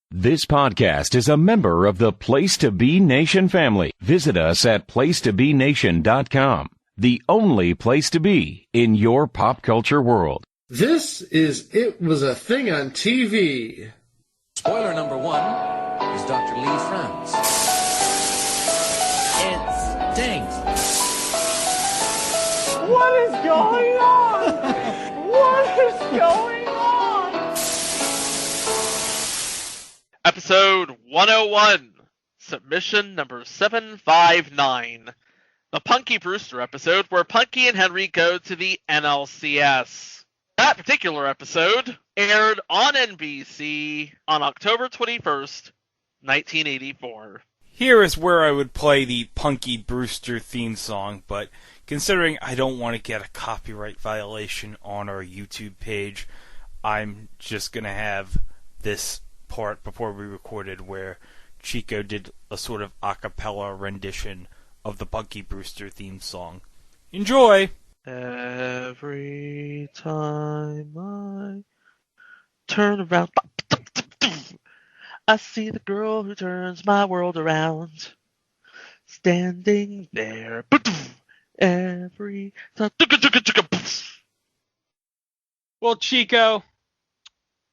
This podcast is a member of the Place to Be Nation family. Visit us at placetobenation.com, the only place to be in your pop culture world. This is It Was a Thing on TV. Spoiler number one is Dr. Lee Franz. It stinks. What is going on? What is going on? Episode 101, submission number 759. The Punky Brewster episode where Punky and Henry go to the NLCS. That particular episode aired on NBC on October 21st, 1984. Here is where I would play the Punky Brewster theme song, but considering I don't want to get a copyright violation on our YouTube page, I'm just going to have this part before we recorded where Chico did a sort of a cappella rendition of the Punky Brewster theme song. Enjoy! Every time I turn around, I see the girl who turns my world around, standing there. Every time. Well, Chico,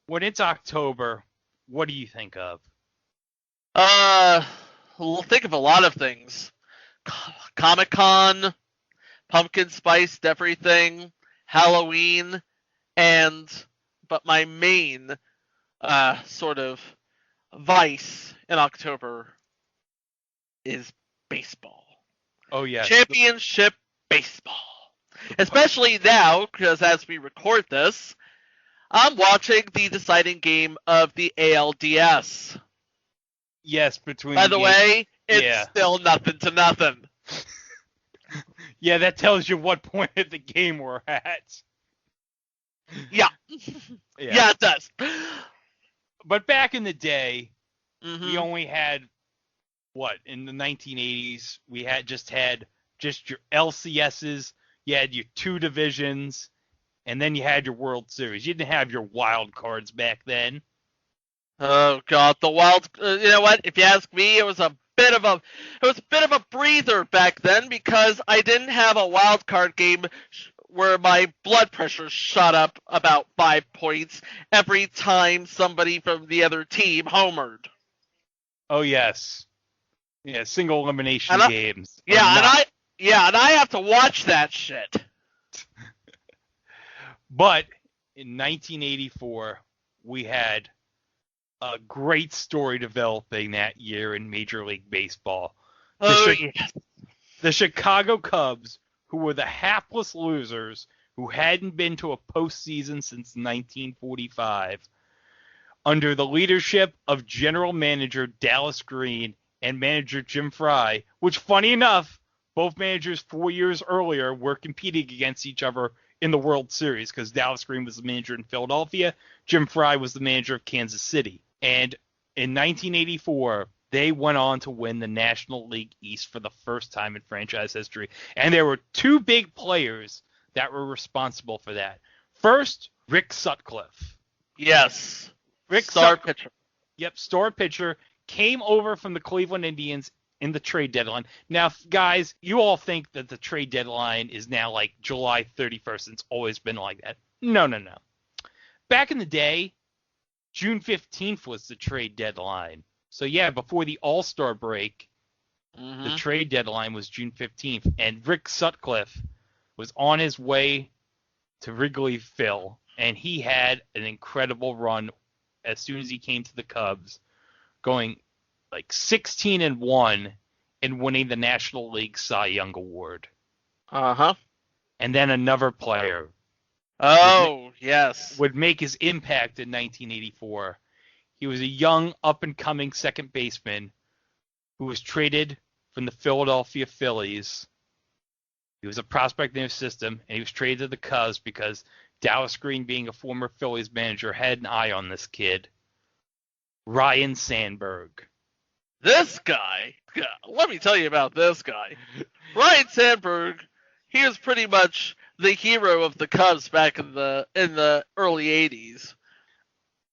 when it's October, what do you think of? We'll think of a lot of things. Comic-Con, pumpkin spiced everything, Halloween, but my main sort of vice in October is baseball. Oh, yeah. Championship baseball. Especially now, because as we record this, I'm watching the deciding game of the ALDS. Yes, between. By the way, it's still 0-0. Yeah, that tells you what point of the game we're at. Yeah. Yeah, it does. But back in the day, Mm-hmm. we only had, in the 1980s, we had just your LCSs, you had your two divisions, and then you had your World Series. You didn't have your wild cards back then. Oh God, the wild. You know what? If you ask me, it was a bit of a breather back then because I didn't have a wild card game where my blood pressure shot up about 5 points every time somebody from the other team homered. Oh yes, yeah, single elimination games. Yeah, and I have to watch that shit. But in 1984, we had a great story developing that year in Major League Baseball. The Chicago Cubs, who were the hapless losers who hadn't been to a postseason since 1945, under the leadership of general manager Dallas Green and manager Jim Fry, which, funny enough, both managers 4 years earlier were competing against each other in the World Series because Dallas Green was the manager in Philadelphia, Jim Fry was the manager of Kansas City. And in 1984, they went on to win the National League East for the first time in franchise history. And there were two big players that were responsible for that. First, Rick Sutcliffe. Yes. Star pitcher. Yep, star pitcher, came over from the Cleveland Indians in the trade deadline. Now, guys, you all think that the trade deadline is now like July 31st. It's always been like that. No. Back in the day, June 15th was the trade deadline. So, yeah, before the All-Star break, the trade deadline was June 15th. And Rick Sutcliffe was on his way to Wrigley Field, and he had an incredible run as soon as he came to the Cubs, going like 16-1 and winning the National League Cy Young Award. Uh-huh. And then another player would make his impact in 1984. He was a young, up-and-coming second baseman who was traded from the Philadelphia Phillies. He was a prospect in their system, and he was traded to the Cubs because Dallas Green, being a former Phillies manager, had an eye on this kid. Ryan Sandberg. This guy, let me tell you about this guy. Ryan Sandberg, he was pretty much the hero of the Cubs back in the early 80s.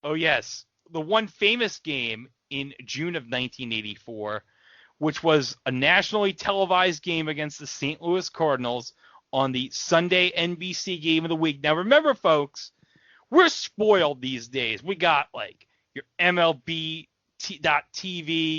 Oh, yes. the one famous game in June of 1984, which was a nationally televised game against the St. Louis Cardinals on the Sunday NBC Game of the Week. Now, remember, folks, we're spoiled these days. We got, like, your MLB.TV,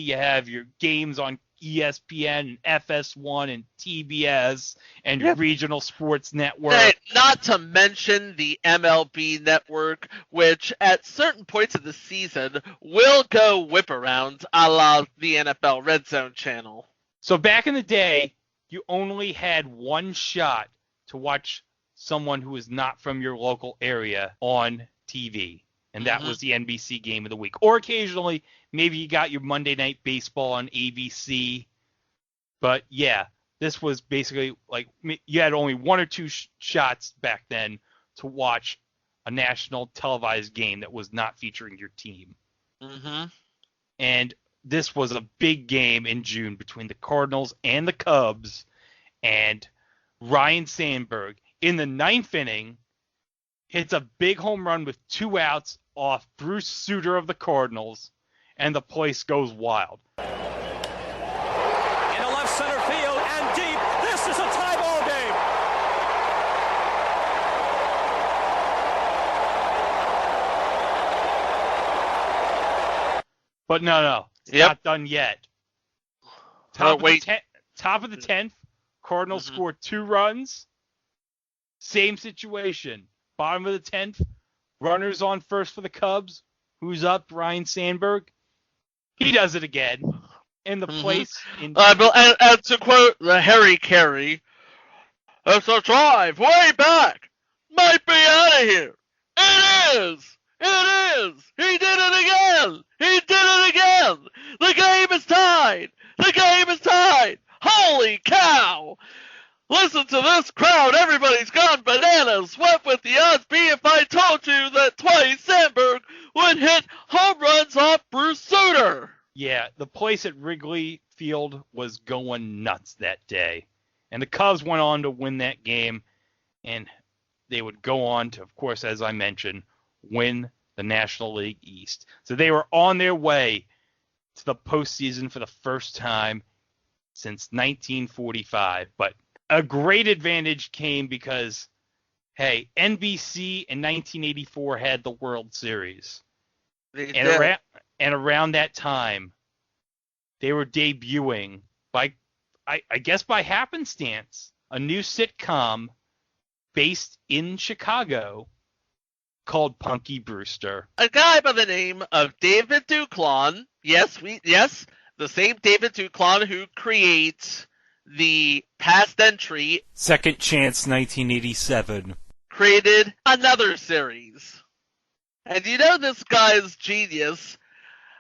you have your games on ESPN and FS1 and TBS and your regional sports network. Hey, not to mention the MLB network, which at certain points of the season will go whip around a la the NFL Red Zone channel. So back in the day, you only had one shot to watch someone who was not from your local area on TV. And that was the NBC Game of the Week. Or occasionally, maybe you got your Monday Night Baseball on ABC. But yeah, this was basically like you had only one or two shots back then to watch a national televised game that was not featuring your team. And this was a big game in June between the Cardinals and the Cubs. And Ryne Sandberg, in the ninth inning, hits a big home run with 2 outs off Bruce Sutter of the Cardinals, and the place goes wild. Into left center field and deep. This is a tie ball game. But no, it's not done yet. Top of the 10th, Cardinals scored 2 runs. Same situation. Bottom of the 10th, runners on first for the Cubs. Who's up? Ryne Sandberg. He does it again. In the place. And to quote the Harry Carey, "It's a drive way back. Might be out of here. It is. It is. He did it again. He did it again. The game is tied. The game is tied. Holy cow. Listen to this crowd. Everybody's gone bananas. What would the odds be if I told you that twice Sandberg would hit home runs off Bruce Sutter?" Yeah, the place at Wrigley Field was going nuts that day. And the Cubs went on to win that game. And they would go on to, of course, as I mentioned, win the National League East. So they were on their way to the postseason for the first time since 1945. But a great advantage came because, hey, NBC in 1984 had the World Series. And around that time, they were debuting, by I guess by happenstance, a new sitcom based in Chicago called Punky Brewster. A guy by the name of David Duclon, the same David Duclon who creates the past entry Second Chance 1987 created another series. And you know this guy's genius.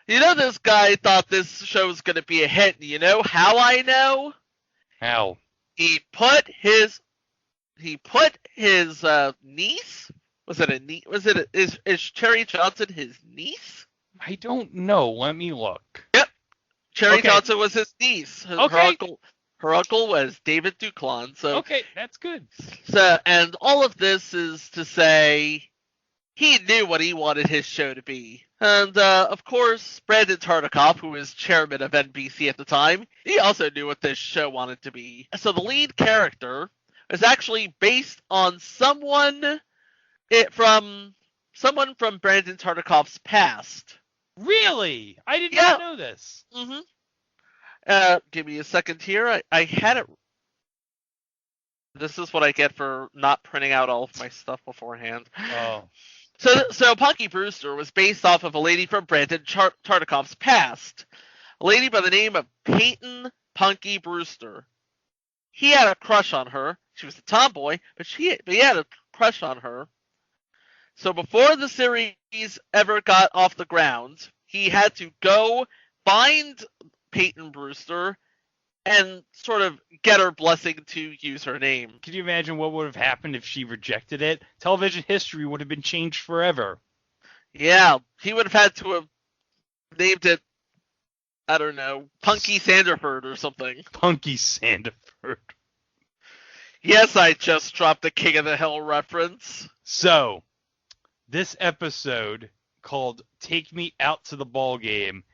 You know this guy thought this show was going to be a hit. You know how I know? How? He put his niece? Was it a niece? Is Cherry Johnson his niece? I don't know. Let me look. Yep. Cherry Johnson was his niece. Her uncle was David Duclon. So okay, that's good. So, and all of this is to say he knew what he wanted his show to be. And, of course, Brandon Tartikoff, who was chairman of NBC at the time, he also knew what this show wanted to be. So the lead character is actually based on someone from Brandon Tartikoff's past. Really? I did not know this. Give me a second here. I had it. This is what I get for not printing out all of my stuff beforehand. Oh. So Punky Brewster was based off of a lady from Brandon Tartikoff's past. A lady by the name of Peyton Punky Brewster. He had a crush on her. She was a tomboy, but he had a crush on her. So before the series ever got off the ground, he had to go find Peyton Brewster and sort of get her blessing to use her name. Can you imagine what would have happened if she rejected it? Television history would have been changed forever. Yeah, he would have had to have named it, I don't know, Punky Sanderford or something. Punky Sanderford. Yes, I just dropped the King of the Hill reference. So, this episode called Take Me Out to the Ball Game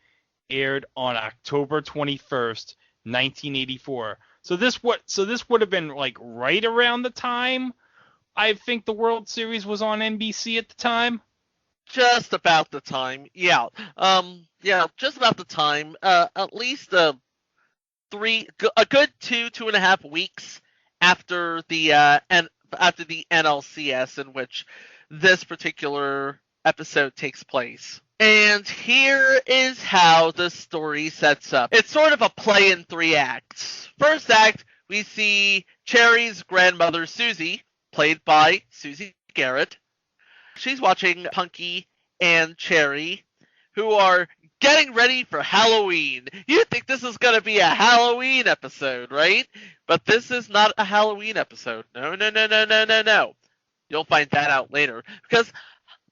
aired on October 21st, 1984. So this would have been like right around the time I think the World Series was on NBC at the time. Just about the time, yeah. Just about the time. At least a good 2.5 weeks after the NLCS, in which this particular episode takes place. And here is how the story sets up. It's sort of a play in 3 acts. First act, we see Cherry's grandmother, Susie, played by Susie Garrett. She's watching Punky and Cherry, who are getting ready for Halloween. You think this is going to be a Halloween episode, right? But this is not a Halloween episode. No. You'll find that out later. Because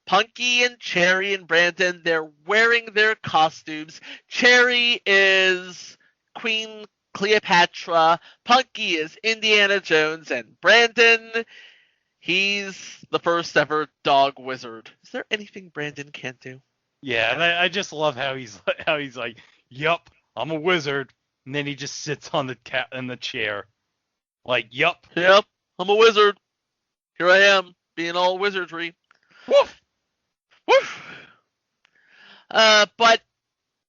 Punky and Cherry and Brandon, they're wearing their costumes. Cherry is Queen Cleopatra. Punky is Indiana Jones. And Brandon, he's the first ever dog wizard. Is there anything Brandon can't do? Yeah, and I just love how he's like, yup, I'm a wizard. And then he just sits on the chair. Like, yup, I'm a wizard. Here I am, being all wizardry. Woof! Woof! But,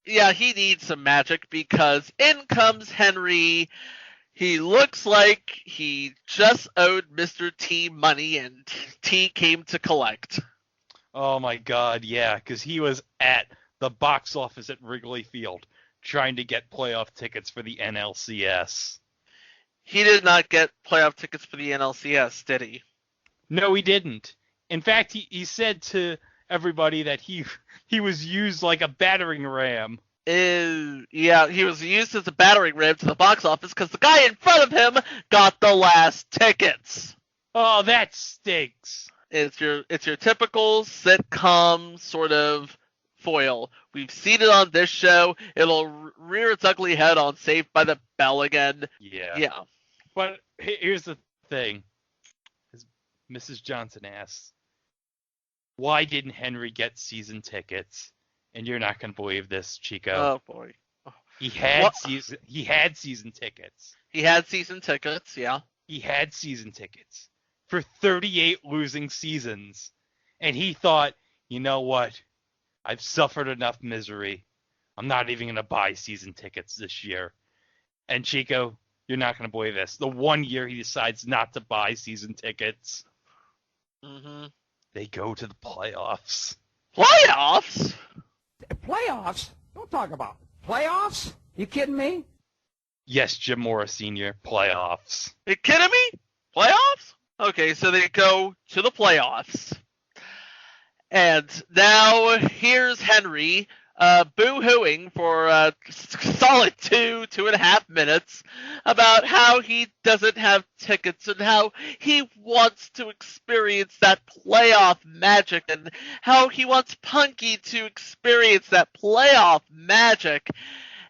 yeah, he needs some magic because in comes Henry. He looks like he just owed Mr. T money and T came to collect. Oh my God, yeah, because he was at the box office at Wrigley Field trying to get playoff tickets for the NLCS. He did not get playoff tickets for the NLCS, did he? No, he didn't. In fact, he said to everybody that he was used like a battering ram. Yeah, he was used as a battering ram to the box office because the guy in front of him got the last tickets. Oh, that stinks. It's your typical sitcom sort of foil. We've seen it on this show. It'll rear its ugly head on Saved by the Bell again. Yeah. But here's the thing. As Mrs. Johnson asks, why didn't Henry get season tickets? And you're not going to believe this, Chico. Oh, boy. He had season tickets. He had season tickets, yeah. He had season tickets for 38 losing seasons. And he thought, you know what? I've suffered enough misery. I'm not even going to buy season tickets this year. And Chico, you're not going to believe this. The one year he decides not to buy season tickets, they go to the playoffs. Playoffs? Playoffs? Don't talk about playoffs. You kidding me? Yes, Jim Morris Sr., playoffs. You kidding me? Playoffs? Okay, so they go to the playoffs. And now here's Henry boo-hooing for a solid 2.5 minutes about how he doesn't have tickets and how he wants to experience that playoff magic and how he wants Punky to experience that playoff magic.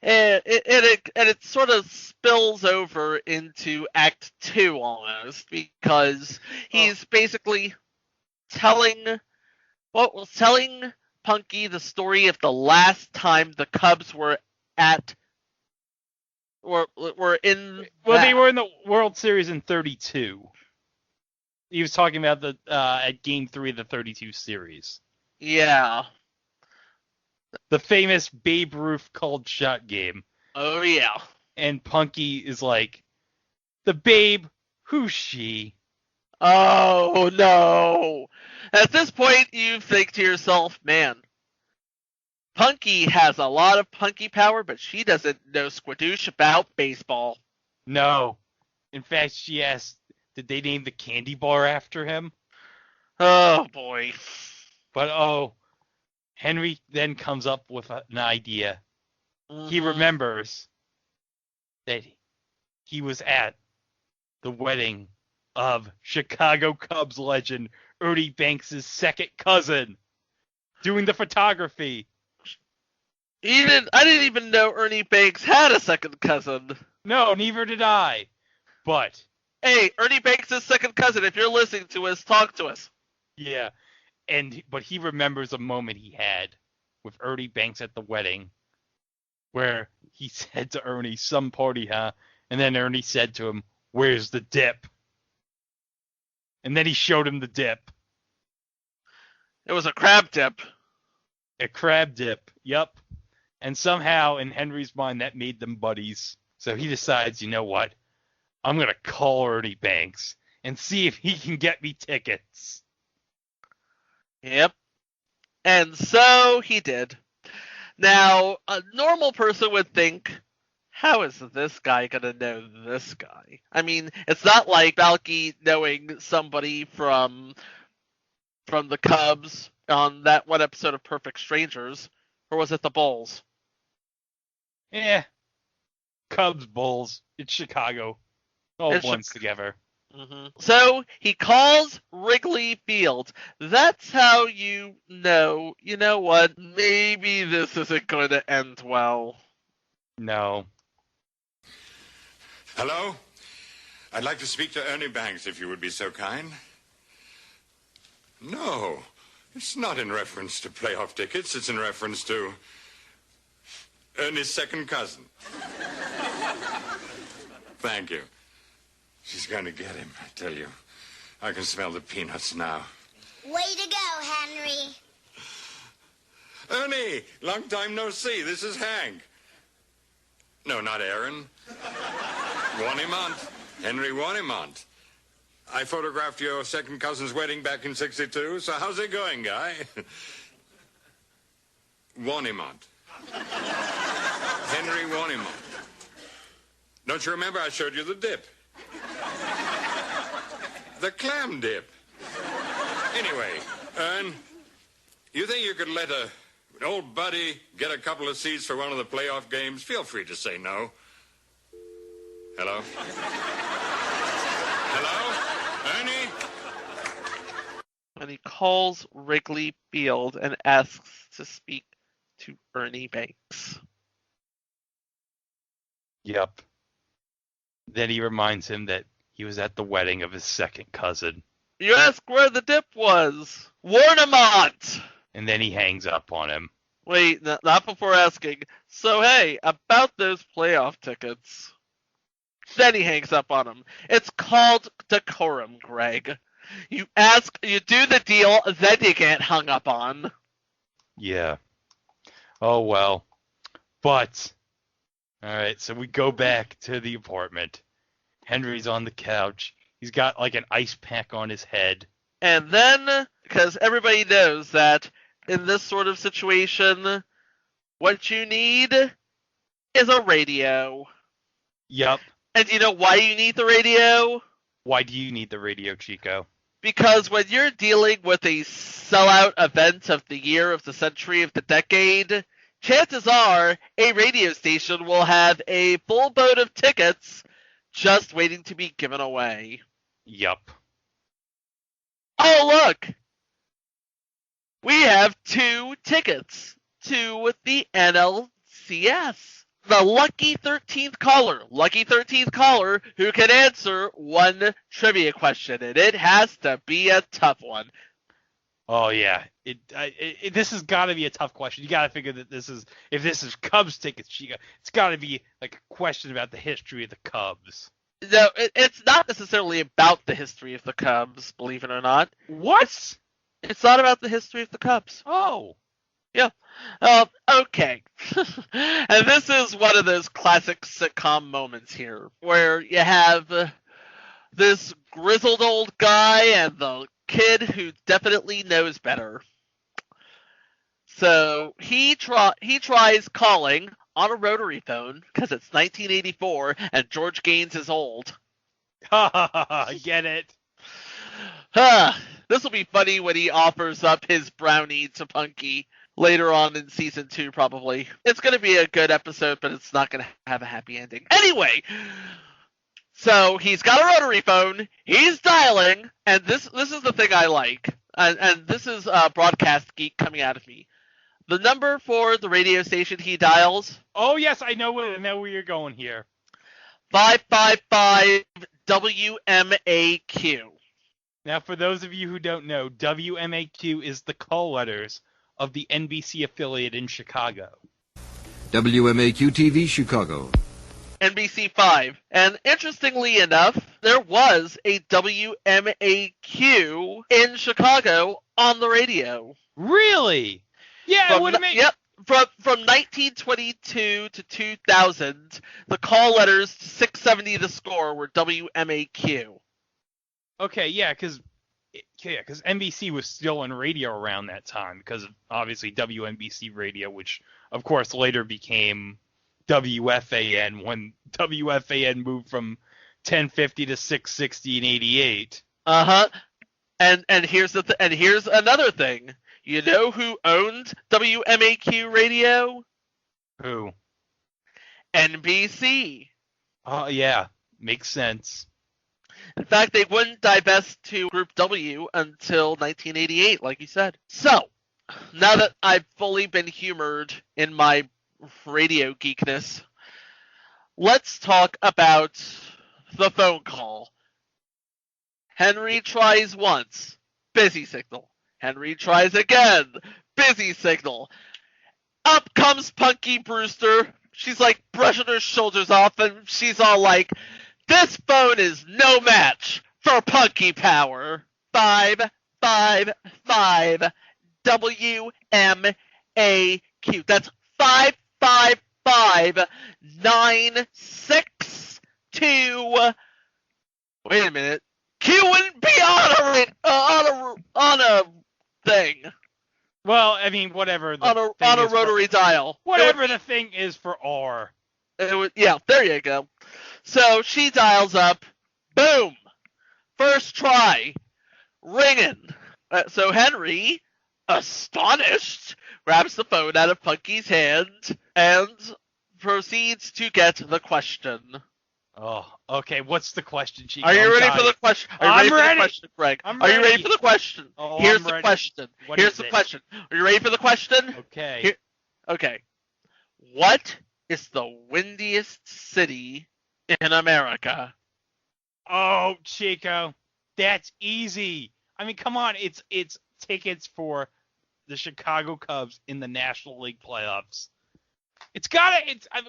And it sort of spills over into Act 2 almost, because he's basically telling Punky the story of the last time the Cubs were in. Well, they were in the World Series in '32. He was talking about at Game 3 of the '32 series. Yeah. The famous Babe Ruth called shot game. Oh yeah. And Punky is like, the Babe, who's she? Oh no. At this point, you think to yourself, man, Punky has a lot of Punky power, but she doesn't know squidoosh about baseball. No. In fact, she asked, did they name the candy bar after him? Oh, boy. But, Henry then comes up with an idea. He remembers that he was at the wedding of Chicago Cubs legend Ernie Banks' second cousin, doing the photography. I didn't even know Ernie Banks had a second cousin. No, neither did I. But hey, Ernie Banks' second cousin, if you're listening to us, talk to us. Yeah. But he remembers a moment he had with Ernie Banks at the wedding where he said to Ernie, "Some party, huh?" And then Ernie said to him, "Where's the dip?" And then he showed him the dip. It was a crab dip. A crab dip, yep. And somehow, in Henry's mind, that made them buddies. So he decides, you know what? I'm going to call Ernie Banks and see if he can get me tickets. Yep. And so he did. Now, a normal person would think, how is this guy going to know this guy? I mean, it's not like Balky knowing somebody from the Cubs on that one episode of Perfect Strangers. Or was it the Bulls? Cubs, Bulls. It's Chicago. All blends together. Mm-hmm. So he calls Wrigley Field. That's how you know what, maybe this isn't going to end well. No. Hello? I'd like to speak to Ernie Banks, if you would be so kind. No, it's not in reference to playoff tickets. It's in reference to Ernie's second cousin. Thank you. She's going to get him, I tell you. I can smell the peanuts now. Way to go, Henry. Ernie, long time no see. This is Hank. No, not Aaron. Warnimont. Henry Warnimont. I photographed your second cousin's wedding back in '62, so how's it going, guy? Warnimont. Henry Warnimont. Don't you remember I showed you the dip? The clam dip. Anyway, Ern, you think you could let an old buddy get a couple of seats for one of the playoff games? Feel free to say no. Hello? Hello? Ernie? And he calls Wrigley Field and asks to speak to Ernie Banks. Yep. Then he reminds him that he was at the wedding of his second cousin. You ask where the dip was. Warnimont! And then he hangs up on him. Wait, not before asking, so hey, about those playoff tickets. Then he hangs up on him. It's called decorum, Greg. You ask, you do the deal, then you get hung up on. Yeah. Oh, well. But, alright, so we go back to the apartment. Henry's on the couch. He's got like an ice pack on his head. And then, because everybody knows that in this sort of situation, what you need is a radio. Yep. And you know why you need the radio? Why do you need the radio, Chico? Because when you're dealing with a sellout event of the year, of the century, of the decade, chances are a radio station will have a full boat of tickets just waiting to be given away. Yup. Oh, look! We have 2 tickets to the NLCS. The lucky 13th caller who can answer one trivia question, and it has to be a tough one. Oh yeah, this has got to be a tough question. You got to figure that if this is Cubs tickets, Chico, it's got to be like a question about the history of the Cubs. No, it's not necessarily about the history of the Cubs, believe it or not. What? It's not about the history of the Cubs. Oh. Yeah. Okay. And this is one of those classic sitcom moments here, where you have this grizzled old guy and the kid who definitely knows better. So he tries calling on a rotary phone, because it's 1984 and George Gaines is old. I get it. This will be funny when he offers up his brownie to Punky later on in season 2, probably. It's going to be a good episode, but it's not going to have a happy ending. Anyway, so he's got a rotary phone, he's dialing, and this is the thing I like, and this is broadcast geek coming out of me. The number for the radio station he dials. Oh yes, I know where you're going here. 555 WMAQ. Now, for those of you who don't know, WMAQ is the call letters of the NBC affiliate in Chicago. WMAQ TV Chicago. NBC5. And interestingly enough, there was a WMAQ in Chicago on the radio. Really? Yeah, it would have made... Yep. From 1922 to 2000, the call letters to 670 The Score were WMAQ. Okay, yeah, because NBC was still on radio around that time, because of, obviously, WNBC radio, which, of course, later became WFAN when WFAN moved from 1050 to 660 in 88. Uh-huh. And here's another thing. You know who owned WMAQ radio? Who? NBC. Oh, yeah. Makes sense. In fact, they wouldn't divest to Group W until 1988, like you said. So, now that I've fully been humored in my radio geekness, let's talk about the phone call. Henry tries once. Busy signal. Henry tries again. Busy signal. Up comes Punky Brewster. She's like brushing her shoulders off, and she's all like, "This phone is no match for Punky Power." 555 WMAQ. That's 555-962. Wait a minute. Q wouldn't be on a thing. Well, I mean, whatever. On a rotary dial. Whatever the thing is for R. Yeah, there you go. So she dials up. Boom. First try. Ringing. So Henry, astonished, grabs the phone out of Punky's hand and proceeds to get the question. Oh, okay. What's the question, Chico? Are you ready for the question? Are you ready for the question, Greg? Are you ready for the question? Oh, Here's I'm the ready. question. What Here's is the it? question. Are you ready for the question? Okay. Okay. What is the windiest city in America? Oh, Chico, that's easy. I mean, come on. It's tickets for the Chicago Cubs in the National League playoffs. Of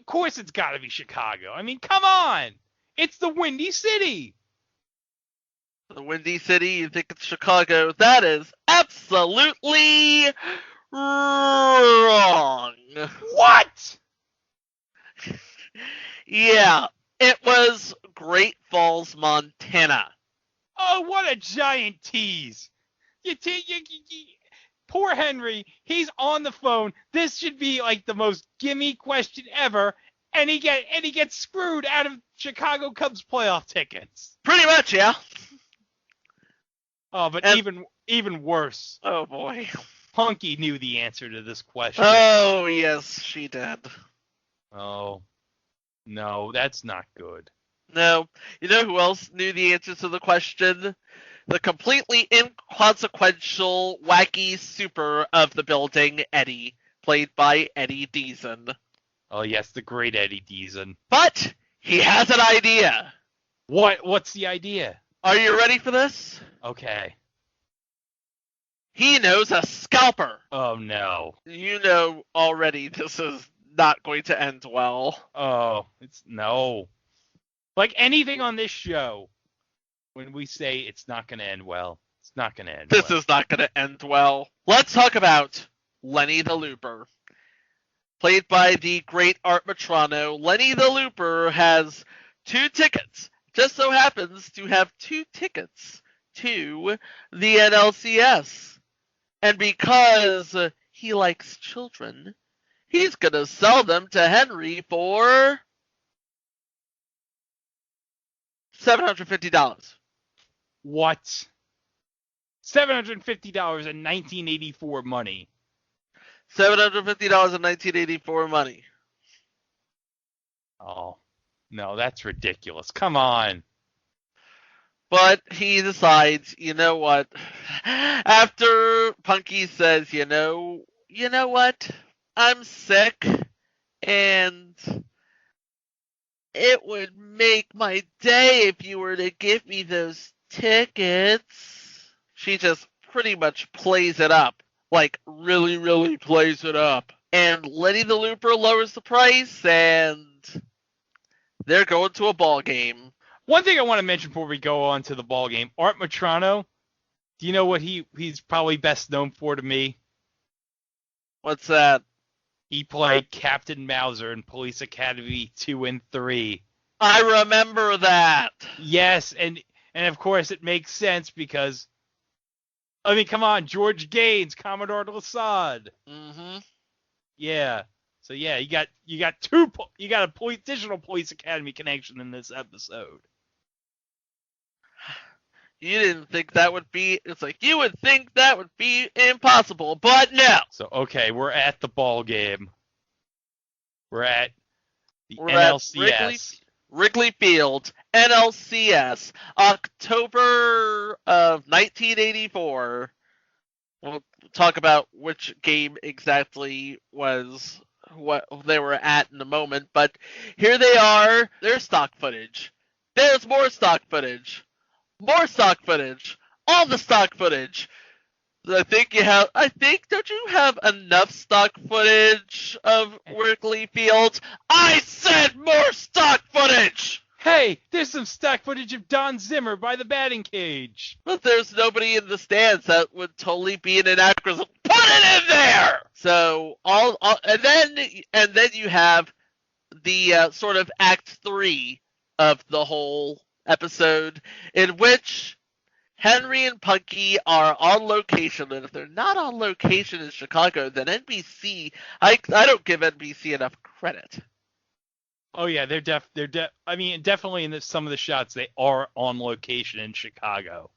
course it's gotta be Chicago. I mean, come on. It's the Windy City. The Windy City, you think it's Chicago. That is absolutely wrong. What? Yeah, it was Great Falls, Montana. Oh, what a giant tease. Poor Henry, he's on the phone. This should be like the most gimme question ever, and he gets screwed out of Chicago Cubs playoff tickets. Pretty much, yeah. Oh, but even worse. Oh boy. Punky knew the answer to this question. Oh yes, she did. Oh. No, that's not good. No. You know who else knew the answer to the question? The completely inconsequential, wacky super of the building, Eddie, played by Eddie Deason. Oh, yes, the great Eddie Deason. But he has an idea. What's the idea? Are you ready for this? Okay. He knows a scalper. Oh, no. You know already this is not going to end well. Oh, no. Like anything on this show, when we say it's not going to end well, it's not going to end well. This is not going to end well. Let's talk about Lenny the Looper. Played by the great Art Matrano, Lenny the Looper has 2 tickets. Just so happens to have 2 tickets to the NLCS. And because he likes children, he's going to sell them to Henry for $750. What? $750 in 1984 money. $750 in 1984 money. Oh, no, that's ridiculous. Come on. But he decides, you know what? After Punky says, you know what? I'm sick, and it would make my day if you were to give me those tickets. she just pretty much plays it up. Like, really, really plays it up. And Lenny the Looper lowers the price, and they're going to a ball game. One thing I want to mention before we go on to the ball game, Art Matrano, do you know what he's probably best known for to me? What's that? He played Captain Mauser in Police Academy 2 and 3. I remember that. Yes, and of course it makes sense because, I mean, come on, George Gaines, Commodore Lassad. Mm-hmm. Yeah. So yeah, you got a additional Police Academy connection in this episode. You didn't think that would be, it's like, you would think that would be impossible, but no. So, okay, we're at the ball game. We're at the NLCS. At Wrigley Field, NLCS, October of 1984. We'll talk about which game exactly was what they were at in a moment, but here they are. There's stock footage. There's more stock footage. More stock footage. All the stock footage. Don't you have enough stock footage of Wrigley Field? I said more stock footage! Hey, there's some stock footage of Don Zimmer by the batting cage. But there's nobody in the stands. That would totally be an anachronism. Put it in there! So, and then you have the sort of Act 3 of the whole episode, in which Henry and Punky are on location, and if they're not on location in Chicago, then NBC, I don't give NBC enough credit. Oh yeah, I mean, definitely in some of the shots they are on location in Chicago.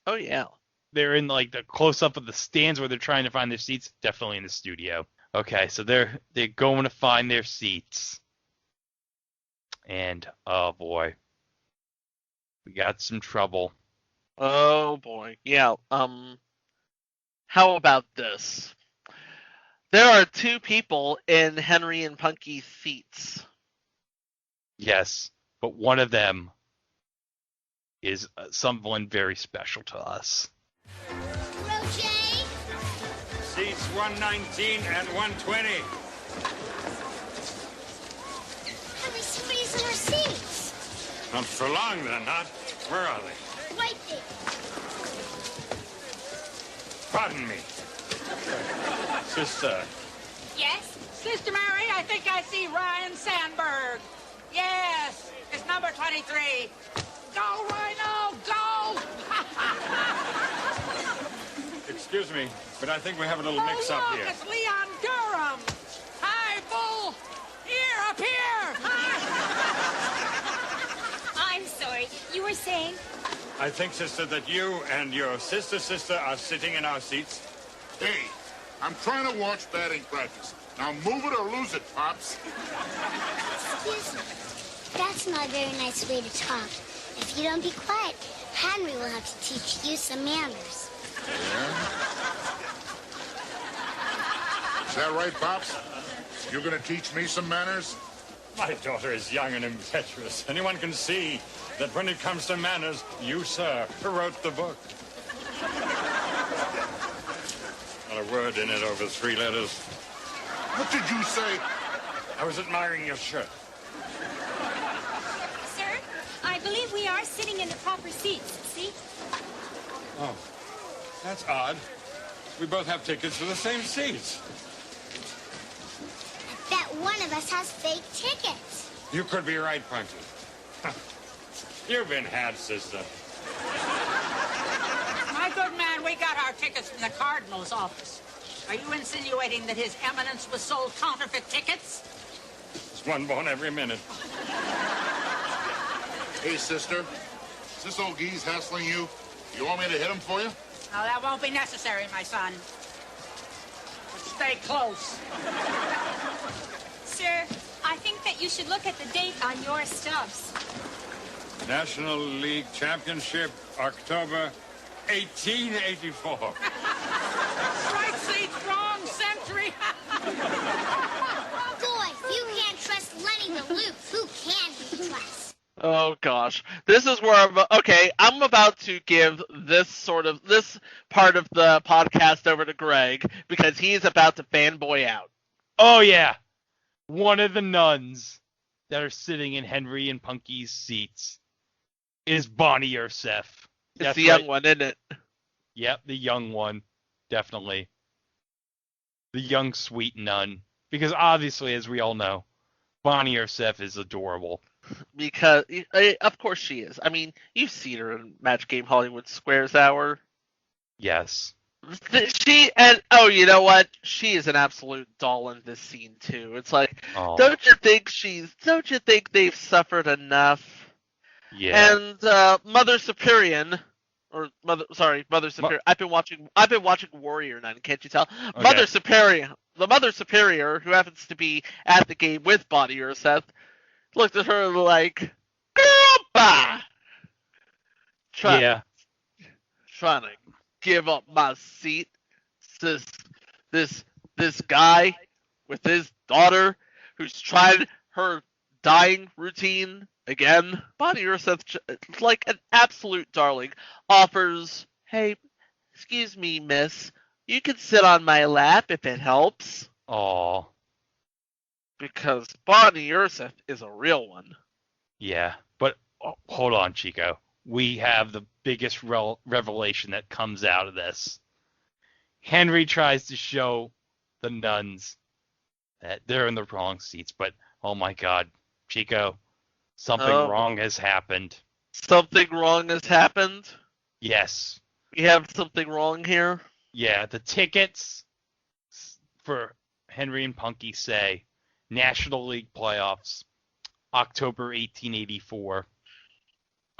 Oh yeah. They're in like the close up of the stands where they're trying to find their seats, definitely in the studio. Okay, so they're going to find their seats. And oh boy. We got some trouble. Oh boy. Yeah. How about this? There are two people in Henry and Punky's seats. Yes, but one of them is someone very special to us. Roger! Seats 119 and 120. Henry, somebody's in our seats. Not for long, then, not? Where are they? Right there. Pardon me. Sister. Yes? Sister Mary, I think I see Ryan Sandberg. Yes, it's number 23. Go, Rhino, go! Excuse me, but I think we have a little mix-up look, here. It's Leon Durham. Hi, Bull. Here, up here. I'm sorry. You were saying? I think, sister, that you and your sister are sitting in our seats. Hey, I'm trying to watch batting practice. Now move it or lose it, Pops. Excuse me. That's not a very nice way to talk. If you don't be quiet, Henry will have to teach you some manners. Yeah? Is that right, Pops? You're gonna teach me some manners? My daughter is young and impetuous. Anyone can see that when it comes to manners, you, sir, wrote the book. Not a word in it over 3 letters. What did you say? I was admiring your shirt. Sir, I believe we are sitting in the proper seats, see? Oh, that's odd. We both have tickets for the same seats. I bet one of us has fake tickets. You could be right, Punky. You've been had, sister. My good man, we got our tickets from the Cardinal's office. Are you insinuating that His Eminence was sold counterfeit tickets? There's one born every minute. Hey, sister. Is this old geese hassling you? You want me to hit him for you? No, that won't be necessary, my son. But stay close. Sir, I think that you should look at the date on your stubs. National League Championship, October 1884. Right seat, wrong century. Boy, if you can't trust Lenny the Loop, who can you trust? Oh gosh, this is where I'm about to give this part of the podcast over to Greg because he's about to fanboy out. Oh yeah, one of the nuns that are sitting in Henry and Punky's seats is Bonnie Ursef. It's the young one, isn't it? Yep, the young one, definitely. The young sweet nun, because obviously, as we all know, Bonnie Ursef is adorable. Because, of course she is. I mean, you've seen her in Match Game Hollywood Squares Hour. Yes. You know what? She is an absolute doll in this scene too. It's like, don't you think they've suffered enough? Yeah. And Mother Superior. I've been watching Warrior Nun. Can't you tell? Okay. The Mother Superior, who happens to be at the game with Bonnie Ursef, looked at her like, "Grandpa!" Trying to give up my seat. This guy with his daughter who's tried her dying routine again. Bonnie Ursef, like an absolute darling, offers, "Hey, excuse me, miss, you can sit on my lap if it helps." Aww. Because Bonnie Ursef is a real one. Yeah, but hold on, Chico. We have the biggest revelation that comes out of this. Henry tries to show the nuns that they're in the wrong seats, but oh my God, Chico, something wrong has happened. Something wrong has happened? Yes. We have something wrong here? Yeah, the tickets for Henry and Punky say National League playoffs, October 1884.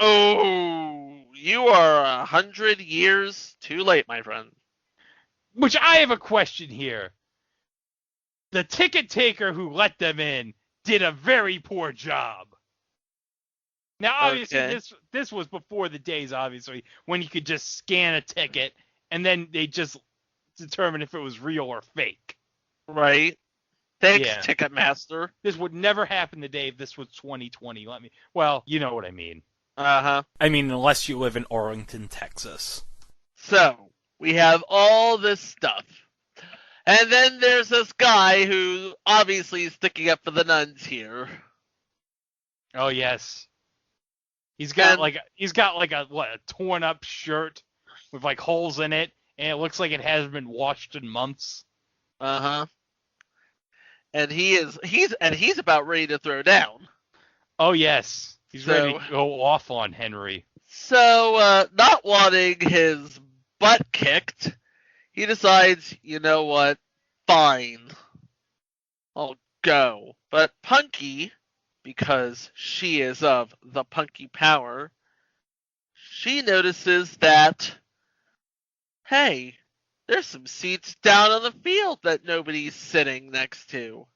Oh, you are 100 years too late, my friend. Which I have a question here. The ticket taker who let them in did a very poor job. Now, obviously, this was before the days, obviously, when you could just scan a ticket and then they just determine if it was real or fake. Right. Thanks, Ticketmaster. This would never happen today if this was 2020. Well, you know what I mean. Uh-huh. I mean, unless you live in Arlington, Texas. So, we have all this stuff. And then there's this guy who obviously is sticking up for the nuns here. Oh, yes. He's got a torn up shirt with like holes in it, and it looks like it hasn't been washed in months. Uh-huh. And he's about ready to throw down. Oh yes. He's ready to go off on Henry. So, not wanting his butt kicked, he decides, you know what? Fine. I'll go. But Punky, because she is of the Punky power, she notices that, hey, there's some seats down on the field that nobody's sitting next to.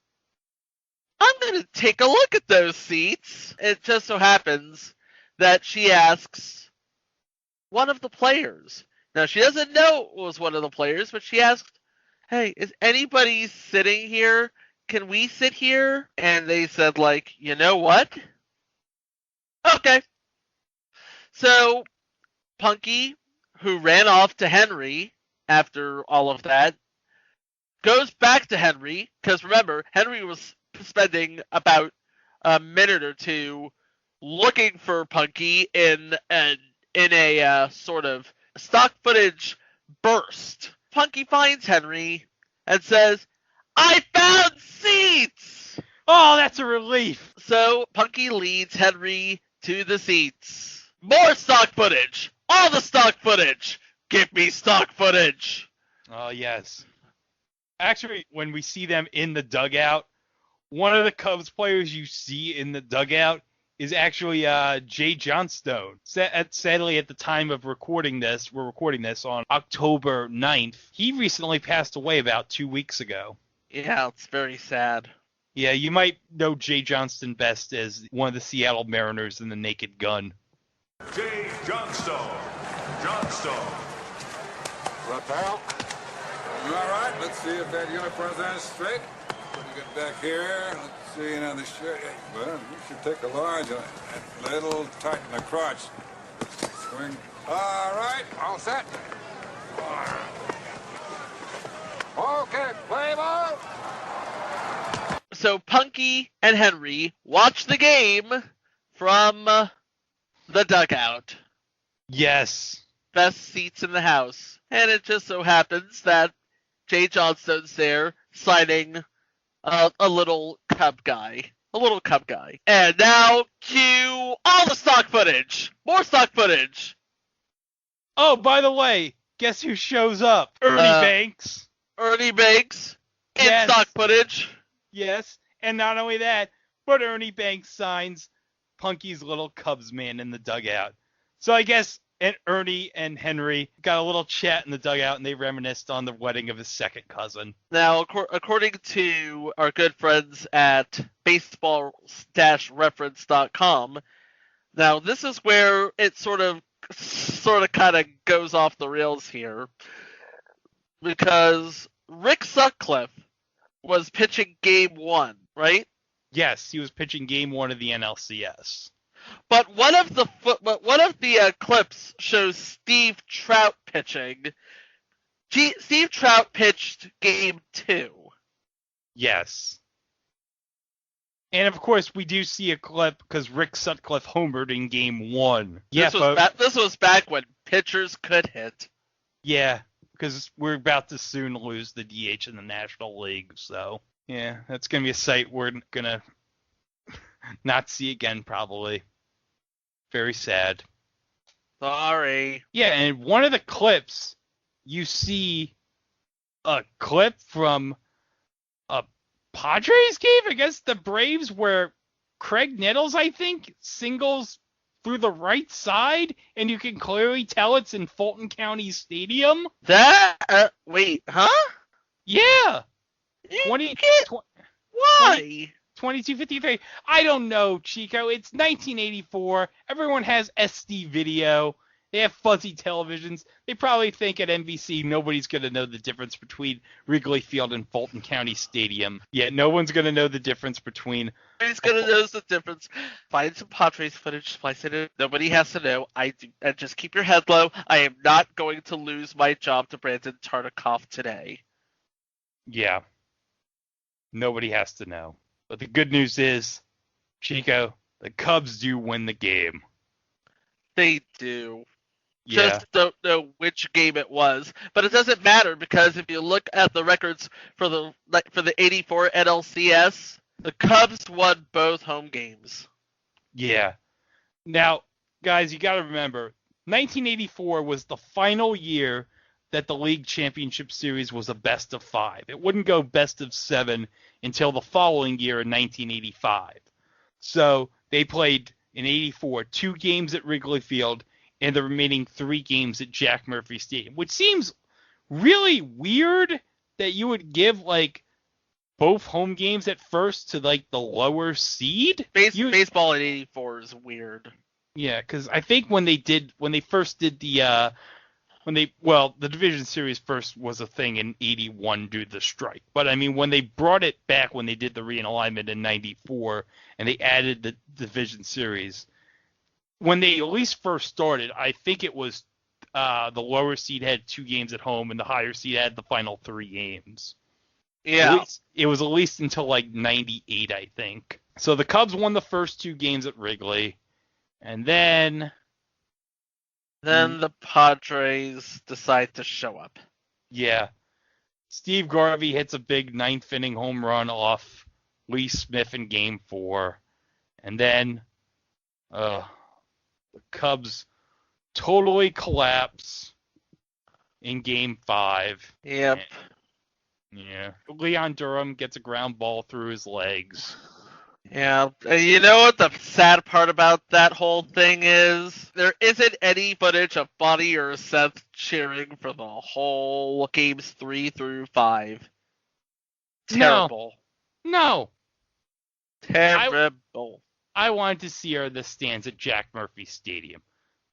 I'm going to take a look at those seats. It just so happens that she asks one of the players. Now, she doesn't know it was one of the players, but she asked, hey, is anybody sitting here? Can we sit here? And they said, like, you know what? Okay. So, Punky, who ran off to Henry after all of that, goes back to Henry, because remember, Henry was spending about a minute or two looking for Punky in a sort of stock footage burst. Punky finds Henry and says, I found seats! Oh, that's a relief. So Punky leads Henry to the seats. More stock footage! All the stock footage! Give me stock footage! Oh, yes. Actually, when we see them in the dugout, one of the Cubs players you see in the dugout is actually Jay Johnstone. Sadly, at the time of recording this, we're recording this on October 9th. He recently passed away about 2 weeks ago. Yeah, it's very sad. Yeah, you might know Jay Johnston best as one of the Seattle Mariners in The Naked Gun. Jay Johnstone. What, pal? You all right? Let's see if that unit present's straight. What do you got back here? Let's see, the shirt. Well, you should take a large one. That little tight in the crotch. Swing. All right, all set. Okay, play ball. So Punky and Henry watch the game from the dugout. Yes. Best seats in the house. And it just so happens that Jay Johnstone's there signing a little Cub guy. A little Cub guy. And now cue all the stock footage. More stock footage. Oh, by the way, guess who shows up? Ernie Banks. Ernie Banks in Yes. stock footage. Yes, and not only that, but Ernie Banks signs Punky's little Cubs man in the dugout. So I guess Ernie and Henry got a little chat in the dugout, and they reminisced on the wedding of his second cousin. Now, according to our good friends at baseball-reference.com, now this is where it sort of kind of goes off the rails here, because Rick Sutcliffe was pitching game 1, right? Yes, he was pitching game 1 of the NLCS. But one of the clips shows Steve Trout pitching. Steve Trout pitched game 2. Yes. And of course, we do see a clip because Rick Sutcliffe homered in game 1. This was back when pitchers could hit. Yeah, because we're about to soon lose the DH in the National League. So, yeah, that's going to be a sight we're going to not see again, probably. Very sad. Sorry. Yeah, and one of the clips, you see a clip from a Padres game against the Braves where Craig Nettles, I think, singles through the right side, and you can clearly tell it's in Fulton County Stadium. Wait, huh? Yeah. Why? 2253. I don't know, Chico. It's 1984. Everyone has SD video. They have fuzzy televisions. They probably think at NBC nobody's going to know the difference between Wrigley Field and Fulton County Stadium. Yeah, no one's going to know the difference between... Nobody's going to know the difference. Find some Padres footage, splice it in. Nobody has to know. And just keep your head low. I am not going to lose my job to Brandon Tartikoff today. Yeah. Nobody has to know. But the good news is, Chico, the Cubs do win the game. They do. Yeah. Just don't know which game it was, but it doesn't matter because if you look at the records for the 84 NLCS, the Cubs won both home games. Yeah. Now, guys, you got to remember, 1984 was the final year that the League Championship Series was a best of 5. It wouldn't go best of 7 until the following year in 1985. So they played in 84 2 games at Wrigley Field and the remaining 3 games at Jack Murphy Stadium, which seems really weird that you would give, both home games at first to, the lower seed. Baseball in 84 is weird. Yeah, because I think when they first did the division series first was a thing in 81 due to the strike. But, I mean, when they brought it back when they did the realignment in 94 and they added the division series, when they at least first started, I think it was the lower seed had 2 games at home and the higher seed had the final 3 games. Yeah. It was at least until 98, I think. So the Cubs won the first 2 games at Wrigley, and then the Padres decide to show up. Yeah. Steve Garvey hits a big 9th inning home run off Lee Smith in Game 4. And then the Cubs totally collapse in Game 5. Yep. Yeah. Leon Durham gets a ground ball through his legs. Yeah, you know what the sad part about that whole thing is? There isn't any footage of Bonnie or Seth cheering for the whole games 3 through 5. Terrible. No. Terrible. I wanted to see her in the stands at Jack Murphy Stadium.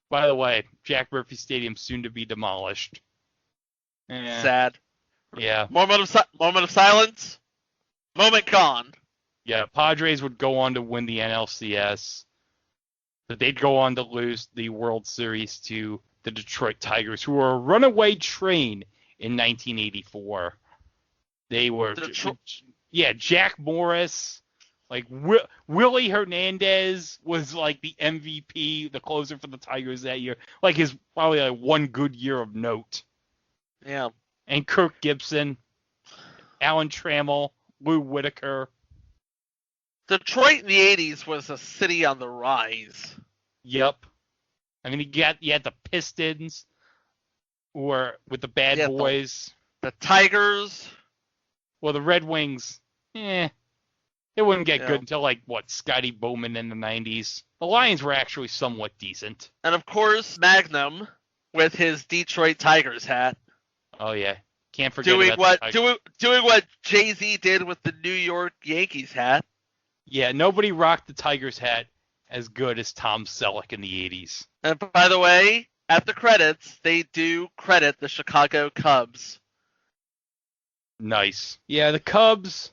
By the way, Jack Murphy Stadium soon to be demolished. Sad. Yeah. Moment of silence. Moment gone. Yeah, Padres would go on to win the NLCS, but they'd go on to lose the World Series to the Detroit Tigers, who were a runaway train in 1984. They were, Jack Morris, like Willie Hernandez was like the MVP, the closer for the Tigers that year. Like his probably like one good year of note. Yeah. And Kirk Gibson, Alan Trammell, Lou Whitaker. Detroit in the 80s was a city on the rise. Yep. I mean, you had the Pistons, who were with the Bad Boys. The Tigers. Well, the Red Wings, it wouldn't get good until, Scotty Bowman in the 90s. The Lions were actually somewhat decent. And, of course, Magnum with his Detroit Tigers hat. Oh, yeah. Can't forget doing what Jay-Z did with the New York Yankees hat. Yeah, nobody rocked the Tigers hat as good as Tom Selleck in the 80s. And by the way, at the credits, they do credit the Chicago Cubs. Nice. Yeah, the Cubs,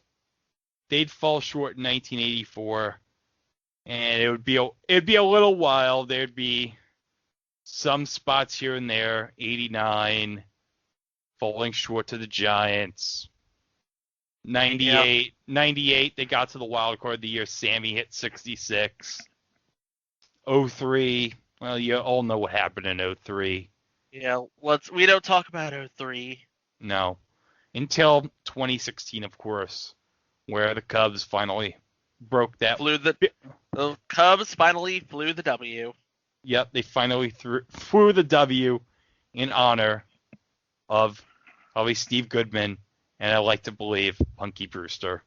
they'd fall short in 1984, and it'd be a little while. There'd be some spots here and there. 89, falling short to the Giants. 98, they got to the wild card the year Sammy hit 66. 03, well, you all know what happened in 03. Yeah, we don't talk about 03. No. Until 2016, of course, where the Cubs finally broke that. The Cubs finally flew the W. Yep, they finally flew the W in honor of probably Steve Goodman, and I like to believe Punky Brewster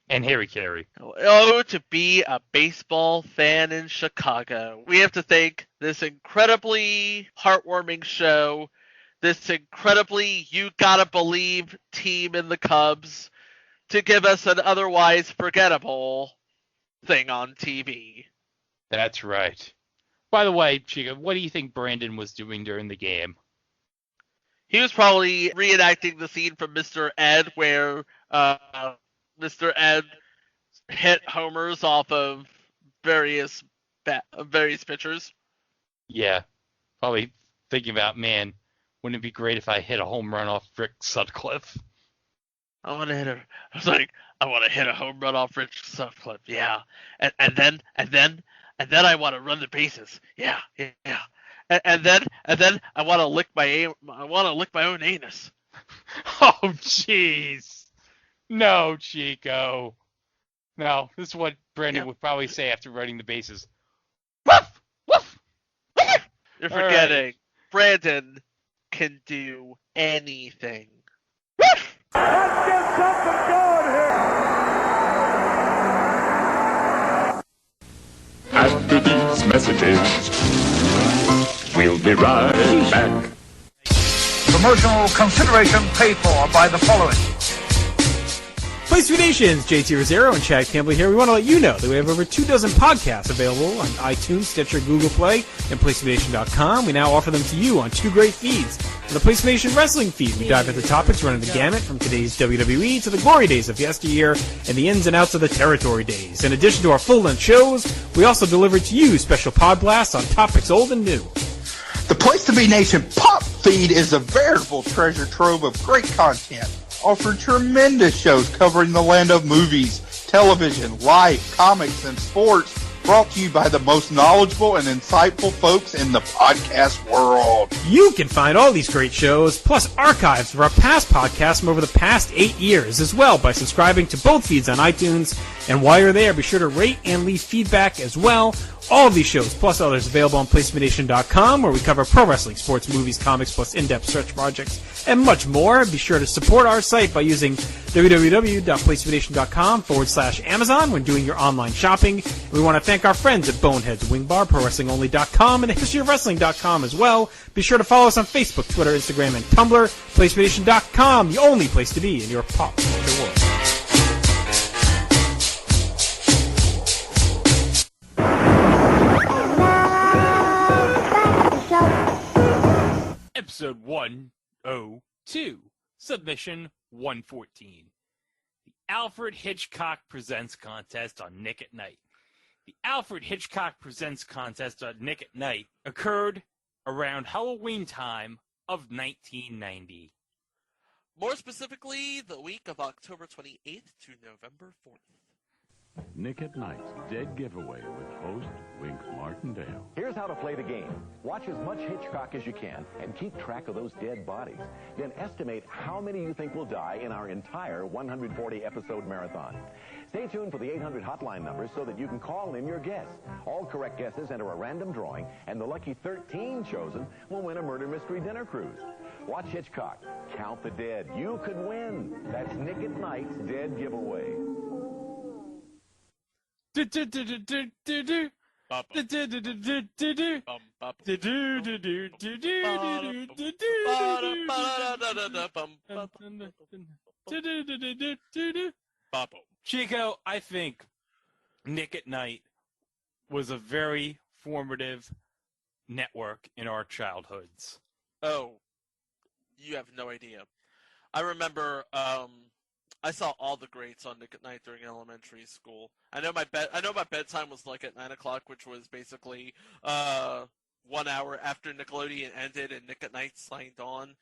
and Harry Carey. Oh, to be a baseball fan in Chicago. We have to thank this incredibly heartwarming show, this incredibly you gotta believe team in the Cubs, to give us an otherwise forgettable thing on TV. That's right. By the way, Chica, what do you think Brandon was doing during the game? He was probably reenacting the scene from Mr. Ed where Mr. Ed hit homers off of various pitchers. Yeah, probably thinking about, man, wouldn't it be great if I hit a home run off Rick Sutcliffe? I want to hit a home run off Rick Sutcliffe. Yeah, and then I want to run the bases. Yeah. And then I want to lick my own anus. Oh, jeez. No, Chico. No, this is what Brandon would probably say after running the bases. Woof! Woof! Woof! You're forgetting. Right. Brandon can do anything. Woof! Let's get something going here! After these messages, we'll be right back. Promotional consideration paid for by the following. Place to Be Nations, JT Rosero and Chad Campbell here. We want to let you know that we have over 24 podcasts available on iTunes, Stitcher, Google Play, and PlaceToBeNation.com. We now offer them to you on two great feeds. On the Place to Be Nation Wrestling feed, we dive into topics running the gamut from today's WWE to the glory days of yesteryear and the ins and outs of the territory days. In addition to our full-length shows, we also deliver to you special pod blasts on topics old and new. The Place to Be Nation Pop feed is a veritable treasure trove of great content, offering tremendous shows covering the land of movies, television, life, comics, and sports, brought to you by the most knowledgeable and insightful folks in the podcast world. You can find all these great shows, plus archives of our past podcasts from over the past 8 years as well by subscribing to both feeds on iTunes. And while you're there, be sure to rate and leave feedback as well. All of these shows, plus others, available on PlaceToBeNation.com, where we cover pro wrestling, sports, movies, comics, plus in-depth search projects, and much more. Be sure to support our site by using www.PlaceToBeNation.com/Amazon when doing your online shopping. We want to thank our friends at Boneheads Wing Bar, ProWrestlingOnly.com, and HistoryOfWrestling.com as well. Be sure to follow us on Facebook, Twitter, Instagram, and Tumblr. PlaceToBeNation.com, the only place to be in your pop culture world. Episode 102, Submission 114. The Alfred Hitchcock Presents contest on Nick at Night. The Alfred Hitchcock Presents contest on Nick at Night occurred around Halloween time of 1990. More specifically, the week of October 28th to November 4th. Nick at Night's Dead Giveaway with host Wink Martindale. Here's how to play the game. Watch as much Hitchcock as you can and keep track of those dead bodies. Then estimate how many you think will die in our entire 140-episode marathon. Stay tuned for the 800 hotline numbers so that you can call in your guess. All correct guesses enter a random drawing, and the lucky 13 chosen will win a murder mystery dinner cruise. Watch Hitchcock. Count the dead. You could win. That's Nick at Night's Dead Giveaway. Chico, I think Nick at Night was a very formative network in our childhoods. Oh, you have no idea. I remember I saw all the greats on Nick at Night during elementary school. I know my bedtime was like at 9 o'clock, which was basically 1 hour after Nickelodeon ended and Nick at Night signed on.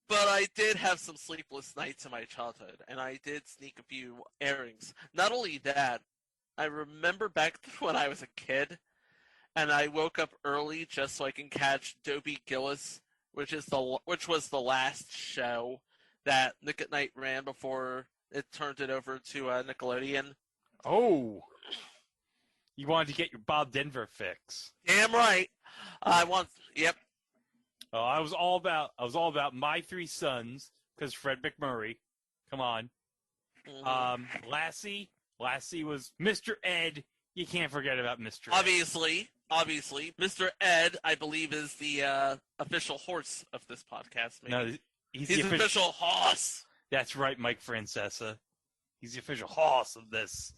But I did have some sleepless nights in my childhood, and I did sneak a few airings. Not only that, I remember back when I was a kid, and I woke up early just so I can catch Dobie Gillis, which was the last show that Nick at Night ran before it turned it over to Nickelodeon. Oh, you wanted to get your Bob Denver fix. Damn right. Yep. Oh, I was all about My Three Sons because Fred McMurray. Come on. Mm-hmm. Lassie was Mr. Ed. You can't forget about Mr. Ed. Obviously, Mr. Ed, I believe, is the official horse of this podcast. Maybe. No, he's the official horse. That's right, Mike Francesa. He's the official horse of this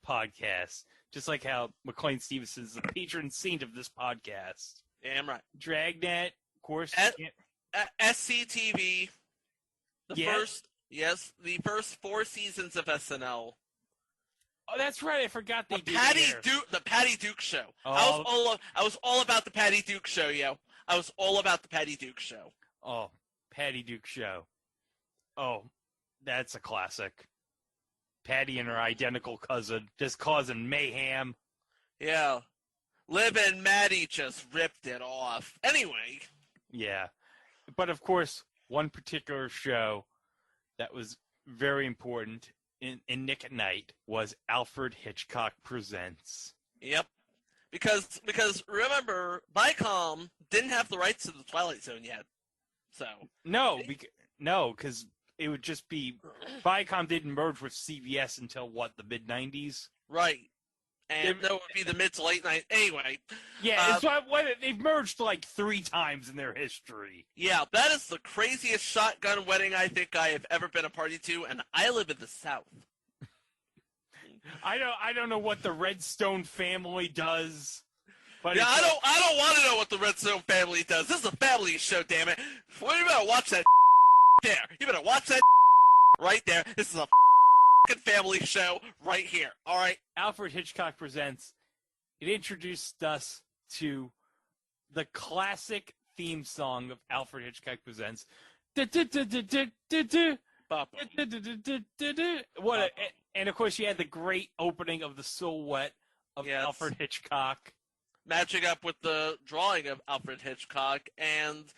podcast. Just like how McLean Stevenson is the patron saint of this podcast. Damn right. Dragnet, of course. SCTV. The first 4 seasons of SNL. Oh, that's right. I forgot they The Patty Duke Show. Oh. I was all about the Patty Duke Show, yo. I was all about the Patty Duke Show. Oh, Patty Duke Show. Oh, that's a classic. Patty and her identical cousin just causing mayhem. Yeah. Lib and Maddie just ripped it off. Anyway. Yeah. But, of course, one particular show that was very important in Nick at Night was Alfred Hitchcock Presents. Yep. Because remember, Viacom didn't have the rights to the Twilight Zone yet. So No, because it would just be Viacom didn't merge with CBS until the mid-90s? Right. And that would be the mid to late 90s. Anyway. Yeah, it's they've merged like 3 times in their history. Yeah, that is the craziest shotgun wedding I think I have ever been a party to, and I live in the South. I don't know what the Redstone family does. But yeah, I don't want to know what the Redstone family does. This is a family show, damn it. Well, you better watch that there. You better watch that right there. This is a family show right here. All right. Alfred Hitchcock Presents. It introduced us to the classic theme song of Alfred Hitchcock Presents. And of course, you had the great opening of the silhouette of Alfred Hitchcock, matching up with the drawing of Alfred Hitchcock, and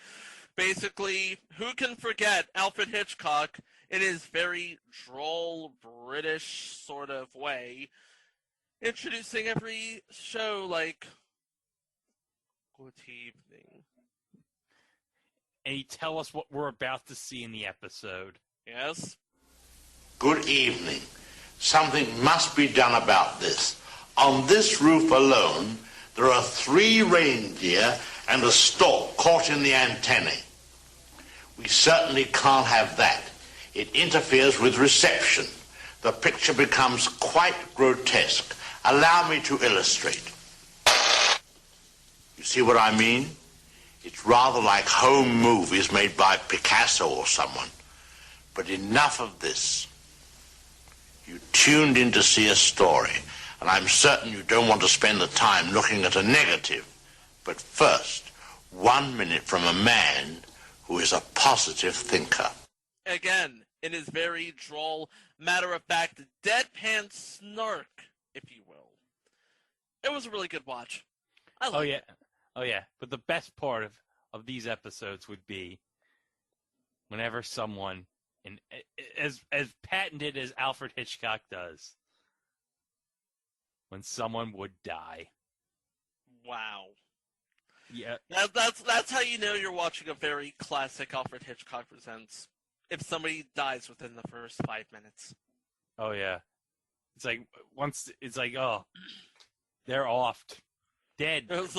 basically, who can forget Alfred Hitchcock in his very droll British sort of way, introducing every show like, good evening. And he tell us what we're about to see in the episode. Yes? Good evening. Something must be done about this. On this roof alone, there are 3 reindeer and a stork caught in the antennae. We certainly can't have that. It interferes with reception. The picture becomes quite grotesque. Allow me to illustrate. You see what I mean? It's rather like home movies made by Picasso or someone. But enough of this. You tuned in to see a story, and I'm certain you don't want to spend the time looking at a negative. But first, 1 minute from a man who is a positive thinker. Again, in his very droll, matter-of-fact, deadpan snark, if you will. It was a really good watch. I liked it. Oh yeah. But the best part of these episodes would be whenever someone, and as patented as Alfred Hitchcock does, when someone would die. Wow. Yeah. That's how you know you're watching a very classic Alfred Hitchcock Presents. If somebody dies within the first 5 minutes. Oh yeah. It's like oh, they're off. Dead. It's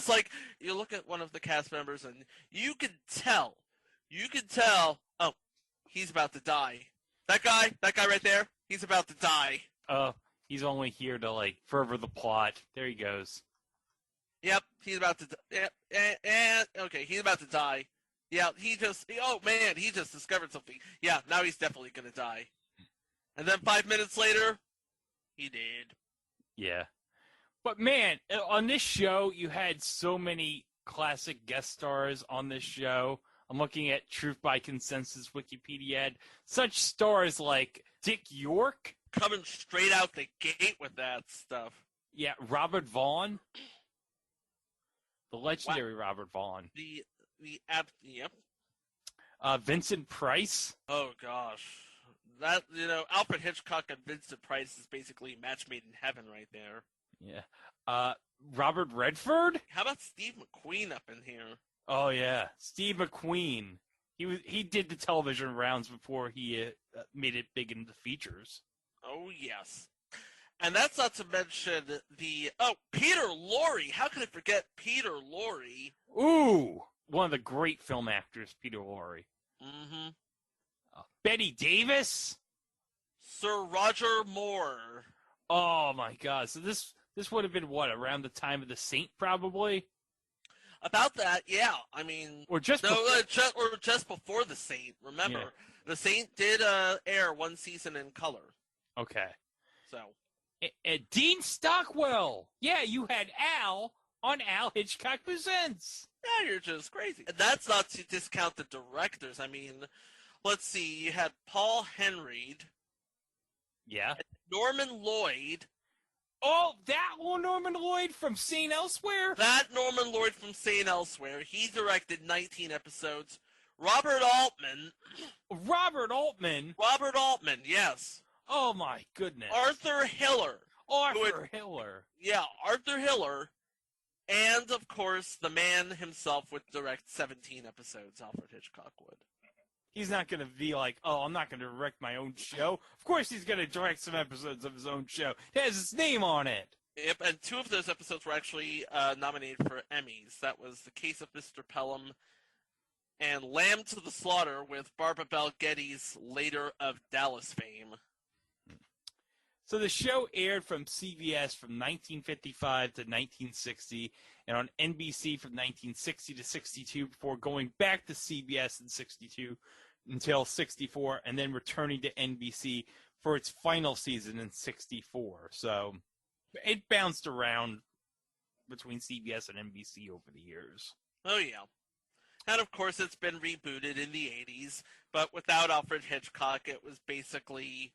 like you look at one of the cast members and you can tell, oh, he's about to die. That guy right there, he's about to die. He's only here to further the plot. There he goes. Yep, he's about to. Okay, he's about to die. Yeah, he just discovered something. Yeah, now he's definitely gonna die. And then 5 minutes later, he did. Yeah. But man, on this show, you had so many classic guest stars on this show. I'm looking at Truth by Consensus Wikipedia. Had such stars like Dick York. Coming straight out the gate with that stuff. Yeah, Robert Vaughn. The legendary Robert Vaughn. Yep. Vincent Price. Oh gosh. That, Alfred Hitchcock and Vincent Price is basically match made in heaven right there. Yeah. Robert Redford? How about Steve McQueen up in here? Oh yeah, Steve McQueen. He did the television rounds before he made it big into the features. Oh yes. And that's not to mention Peter Laurie. How could I forget Peter Laurie? Ooh, one of the great film actors, Peter Laurie. Mm-hmm. Betty Davis? Sir Roger Moore. Oh my God! So this would have been what, around the time of The Saint, probably. About that, yeah. I mean, just before The Saint. Remember, Yeah. The Saint did air one season in color. Okay. So. Dean Stockwell. Yeah, you had Al on Al Hitchcock Presents. Yeah, you're just crazy. And that's not to discount the directors. I mean, let's see. You had Paul Henreid. Yeah. Norman Lloyd. Oh, that one Norman Lloyd from St. Elsewhere? That Norman Lloyd from St. Elsewhere. He directed 19 episodes. Robert Altman. Robert Altman? Robert Altman, yes. Oh, my goodness. Arthur Hiller. Hiller. Yeah, Arthur Hiller. And, of course, the man himself would direct 17 episodes, Alfred Hitchcock would. He's not going to be like, oh, I'm not going to direct my own show. Of course he's going to direct some episodes of his own show. It has his name on it. Yep, and 2 of those episodes were actually nominated for Emmys. That was The Case of Mr. Pelham and Lamb to the Slaughter with Barbara Bel Geddes, later of Dallas fame. So the show aired from CBS from 1955 to 1960 and on NBC from 1960 to 62 before going back to CBS in 62 until 64 and then returning to NBC for its final season in 64. So it bounced around between CBS and NBC over the years. Oh, yeah. And, of course, it's been rebooted in the 80s, but without Alfred Hitchcock, it was basically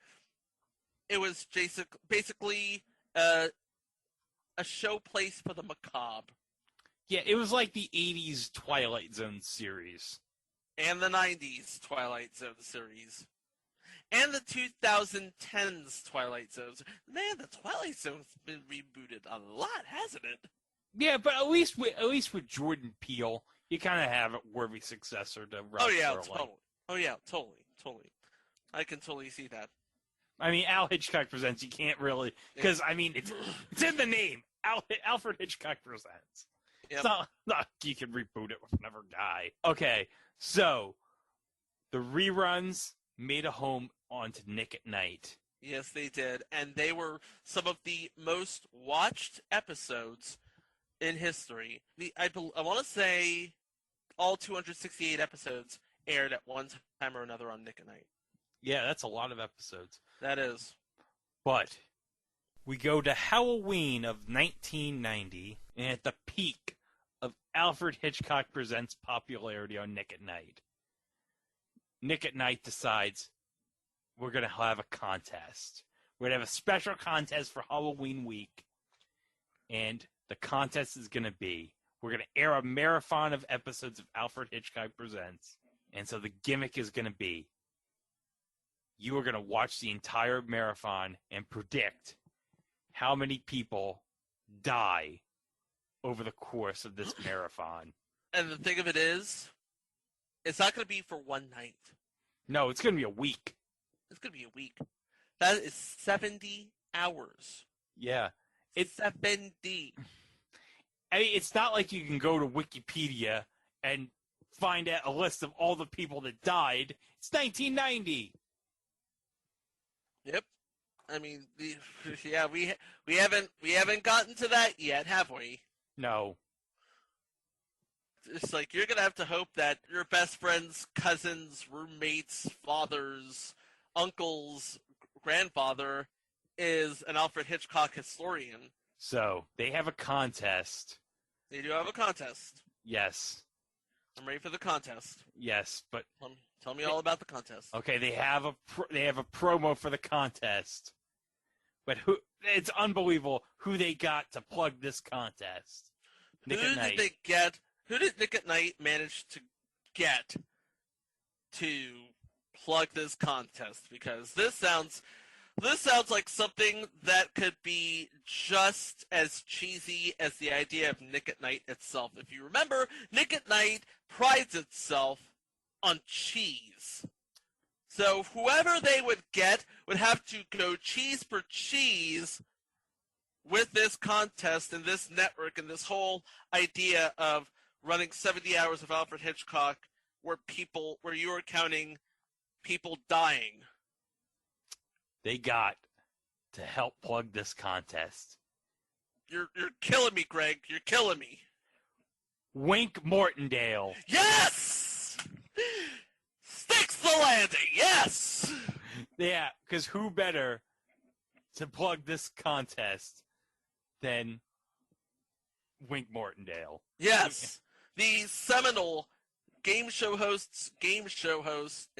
a show place for the macabre. Yeah, it was like the 80s Twilight Zone series. And the 90s Twilight Zone series. And the 2010s Twilight Zone. Man, the Twilight Zone's been rebooted a lot, hasn't it? Yeah, but at least with Jordan Peele, you kind of have a worthy successor to Ralph Sterling. Oh yeah, totally. I can totally see that. I mean, Al Hitchcock Presents, you can't really, because, I mean, it's in the name. Alfred Hitchcock Presents. Yep. It's not you can reboot it with another guy. Okay, so the reruns made a home onto Nick at Night. Yes, they did. And they were some of the most watched episodes in history. I want to say all 268 episodes aired at one time or another on Nick at Night. Yeah, that's a lot of episodes. That is. But we go to Halloween of 1990, and at the peak of Alfred Hitchcock Presents popularity on Nick at Night. Nick at Night decides we're going to have a contest. We're going to have a special contest for Halloween week. And the contest is going to be, we're going to air a marathon of episodes of Alfred Hitchcock Presents. And so the gimmick is going to be, you are going to watch the entire marathon and predict how many people die over the course of this marathon. And the thing of it is, it's not going to be for one night. No, it's going to be a week. It's going to be a week. That is 70 hours. Yeah. It's 70. I mean, it's not like you can go to Wikipedia and find out a list of all the people that died. It's 1990. Yep. I mean, we haven't gotten to that yet, have we? No. It's like you're gonna have to hope that your best friend's cousins, roommates, fathers, uncles, grandfather is an Alfred Hitchcock historian. So they have a contest. They do have a contest. Yes. I'm ready for the contest. Yes, but tell me all about the contest. Okay, they have a promo for the contest. But it's unbelievable who they got to plug this contest. Who did Nick at Night manage to get to plug this contest? Because this sounds like something that could be just as cheesy as the idea of Nick at Night itself. If you remember, Nick at Night prides itself on cheese. So whoever they would get would have to go cheese for cheese with this contest and this network and this whole idea of running 70 hours of Alfred Hitchcock where you are counting people dying. They got to help plug this contest. You're killing me, Greg. You're killing me. Wink Martindale. Yes! Sticks the landing. Yes! Yeah, because who better to plug this contest than Wink Martindale? Yes. The seminal game show host in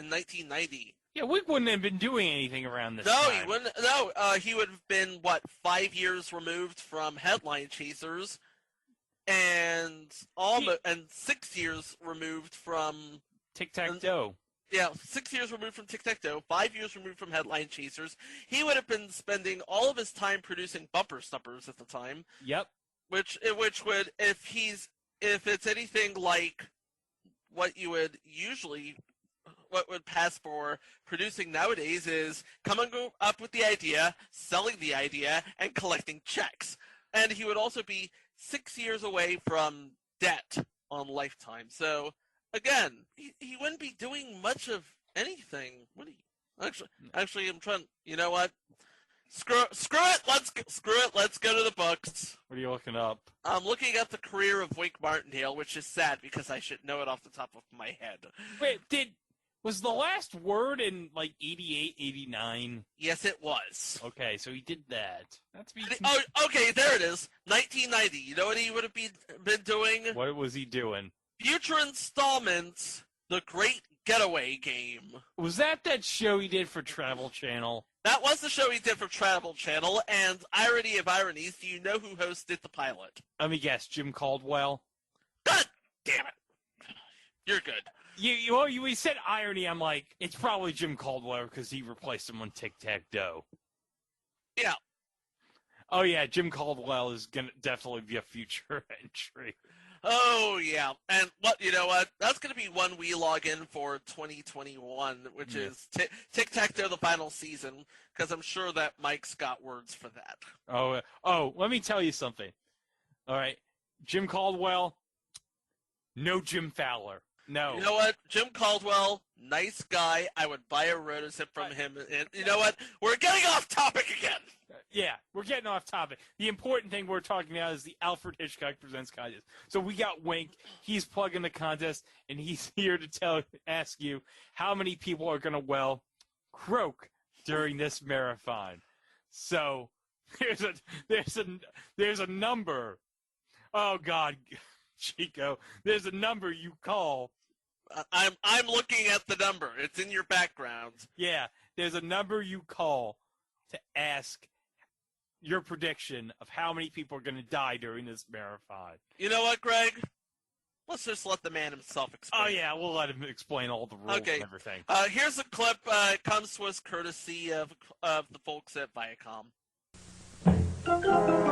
1990. Yeah, Wink wouldn't have been doing anything around this time. No, he wouldn't. No, he would have been, 5 years removed from Headline Chasers and 6 years removed from Tic-Tac-Toe. Yeah, 6 years removed from Tic-Tac-Toe, 5 years removed from Headline Chasers. He would have been spending all of his time producing bumper stumpers at the time. Yep. Which would, if it's anything like what would pass for producing nowadays is coming up with the idea, selling the idea, and collecting checks. And he would also be 6 years away from debt on Lifetime. So, again, he wouldn't be doing much of anything. Actually, I'm trying. You know what? Screw it. Let's go to the books. What are you looking up? I'm looking at the career of Wink Martindale, which is sad because I should know it off the top of my head. Wait, was the last word in 88, 89? Yes, it was. Okay, so he did that. Okay, there it is. 1990. You know what he would have been doing? What was he doing? Future installments, The Great Getaway Game. Was that show he did for Travel Channel? That was the show he did for Travel Channel, and irony of ironies, do you know who hosted the pilot? Let me guess, Jim Caldwell? God damn it. You're good. You said irony, I'm like, it's probably Jim Caldwell because he replaced him on Tic-Tac-Toe. Yeah. Oh yeah, Jim Caldwell is gonna definitely be a future entry. Oh yeah, and you know what? That's gonna be one we log in for 2021, which is Tic-Tac-Toe the final season, because I'm sure that Mike's got words for that. Oh, let me tell you something. All right, Jim Caldwell, no Jim Fowler. No. You know what? Jim Caldwell, nice guy. I would buy a rotosip from him. And you know what? We're getting off topic again. Yeah, we're getting off topic. The important thing we're talking about is the Alfred Hitchcock Presents contest. So we got Wink. He's plugging the contest, and he's here to ask you how many people are going to, croak during this marathon. So there's a number. Oh God, Chico, there's a number you call. I'm looking at the number. It's in your background. Yeah, there's a number you call to ask your prediction of how many people are going to die during this marathon. You know what, Greg? Let's just let the man himself explain. Oh, yeah, we'll let him explain all the rules and everything. Here's a clip. It comes to us courtesy of the folks at Viacom.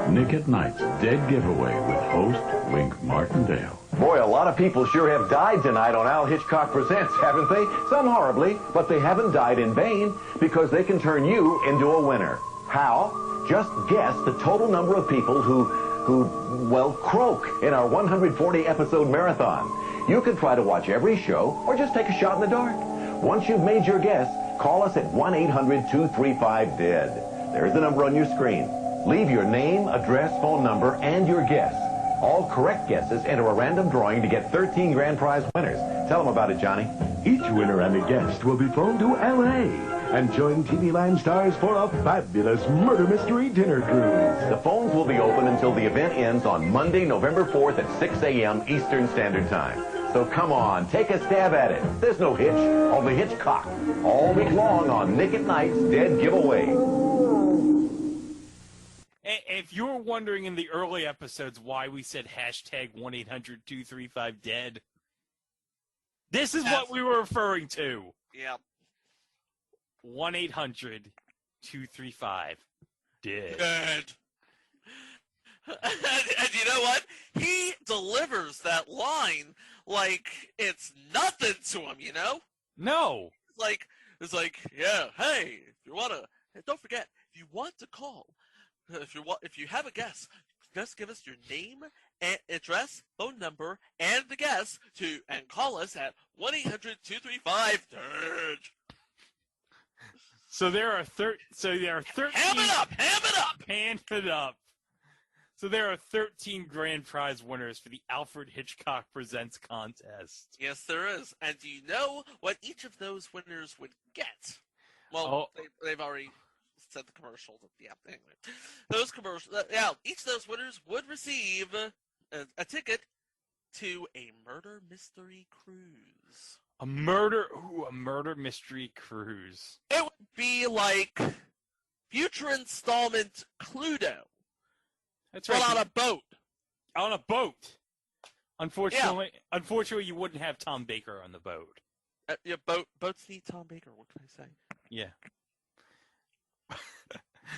Nick at Night's Dead Giveaway with host Wink Martindale. Boy, a lot of people sure have died tonight on Alfred Hitchcock Presents, haven't they? Some horribly, but they haven't died in vain because they can turn you into a winner. How? Just guess the total number of people who croak in our 140-episode marathon. You can try to watch every show or just take a shot in the dark. Once you've made your guess, call us at 1-800-235-DEAD. There's the number on your screen. Leave your name, address, phone number, and your guess. All correct guesses enter a random drawing to get 13 grand prize winners. Tell them about it, Johnny. Each winner and a guest will be flown to L.A. and join TV Land stars for a fabulous murder mystery dinner cruise. The phones will be open until the event ends on Monday, November 4th at 6 a.m. Eastern Standard Time. So come on, take a stab at it. There's no hitch, only Hitchcock. All week long on Nick at Night's Dead Giveaway. If you were wondering in the early episodes why we said hashtag 1-800-235-DEAD, this is what we were referring to. Yep. 1-800-235-DEAD. Dead. And you know what? He delivers that line like it's nothing to him, you know? No. It's like, yeah, hey, if you want to, don't forget, if you want to call, if you have a guess, just give us your name, and address, phone number, and the guess and call us at 1-800-235-DEAD. So there are 13. Ham it up! Hand it up. So there are 13 grand prize winners for the Alfred Hitchcock Presents contest. Yes, there is. And do you know what each of those winners would get? Well, they've already said the commercials. Yeah, anyway. Those commercials. Each of those winners would receive a ticket to a murder mystery cruise. A murder mystery cruise. It would be like future installment Cluedo. That's right. But on a boat. On a boat. Unfortunately, you wouldn't have Tom Baker on the boat. Boats need Tom Baker. What can I say? Yeah.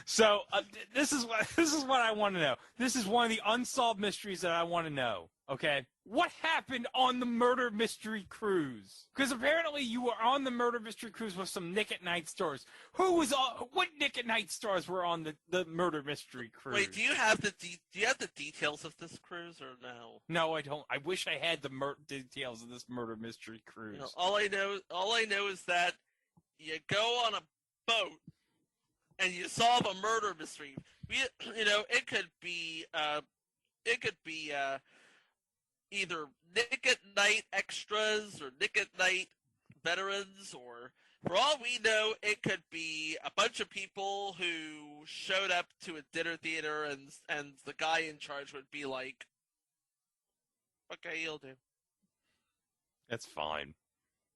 So this is what I want to know. This is one of the unsolved mysteries that I want to know. Okay, what happened on the murder mystery cruise? Because apparently you were on the murder mystery cruise with some Nick at Night stars. What Nick at Night stars were on the murder mystery cruise? Wait, do you have the details of this cruise or no? No, I don't. I wish I had the details of this murder mystery cruise. You know, all I know is that you go on a boat and you solve a murder mystery. It could be either Nick at Night extras or Nick at Night veterans, or for all we know, it could be a bunch of people who showed up to a dinner theater and the guy in charge would be like, okay, you'll do. That's fine.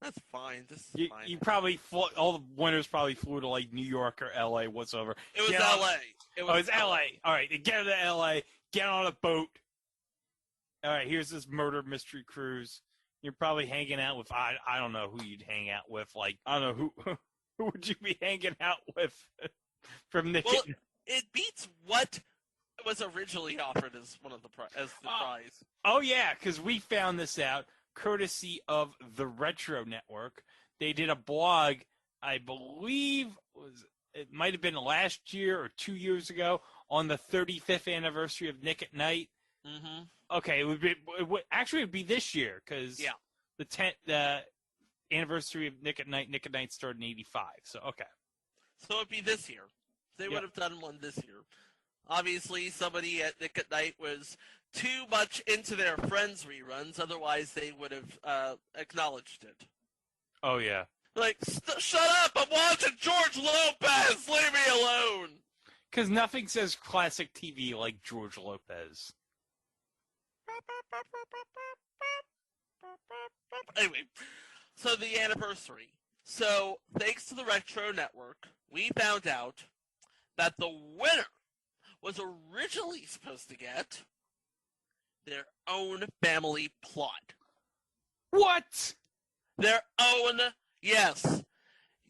That's fine. This is fine. You probably all the winners probably flew to like New York or L.A. whatsoever. It was L.A. It was L.A. All right, get to L.A. Get on a boat. All right, here's this murder mystery cruise. You're probably hanging out with I don't know who you'd hang out with. Like I don't know who would you be hanging out with from Nick? Well, it beats what was originally offered as the prize. Oh yeah, because we found this out courtesy of the Retro Network. They did a blog, I believe it might have been last year or 2 years ago, on the 35th anniversary of Nick at Night. Mm-hmm. Okay, it would be this year because the anniversary of Nick at Night started in '85. So okay, so it'd be this year. They would have done one this year. Obviously, somebody at Nick at Night was too much into their Friends reruns. Otherwise, they would have acknowledged it. Oh yeah. Like, shut up! I'm watching George Lopez! Leave me alone! Because nothing says classic TV like George Lopez. Anyway, so the anniversary. So, thanks to the Retro Network, we found out that the winner was originally supposed to get their own family plot. What? Their own, yes.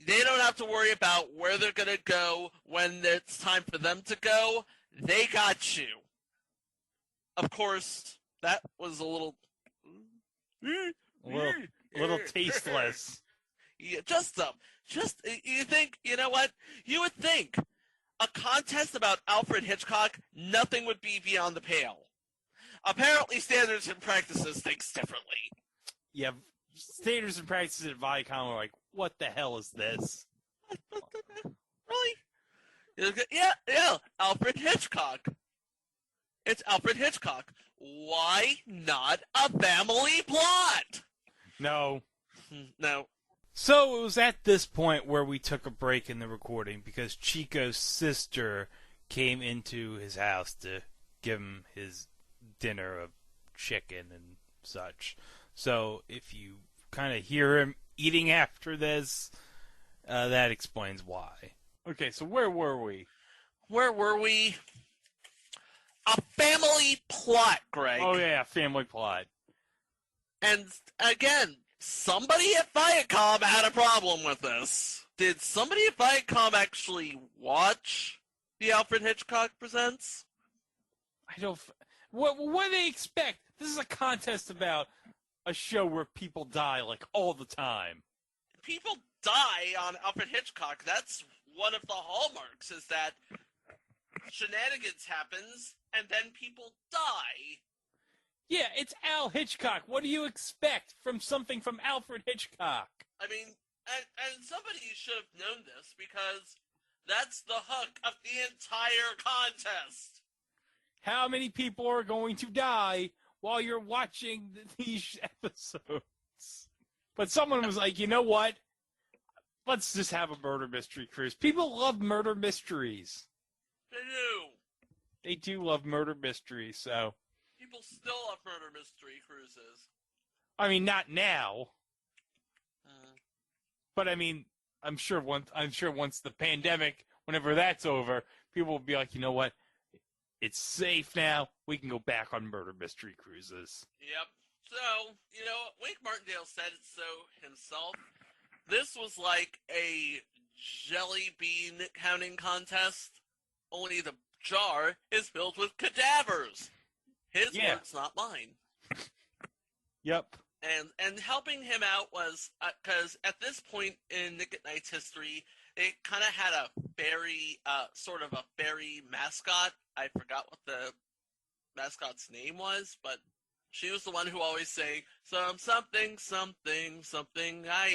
They don't have to worry about where they're going to go when it's time for them to go. They got you. Of course, that was a little tasteless. Yeah, you think, you know what? You would think a contest about Alfred Hitchcock, nothing would be beyond the pale. Apparently, Standards and Practices thinks differently. Yeah, Standards and Practices at Viacom are like, what the hell is this? Really? Yeah, Alfred Hitchcock. It's Alfred Hitchcock. Why not a family plot? No. No. So it was at this point where we took a break in the recording because Chico's sister came into his house to give him his dinner of chicken and such. So if you kind of hear him eating after this, that explains why. Okay, so where were we? A family plot, Greg. Oh yeah, family plot. And again, somebody at Viacom had a problem with this. Did somebody at Viacom actually watch the Alfred Hitchcock Presents? I don't... What do they expect? This is a contest about a show where people die, like, all the time. People die on Alfred Hitchcock. That's one of the hallmarks, is that shenanigans happens, and then people die. Yeah, it's Al Hitchcock. What do you expect from something from Alfred Hitchcock? I mean, and somebody should have known this, because that's the hook of the entire contest. How many people are going to die while you're watching these episodes? But someone was like, you know what? Let's just have a murder mystery cruise. People love murder mysteries. They do. They do love murder mysteries, so... People still love murder mystery cruises. I mean, not now. But I mean, I'm sure once the pandemic, whenever that's over, people will be like, you know what? It's safe now. We can go back on murder mystery cruises. Yep. So, Wink Martindale said it so himself. This was like a jelly bean counting contest, only the jar is filled with cadavers. His words, not mine. Yep. And helping him out was, because at this point in Nick at Night's history, it kind of had a fairy, sort of a fairy mascot. I forgot what the mascot's name was, but she was the one who always sang, something.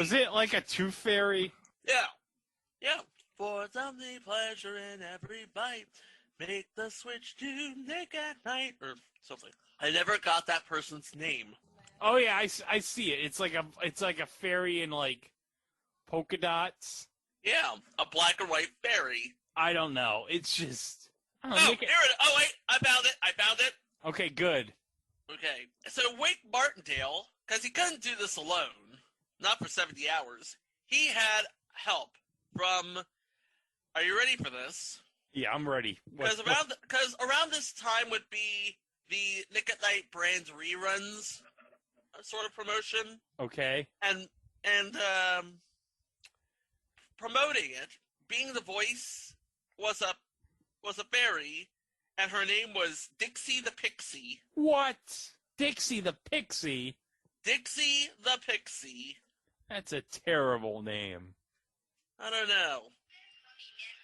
Was it like a tooth fairy? Yeah. Yeah. For something pleasure in every bite, make the switch to Nick at Night, or something. I never got that person's name. Oh yeah, I see it. It's like a fairy in like polka dots. Yeah, a black and white fairy. I don't know. It's just. Here it is. Oh wait, I found it. Okay, good. Okay, so Wink Martindale, because he couldn't do this alone, not for 70 hours. He had help from. Are you ready for this? Yeah, I'm ready. Because around this time would be the Nick at Night brand reruns sort of promotion. Okay. And promoting it, being the voice was a fairy, and her name was Dixie the Pixie. What? Dixie the Pixie? Dixie the Pixie. That's a terrible name. I don't know.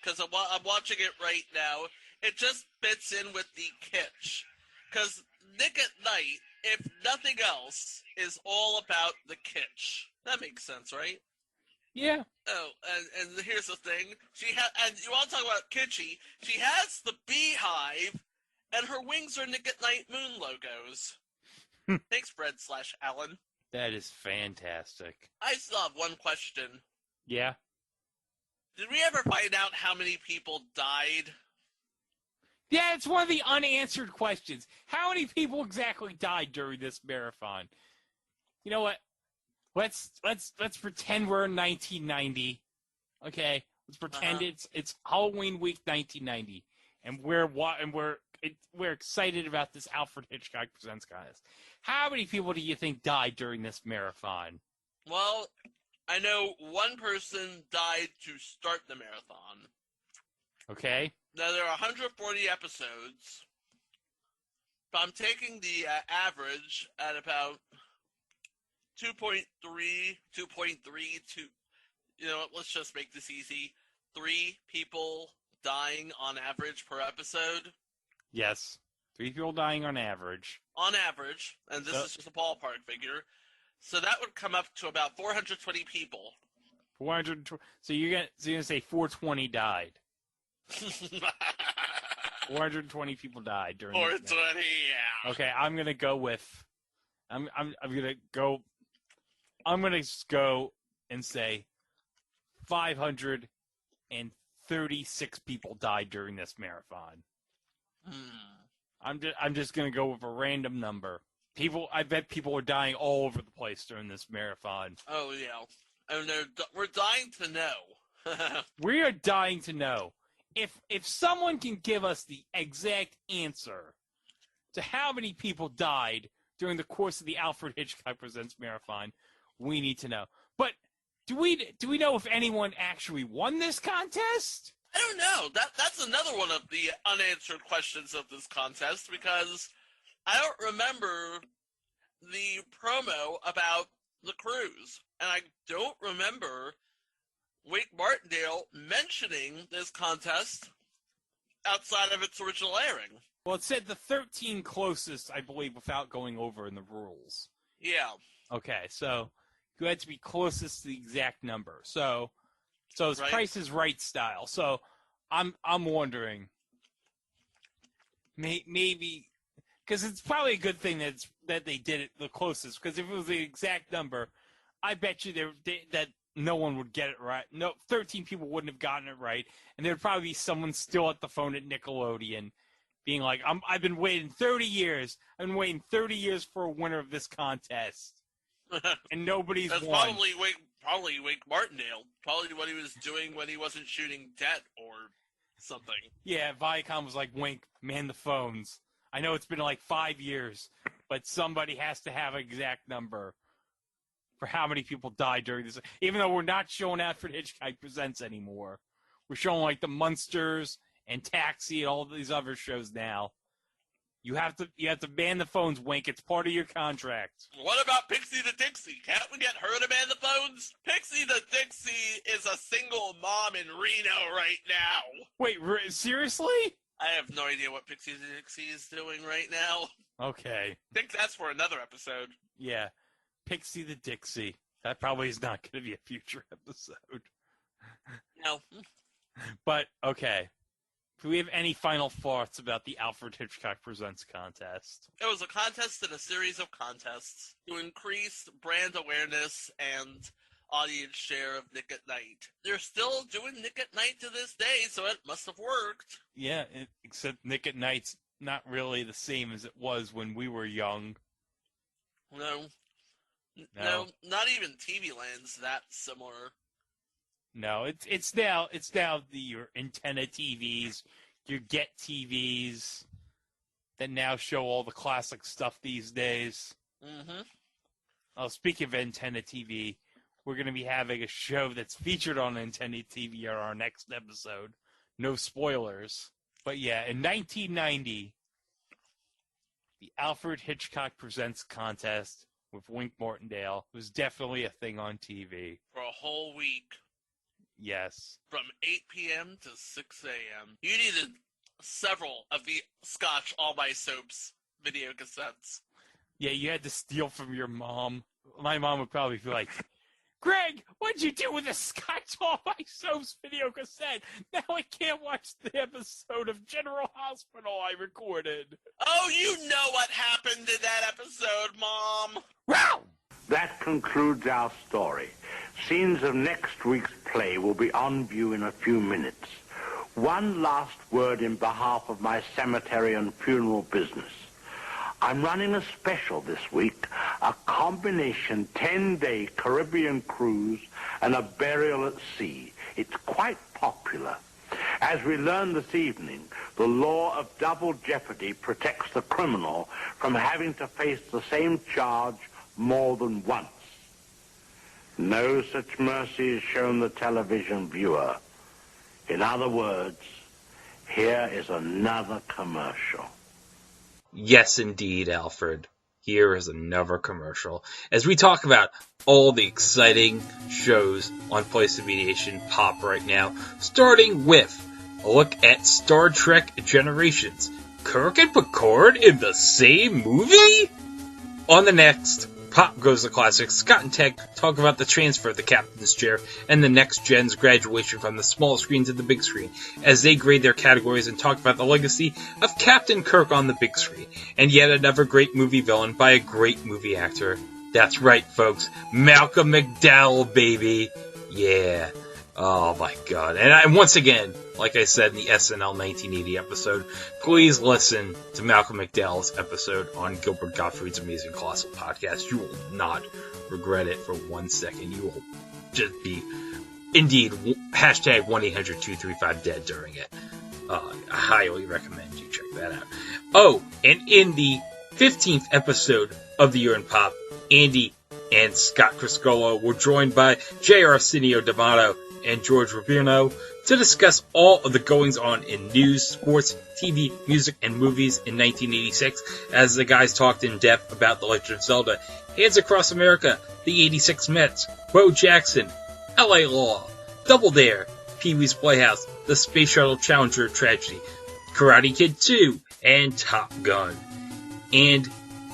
Because I'm watching it right now. It just fits in with the kitsch. Because Nick at Night, if nothing else, is all about the kitsch. That makes sense, right? Yeah. Oh, and here's the thing. And you want to talk about kitschy. She has the beehive, and her wings are Nick at Night moon logos. Thanks, Fred / Alan. That is fantastic. I still have one question. Yeah. Did we ever find out how many people died? Yeah, it's one of the unanswered questions. How many people exactly died during this marathon? You know what? Let's pretend we're in 1990. Okay, let's pretend it's Halloween week 1990, and we're excited about this Alfred Hitchcock Presents contest. How many people do you think died during this marathon? Well, I know one person died to start the marathon. Okay. Now, there are 140 episodes, but I'm taking the average at about 2.3, you know what, let's just make this easy. 3 people dying on average per episode. Yes. 3 people dying on average. On average, and this is just a ballpark figure. So that would come up to about 420 people. 420. So you're gonna say 420 died. 420 people died during. 420, yeah. Okay, I'm gonna go with. I'm gonna go. I'm gonna go and say 536 people died during this marathon. I'm just gonna go with a random number. I bet people are dying all over the place during this marathon. Oh yeah, and we're dying to know. We are dying to know if someone can give us the exact answer to how many people died during the course of the Alfred Hitchcock Presents marathon. We need to know. But do we know if anyone actually won this contest? I don't know. That's another one of the unanswered questions of this contest, because I don't remember the promo about the cruise, and I don't remember Wink Martindale mentioning this contest outside of its original airing. Well, it said the 13 closest, I believe, without going over in the rules. Yeah. Okay, so you had to be closest to the exact number. So it's Right. Price is Right style. So I'm wondering, maybe, because it's probably a good thing that they did it the closest. Because if it was the exact number, I bet you that no one would get it right. No, 13 people wouldn't have gotten it right, and there'd probably be someone still at the phone at Nickelodeon, being like, "I've been waiting 30 years. I've been waiting 30 years for a winner of this contest, and nobody's That's won." probably Wink Martindale. Probably what he was doing when he wasn't shooting debt or something. Yeah, Viacom was like, "Wink, man the phones. I know it's been like 5 years, but somebody has to have an exact number for how many people died during this. Even though we're not showing Alfred Hitchcock Presents anymore, we're showing like the Munsters and Taxi and all these other shows now. You have to man the phones, Wink. It's part of your contract." What about Pixie the Dixie? Can't we get her to man the phones? Pixie the Dixie is a single mom in Reno right now. Wait, seriously? I have no idea what Pixie the Dixie is doing right now. Okay. I think that's for another episode. Yeah. Pixie the Dixie. That probably is not going to be a future episode. No. But, okay. Do we have any final thoughts about the Alfred Hitchcock Presents contest? It was a contest and a series of contests to increase brand awareness and audience share of Nick at Night. They're still doing Nick at Night to this day, so it must have worked. Yeah, except Nick at Night's not really the same as it was when we were young. No, not even TV Land's that similar. No, it's now your antenna TVs, your Get TVs that now show all the classic stuff these days. Mm-hmm. Oh, speaking of antenna TV, we're going to be having a show that's featured on antenna TV on our next episode. No spoilers. But yeah, in 1990, the Alfred Hitchcock Presents contest with Wink Martindale was definitely a thing on TV. For a whole week. Yes. From 8 p.m. to 6 a.m. You needed several of the Scotch All My Soaps video cassettes. Yeah, you had to steal from your mom. My mom would probably be like, "Greg, what'd you do with the Scotch All My Soaps video cassette? Now I can't watch the episode of General Hospital I recorded." Oh, you know what happened in that episode, Mom. Wow! That concludes our story. Scenes of next week's play will be on view in a few minutes. One last word in behalf of my cemetery and funeral business. I'm running a special this week, a combination 10-day Caribbean cruise and a burial at sea. It's quite popular. As we learned this evening, the law of double jeopardy protects the criminal from having to face the same charge more than once. No such mercy is shown the television viewer. In other words, here is another commercial. Yes, indeed, Alfred. Here is another commercial. As we talk about all the exciting shows on Place to Be Nation Pop right now, starting with a look at Star Trek Generations. Kirk and Picard in the same movie? On the next Pop Goes the Classic, Scott and Ted talk about the transfer of the captain's chair and the next gen's graduation from the small screen to the big screen, as they grade their categories and talk about the legacy of Captain Kirk on the big screen, and yet another great movie villain by a great movie actor. That's right, folks. Malcolm McDowell, baby. Yeah. Oh my god. And once again, like I said in the SNL 1980 episode, please listen to Malcolm McDowell's episode on Gilbert Gottfried's Amazing Colossal Podcast. You will not regret it for 1 second. You will just be, indeed, hashtag 1-800-235-DEAD during it. I highly recommend you check that out. Oh, and in the 15th episode of The Year in Pop, Andy and Scott Criscolo were joined by J.R. Arsenio D'Amato and George Rubino to discuss all of the goings-on in news, sports, TV, music, and movies in 1986, as the guys talked in depth about The Legend of Zelda, Hands Across America, the 86 Mets, Bo Jackson, L.A. Law, Double Dare, Pee-wee's Playhouse, the Space Shuttle Challenger tragedy, Karate Kid 2, and Top Gun. And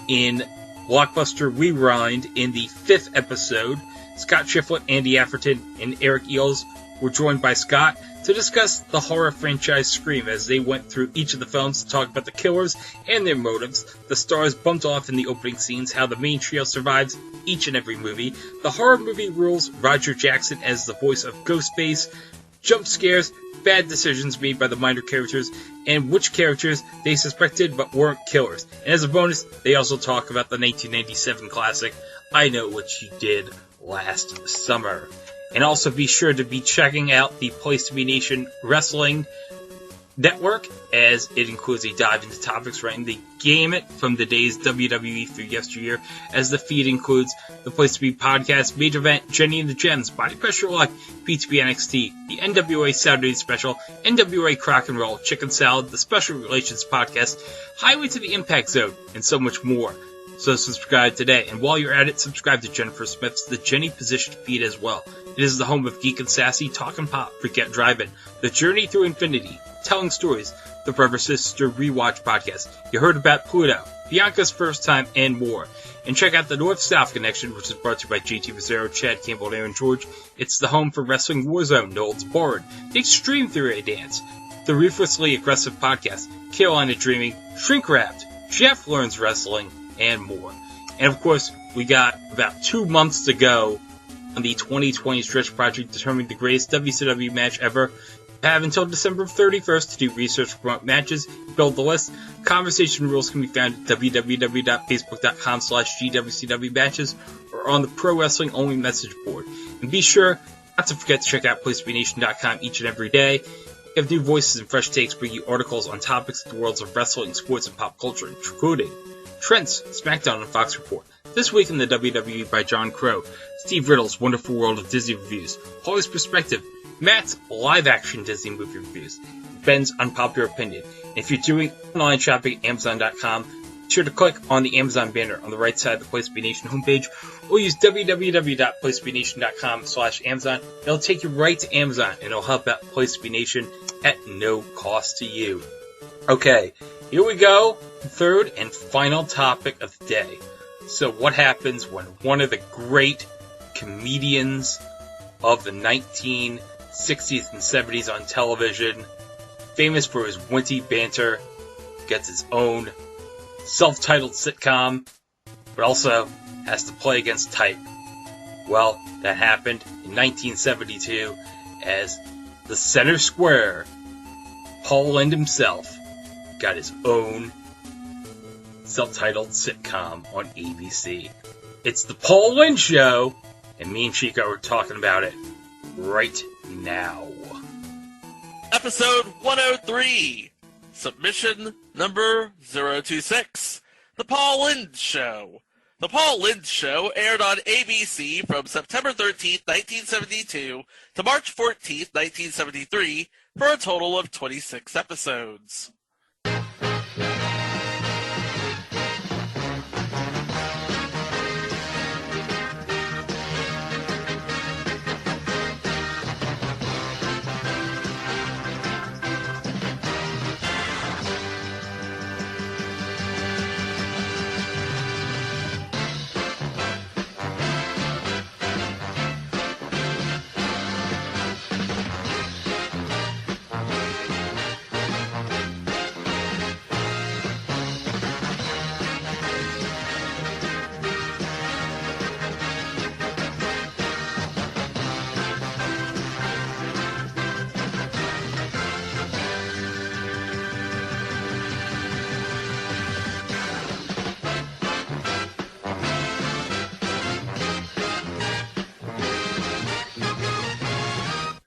in Blockbuster Rewind, in the 5th episode, Scott Shiflett, Andy Afferton, and Eric Eels were joined by Scott to discuss the horror franchise Scream as they went through each of the films to talk about the killers and their motives, the stars bumped off in the opening scenes, how the main trio survives each and every movie, the horror movie rules, Roger Jackson as the voice of Ghostface, jump scares, bad decisions made by the minor characters, and which characters they suspected but weren't killers. And as a bonus, they also talk about the 1997 classic, I Know What You Did Last Summer. And also be sure to be checking out the Place to Be Nation Wrestling Network, as it includes a dive into topics running the gamut from the day's WWE through yesteryear, as the feed includes the Place to Be Podcast, Major Event, Jenny and the Gems, Body Pressure Live, P2P NXT, the NWA Saturday Special, NWA Crock and Roll, Chicken Salad, the Special Relations Podcast, Highway to the Impact Zone, and so much more. So subscribe today, and while you're at it, subscribe to Jennifer Smith's The Jenny Positioned feed as well. It is the home of Geek and Sassy, Talkin' Pop, Freakout Drive-In, The Journey Through Infinity, Telling Stories, the Brother Sister Rewatch Podcast. You heard about Pluto, Bianca's First Time, and more. And check out the North-South Connection, which is brought to you by JT Rizzero, Chad Campbell, and Aaron George. It's the home for Wrestling Warzone, No Holds Barred, The Extreme Three-Way Dance, The Ruthlessly Aggressive Podcast, Carolina Dreaming, Shrink Wrapped, Jeff Learns Wrestling, and more. And of course, we got about 2 months to go on the 2020 stretch project determining the greatest WCW match ever. You have until December 31st to do research, promote matches, build the list. Conversation rules can be found at www.facebook.com/GWCW matches or on the Pro Wrestling Only message board. And be sure not to forget to check out PlaceToBeNation.com each and every day. We have new voices and fresh takes bring you articles on topics of the worlds of wrestling, sports, and pop culture, including Trent's SmackDown on Fox Report, This Week in the WWE by John Crow, Steve Riddle's Wonderful World of Disney Reviews, Paul's Perspective, Matt's live-action Disney movie reviews, Ben's Unpopular Opinion. And if you're doing online shopping at Amazon.com, be sure to click on the Amazon banner on the right side of the Place to Be Nation homepage, or use www.placetobenation.com/Amazon. It'll take you right to Amazon, and it'll help out Place to Be Nation at no cost to you. Okay, here we go. Third and final topic of the day. So what happens when one of the great comedians of the 1960s and 70s on television, famous for his witty banter, gets his own self-titled sitcom, but also has to play against type. Well, that happened in 1972 as the center square, Paul Lynde himself, got his own self-titled sitcom on ABC. It's the Paul Winshow, and me and Chico are talking about it right now. Episode 103, submission number 026, The Paul Lynde Show. The Paul Lynde Show aired on ABC from September 13th, 1972 to March 14th, 1973, for a total of 26 episodes.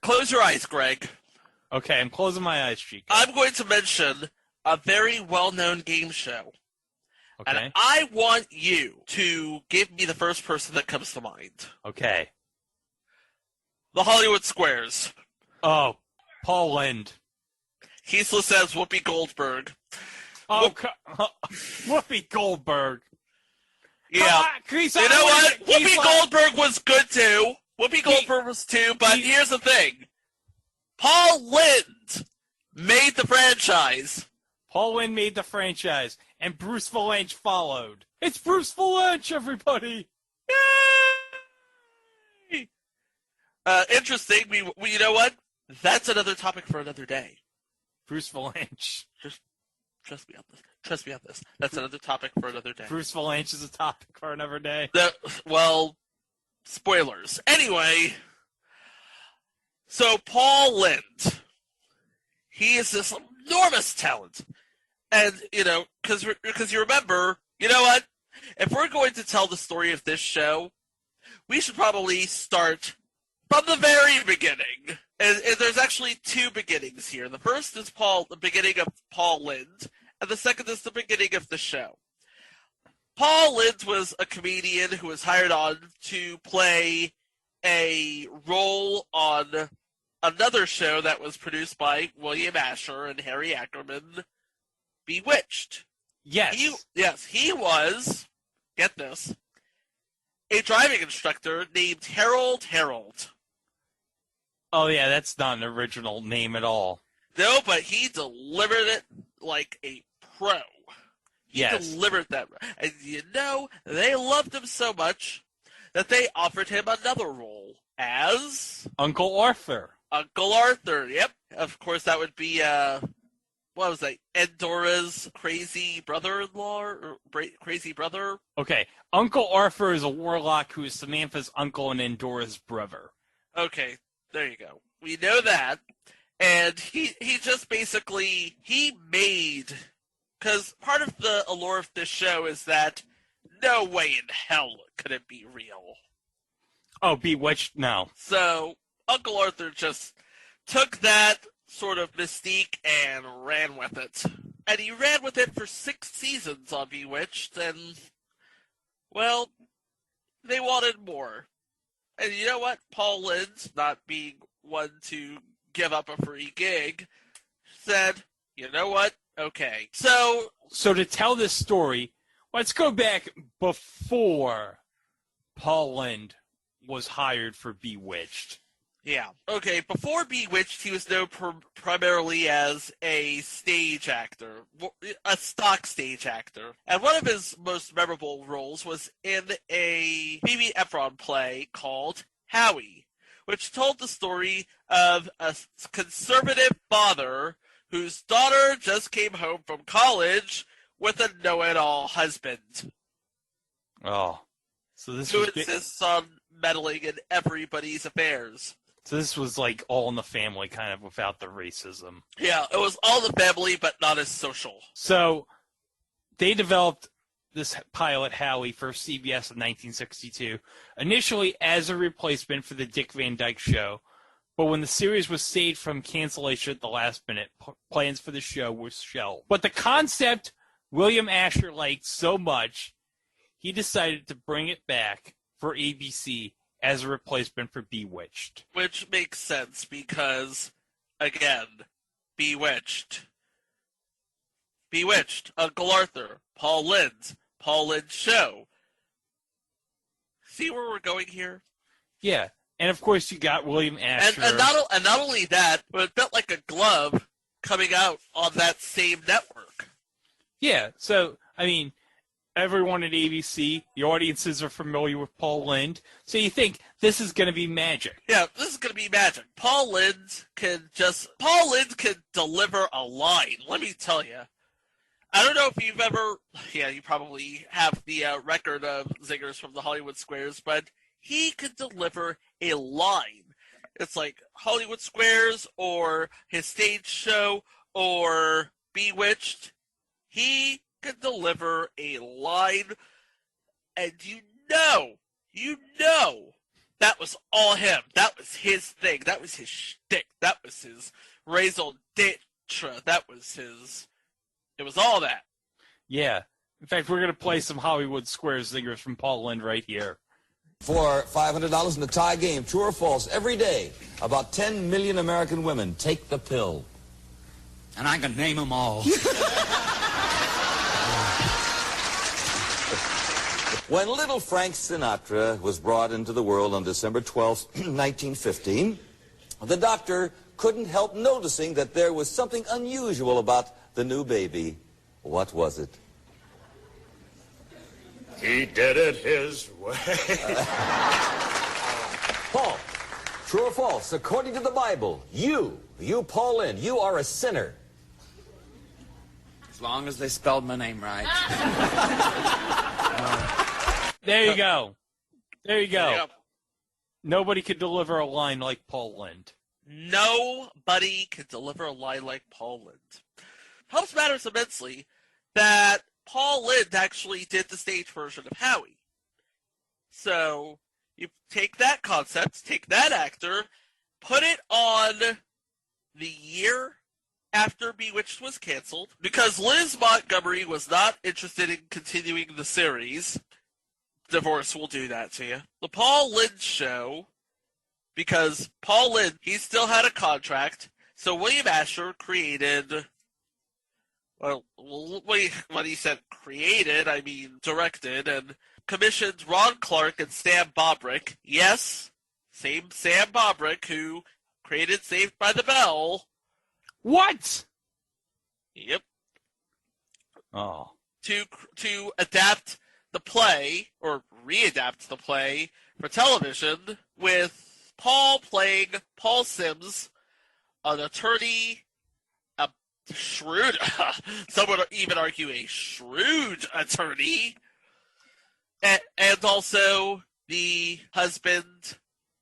Close your eyes, Greg. Okay, I'm closing my eyes, Chico. I'm going to mention a very well-known game show. Okay. And I want you to give me the first person that comes to mind. Okay. The Hollywood Squares. Oh, Paul Lynde. He's listed as Whoopi Goldberg. Oh, Whoopi Goldberg. Yeah. You know what? Whoopi Goldberg was good too. Whoopi Goldberg was too, but here's the thing. Paul Lynde made the franchise. Paul Lynde made the franchise, and Bruce Valanche followed. It's Bruce Valanche, everybody! Yay! Interesting. We you know what? That's another topic for another day. Bruce Valanche. Just trust me on this. Trust me on this. That's another topic for another day. Bruce Valanche is a topic for another day. Well, spoilers. Anyway, so Paul Lynde, he is this enormous talent. And, you know, because you remember, you know what? If we're going to tell the story of this show, we should probably start from the very beginning. And there's actually two beginnings here. The first is the beginning of Paul Lynde, and the second is the beginning of the show. Paul Lynde was a comedian who was hired on to play a role on another show that was produced by William Asher and Harry Ackerman, Bewitched. Yes. He was, get this, a driving instructor named Harold. Oh, yeah, that's not an original name at all. No, but he delivered it like a pro. He delivered that. And you know, they loved him so much that they offered him another role as Uncle Arthur. Uncle Arthur, yep. Of course, that would be, what was that? Endora's crazy brother-in-law? Or crazy brother? Okay, Uncle Arthur is a warlock who is Samantha's uncle and Endora's brother. Okay, there you go. We know that. And he just basically, he made... Because part of the allure of this show is that no way in hell could it be real. Oh, Bewitched? No. So Uncle Arthur just took that sort of mystique and ran with it. And he ran with it for 6 seasons on Bewitched, and, well, they wanted more. And you know what? Paul Lynde, not being one to give up a free gig, said, you know what? Okay. So to tell this story, let's go back before Paul Lynde was hired for Bewitched. Yeah. Okay, before Bewitched, he was known primarily as a stage actor, a stock stage actor. And one of his most memorable roles was in a Phoebe Ephron play called Howie, which told the story of a conservative father whose daughter just came home from college with a know-it-all husband. Oh. So this who was insists on meddling in everybody's affairs. So this was like All in the Family, kind of without the racism. Yeah, it was All the Family, but not as social. So they developed this pilot, Howie, for CBS in 1962, initially as a replacement for the Dick Van Dyke Show. But when the series was saved from cancellation at the last minute, plans for the show were shelved. But the concept William Asher liked so much, he decided to bring it back for ABC as a replacement for Bewitched. Which makes sense because, again, Bewitched, Uncle Arthur, Paul Lynde's show. See where we're going here? Yeah, and of course you got William Asher. And not only that, but it felt like a glove coming out on that same network. Yeah, so, I mean, everyone at ABC, the audiences are familiar with Paul Lynde, so you think this is going to be magic. Yeah, this is going to be magic. Paul Lynde can deliver a line, let me tell you. I don't know if you've ever, you probably have the record of zingers from the Hollywood Squares, but he could deliver a line. It's like Hollywood Squares or his stage show or Bewitched. He could deliver a line, and you know, that was all him. That was his thing. That was his shtick. That was his raison d'etre. It was all that. Yeah. In fact, we're going to play some Hollywood Squares zingers from Paul Lynde right here. For $500 in the tie game, true or false, every day, about 10 million American women take the pill. And I can name them all. When little Frank Sinatra was brought into the world on December 12th, 1915, the doctor couldn't help noticing that there was something unusual about the new baby. What was it? He did it his way. Paul, true or false, according to the Bible, you, Paul Lynde, you are a sinner. As long as they spelled my name right. There you go. There you go. Nobody could deliver a line like Paul Lynde. Nobody could deliver a line like Paul Lynde. Helps matters immensely that Paul Lynde actually did the stage version of Howie. So you take that concept, take that actor, put it on the year after Bewitched was canceled, because Liz Montgomery was not interested in continuing the series. Divorce will do that to you. The Paul Lynde show, because Paul Lynde, he still had a contract, so William Asher created, well, when he said created, I mean directed, and commissioned Ron Clark and Sam Bobrick. Yes, same Sam Bobrick who created Saved by the Bell. What? Yep. Oh. To adapt the play, or readapt the play for television, with Paul playing Paul Sims, an attorney, a shrewd, some would even argue a shrewd attorney, and also the husband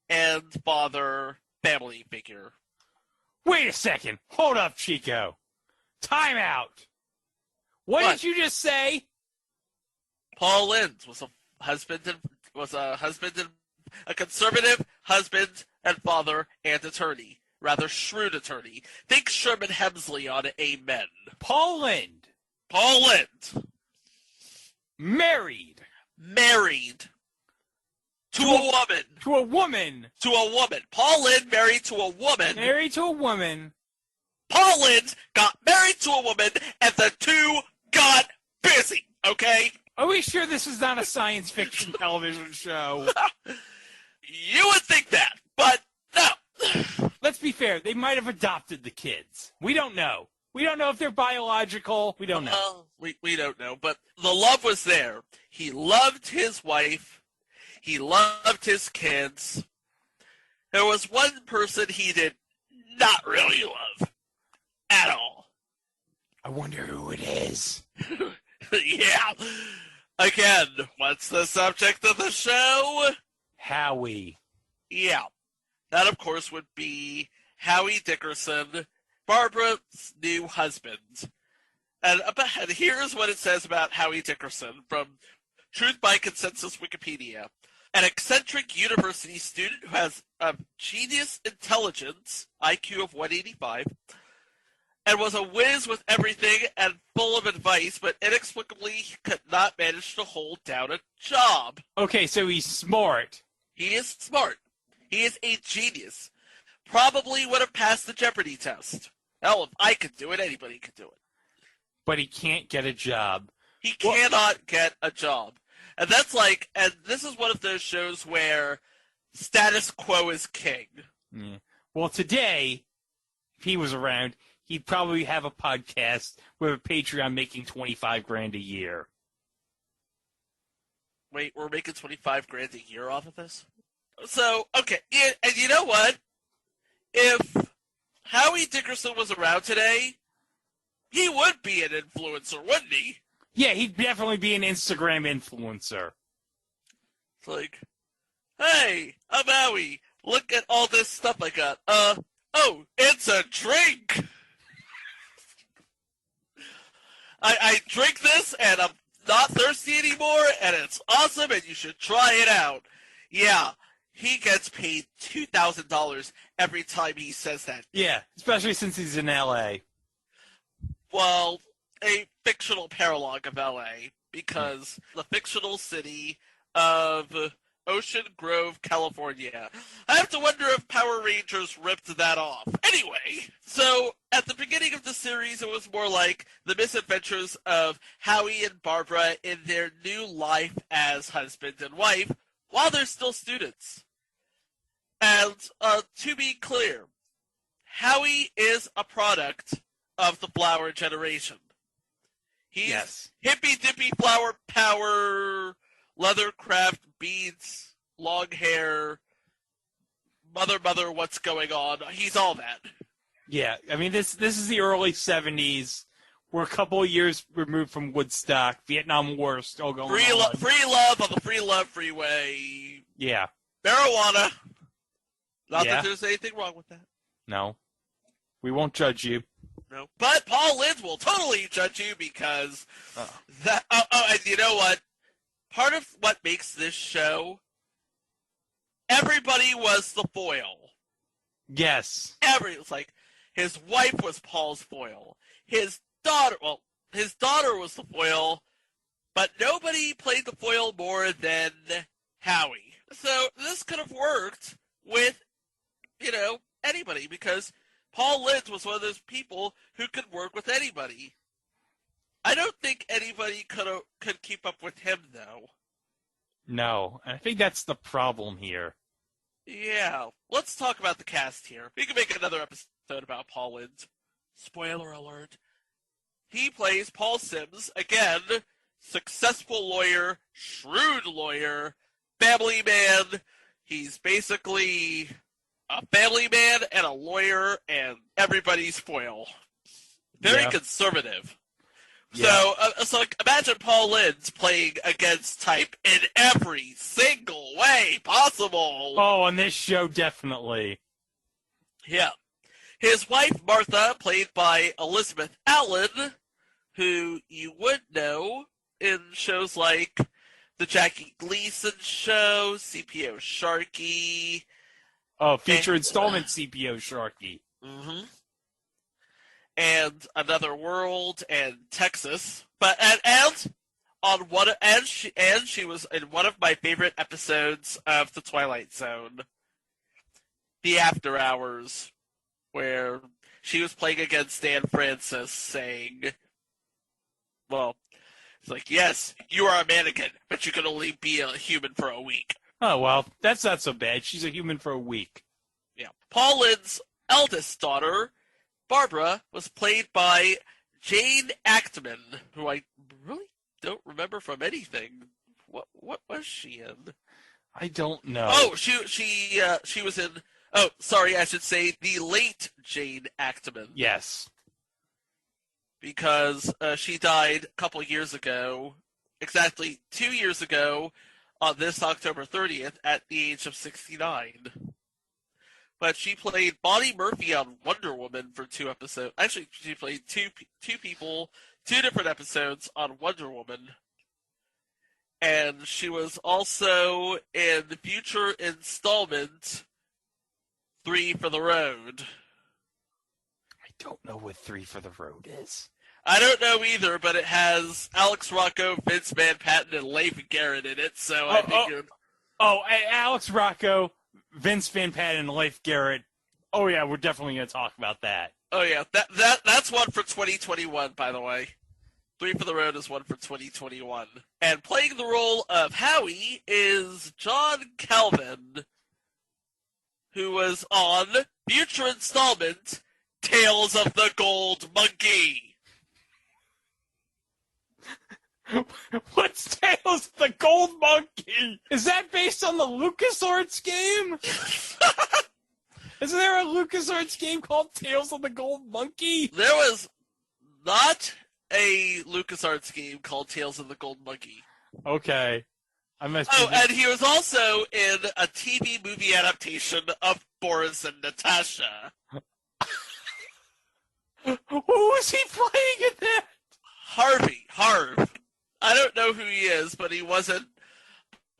and father family figure. Wait a second. Hold up, Chico. Time out. What did you just say? Paul Lynde was a conservative husband and father and attorney. Rather shrewd attorney. Think Sherman Hemsley on Amen. Paul Lynde. Married. To a woman. To a woman. Paul Lynde married to a woman. Paul Lynde got married to a woman, and the two got busy, okay? Are we sure this is not a science fiction television show? You would think that, but no. Let's be fair. They might have adopted the kids. We don't know. We don't know if they're biological. We don't know. We don't know, but the love was there. He loved his wife. He loved his kids. There was one person he did not really love at all. I wonder who it is. Yeah. Again, what's the subject of the show? Howie. Yeah. That, of course, would be Howie Dickerson, Barbara's new husband. And here's what it says about Howie Dickerson from Truth by Consensus Wikipedia. An eccentric university student who has a genius intelligence, IQ of 185, and was a whiz with everything and full of advice, but inexplicably he could not manage to hold down a job. Okay, so he's smart. He is smart. He is a genius. Probably would have passed the Jeopardy test. Hell, if I could do it, anybody could do it. But he can't get a job. He cannot get a job. And that's like, and this is one of those shows where status quo is king. Yeah. Well, today, if he was around, he'd probably have a podcast with a Patreon making $25,000 a year. Wait, we're making $25,000 a year off of this? So, okay, and you know what? If Howie Dickerson was around today, he would be an influencer, wouldn't he? Yeah, he'd definitely be an Instagram influencer. It's like, hey, I'm Howie. Look at all this stuff I got. Oh, it's a drink. I drink this and I'm not thirsty anymore and it's awesome and you should try it out. Yeah, he gets paid $2,000 every time he says that. Yeah, especially since he's in L.A. Well, a fictional paralogue of L.A. because the fictional city of Ocean Grove, California. I have to wonder if Power Rangers ripped that off. Anyway, so at the beginning of the series, it was more like the misadventures of Howie and Barbara in their new life as husband and wife while they're still students. And to be clear, Howie is a product of the flower generation. He's hippy-dippy flower power, leathercraft, beads, long hair, mother, what's going on? He's all that. Yeah, I mean, this is the early 70s. We're a couple of years removed from Woodstock. Vietnam War still going on. Free love on the Free Love Freeway. Yeah. Marijuana. Not that there's anything wrong with that. No. We won't judge you. No. But Paul Lynch will totally judge you because that. And you know what? Part of what makes this show, everybody was the foil. Yes. It's like his wife was Paul's foil. His daughter was the foil, but nobody played the foil more than Howie. So this could have worked with, anybody because Paul Lynch was one of those people who could work with anybody. I don't think anybody could keep up with him, though. No, I think that's the problem here. Yeah, let's talk about the cast here. We can make another episode about Paul Lynch. Spoiler alert. He plays Paul Sims, again, successful lawyer, shrewd lawyer, family man. He's basically a family man and a lawyer and everybody's foil. Very conservative. Yeah. So imagine Paul Lynch playing against type in every single way possible. Oh, on this show, definitely. Yeah. His wife, Martha, played by Elizabeth Allen, who you would know in shows like The Jackie Gleason Show, CPO Sharky. Oh, feature installment CPO Sharky. Mm-hmm. And Another World and Texas, she was in one of my favorite episodes of The Twilight Zone, The After Hours, where she was playing against Dan Francis, saying, "Well, it's like, yes, you are a mannequin, but you can only be a human for a week." Oh well, that's not so bad. She's a human for a week. Yeah, Paul Lynch's eldest daughter, Barbara, was played by Jane Actman, who I really don't remember from anything. What was she in? I don't know. Oh, she was in. Oh, sorry, I should say the late Jane Actman. Yes, because she died a couple years ago exactly 2 years ago on this October 30th at the age of 69. But she played Bonnie Murphy on Wonder Woman for 2 episodes. Actually, she played two people, 2 different episodes on Wonder Woman. And she was also in the future installment 3 for the Road. I don't know what 3 for the Road is. I don't know either, but it has Alex Rocco, Vince Van Patten, and Leif Garrett in it, so I figured... Alex Rocco, Vince Van Patten, and Leif Garrett. Oh, yeah, we're definitely going to talk about that. Oh, yeah, that's one for 2021, by the way. 3 for the Road is one for 2021. And playing the role of Howie is John Calvin, who was on future installment Tales of the Gold Monkey. What's Tales of the Gold Monkey? Is that based on the LucasArts game? Isn't there a LucasArts game called Tales of the Gold Monkey? There was not a LucasArts game called Tales of the Gold Monkey. Okay. And he was also in a TV movie adaptation of Boris and Natasha. Who was he playing in that? Harv. I don't know who he is, but he wasn't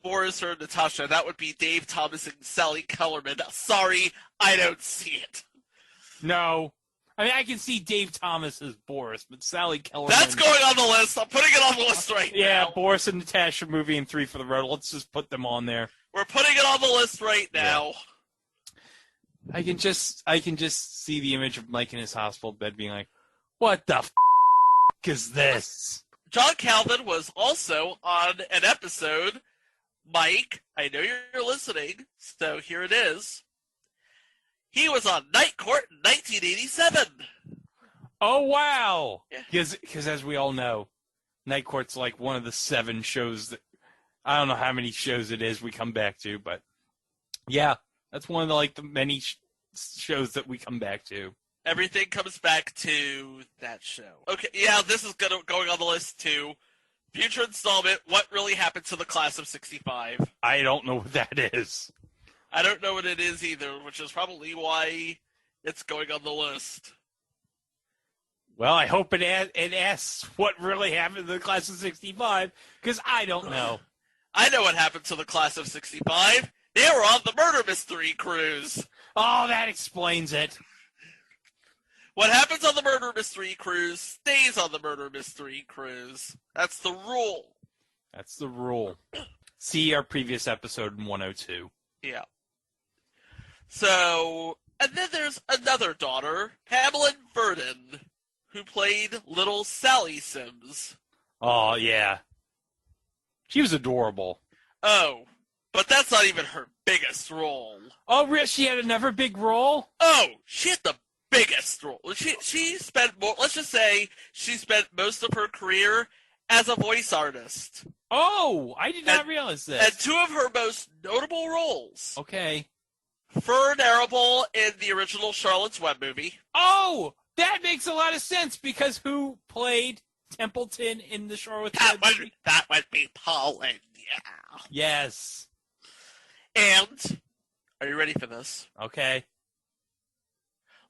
Boris or Natasha. That would be Dave Thomas and Sally Kellerman. Sorry, I don't see it. No. I mean, I can see Dave Thomas as Boris, but Sally Kellerman... That's going on the list. I'm putting it on the list right now. Yeah, Boris and Natasha movie and 3 for the Road. Let's just put them on there. We're putting it on the list right now. Yeah. I can just see the image of Mike in his hospital bed being like, what the is this? John Calvin was also on an episode. Mike, I know you're listening, so here it is. He was on Night Court in 1987. Oh, wow. Because as we all know, Night Court's like one of the 7 shows that... I don't know how many shows it is we come back to, but... Yeah, that's one of the many shows that we come back to. Everything comes back to that show. Okay, yeah, this is going on the list too. Future installment, What Really Happened to the Class of 65. I don't know what that is. I don't know what it is either, which is probably why it's going on the list. Well, I hope it asks what really happened to the Class of 65, because I don't know. I know what happened to the Class of 65. They were on the Murder Mystery Cruise. Oh, that explains it. What happens on the Murder Mystery Cruise stays on the Murder Mystery Cruise. That's the rule. That's the rule. See our previous episode in 102. Yeah. So, and then there's another daughter, Pamela Verdon, who played little Sally Sims. Oh, yeah. She was adorable. Oh, but that's not even her biggest role. Oh, really? She had another big role? Oh, she had the biggest role. She spent more, let's just say, she spent most of her career as a voice artist. Oh, I did not realize this. And 2 of her most notable roles. Okay. Fern Arable in the original Charlotte's Web movie. Oh, that makes a lot of sense, because who played Templeton in the Charlotte's Web movie? That would be Paul Winshow. Yes. And, are you ready for this? Okay.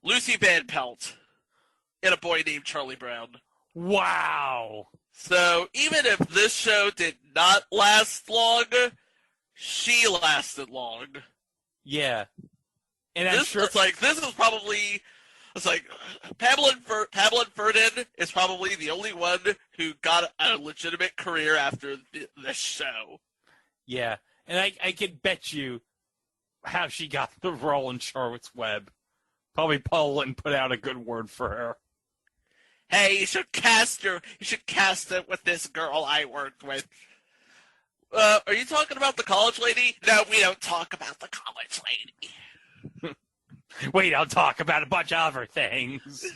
Lucy Van Pelt in A Boy Named Charlie Brown. Wow. So, even if this show did not last long, she lasted long. Yeah. And I'm sure... It's like, this is probably... It's like, Pamela Verdon is probably the only one who got a legitimate career after this show. Yeah. And I can bet you how she got the role in Charlotte's Web. Probably Paul Linton put out a good word for her. Hey, you should cast it with this girl I worked with. Are you talking about the college lady? No, we don't talk about the college lady. Wait, I'll talk about a bunch of other things.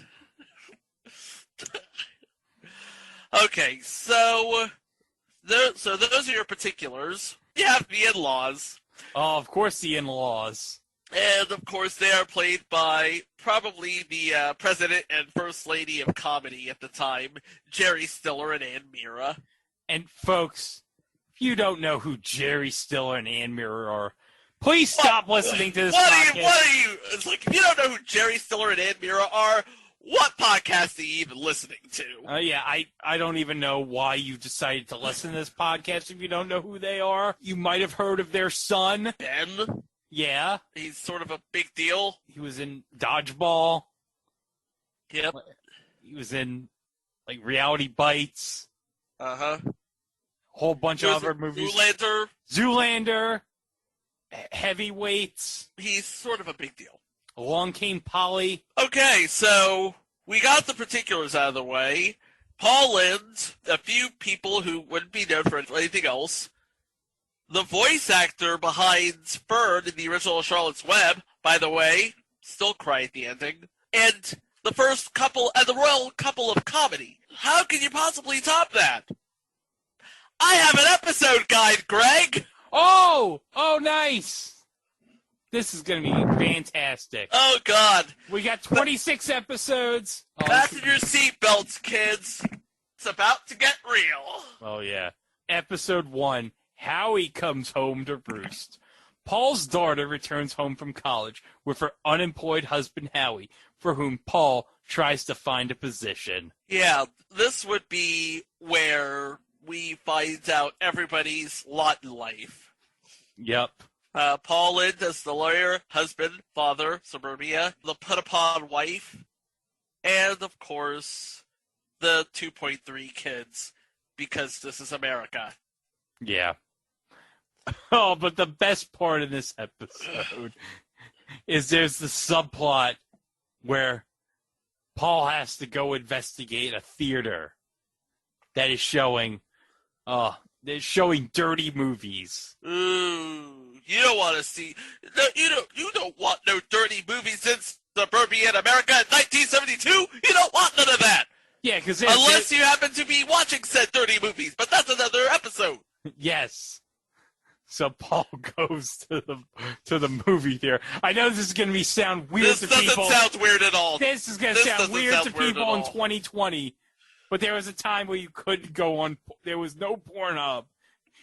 Okay, so those are your particulars. You have the in-laws. Oh, of course the in-laws. And, of course, they are played by probably the president and first lady of comedy at the time, Jerry Stiller and Ann Mira. And folks, if you don't know who Jerry Stiller and Ann Mirror are, please stop listening to this podcast. What are you? It's like, if you don't know who Jerry Stiller and Ann Mirror are, what podcast are you even listening to? Yeah, I don't even know why you decided to listen to this podcast if you don't know who they are. You might have heard of their son. Ben? Yeah. He's sort of a big deal. He was in Dodgeball. Yep. He was in, like, Reality Bites. Uh-huh. Whole bunch of other movies. Zoolander. Heavyweights. He's sort of a big deal. Along Came Polly. Okay, so we got the particulars out of the way. Paul Lynde, a few people who wouldn't be known for anything else. The voice actor behind Fern in the original Charlotte's Web, by the way, still cry at the ending. And the first couple, and the royal couple of comedy. How can you possibly top that? I have an episode guide, Greg! Oh, nice! This is going to be fantastic. Oh, God. We got 26 episodes. Fasten your seatbelts, kids. It's about to get real. Oh, yeah. Episode 1, Howie comes home to roost. Paul's daughter returns home from college with her unemployed husband, Howie, for whom Paul tries to find a position. Yeah, this would be where we find out everybody's lot in life. Yep. Paul Lynde as the lawyer, husband, father, suburbia, the put-upon wife, and, of course, the 2.3 kids, because this is America. Yeah. Oh, but the best part of this episode is there's the subplot where Paul has to go investigate a theater that is showing dirty movies. Ooh. You don't want to see. No, you don't want no dirty movies in suburban America in 1972. You don't want none of that. Yeah, because unless you happen to be watching said dirty movies, but that's another episode. Yes. So Paul goes to the movie theater. I know this is going to sound weird to people. This doesn't sound weird at all. This is going to sound weird to people in 2020. But there was a time where you couldn't go on. There was no Pornhub.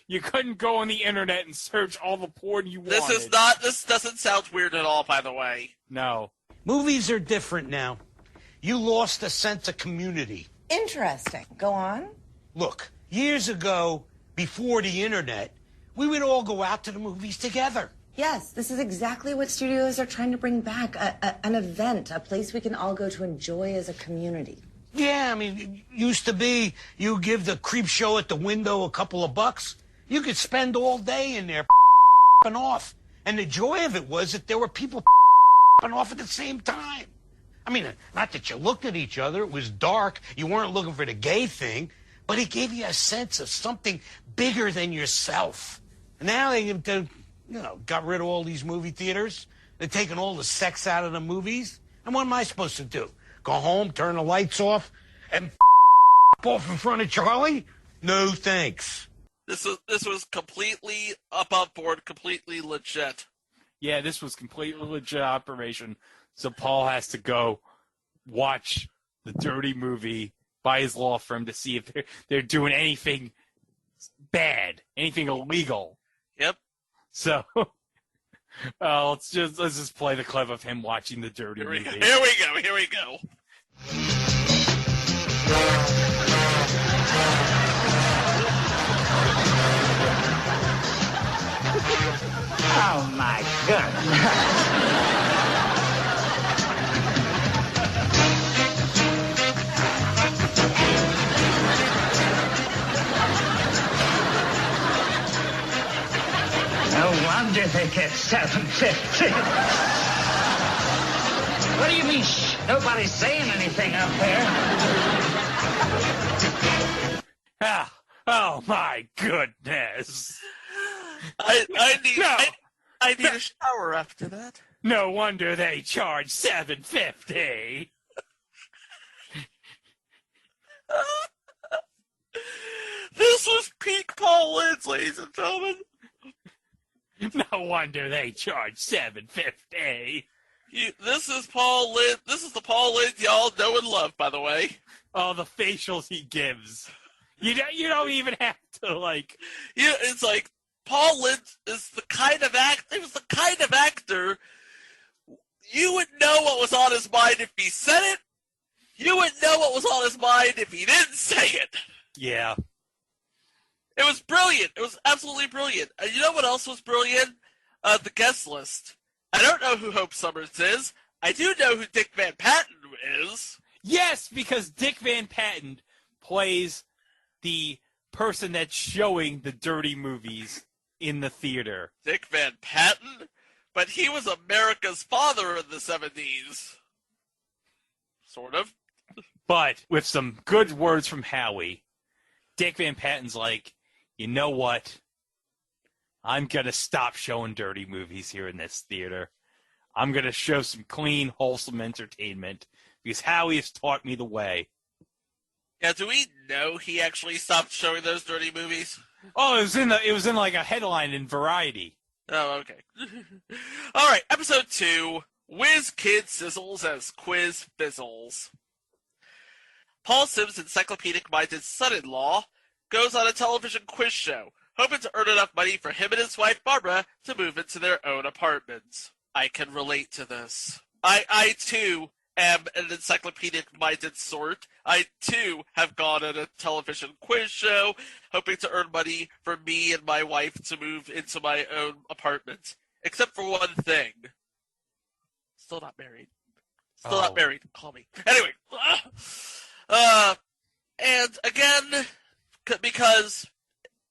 You couldn't go on the internet and search all the porn you wanted. This doesn't sound weird at all, by the way. No. Movies are different now. You lost a sense of community. Interesting. Go on. Look, years ago, before the internet, we would all go out to the movies together. Yes, this is exactly what studios are trying to bring back. An event, a place we can all go to enjoy as a community. Yeah, I mean, it used to be you give the creep show at the window a couple of bucks. You could spend all day in there off. And the joy of it was that there were people off at the same time. I mean, not that you looked at each other. It was dark. You weren't looking for the gay thing. But it gave you a sense of something bigger than yourself. And now they got rid of all these movie theaters. They're taking all the sex out of the movies. And what am I supposed to do? Go home, turn the lights off, and off in front of Charlie? No, thanks. This was completely above board, completely legit. Yeah, this was completely legit operation. So Paul has to go watch the dirty movie by his law firm to see if they're doing anything bad, anything illegal. Yep. So let's just play the clip of him watching the dirty movie. Here we go. Oh my goodness. No wonder they get 750. What do you mean, shh? Nobody's saying anything up there. Oh my goodness. I need a shower after that. No wonder they charge $7.50. This was peak Paul Lynde, ladies and gentlemen. No wonder they charge $7.50. This is Paul Lynde. This is the Paul Lynde y'all know and love, by the way. Oh, the facials he gives. You don't even have to, like... Yeah, it's like, Paul Lynch is the kind of actor... He was the kind of actor... You would know what was on his mind if he said it. You would know what was on his mind if he didn't say it. Yeah. It was brilliant. It was absolutely brilliant. And you know what else was brilliant? The guest list. I don't know who Hope Summers is. I do know who Dick Van Patten is. Yes, because Dick Van Patten plays the person that's showing the dirty movies in the theater. Dick Van Patten? But he was America's father in the 70s. Sort of. But with some good words from Howie, Dick Van Patten's like, you know what? I'm going to stop showing dirty movies here in this theater. I'm going to show some clean, wholesome entertainment because Howie has taught me the way. Yeah, do we know he actually stopped showing those dirty movies? Oh, it was in like a headline in Variety. Oh, okay. All right, episode 2, Whiz Kid Sizzles as Quiz Fizzles. Paul Sims' encyclopedic-minded son-in-law goes on a television quiz show, hoping to earn enough money for him and his wife Barbara to move into their own apartments. I can relate to this. I too, am an encyclopedic-minded sort. I, too, have gone on a television quiz show, hoping to earn money for me and my wife to move into my own apartment. Except for one thing. Still not married. Still not married. Call me. Anyway. And again, because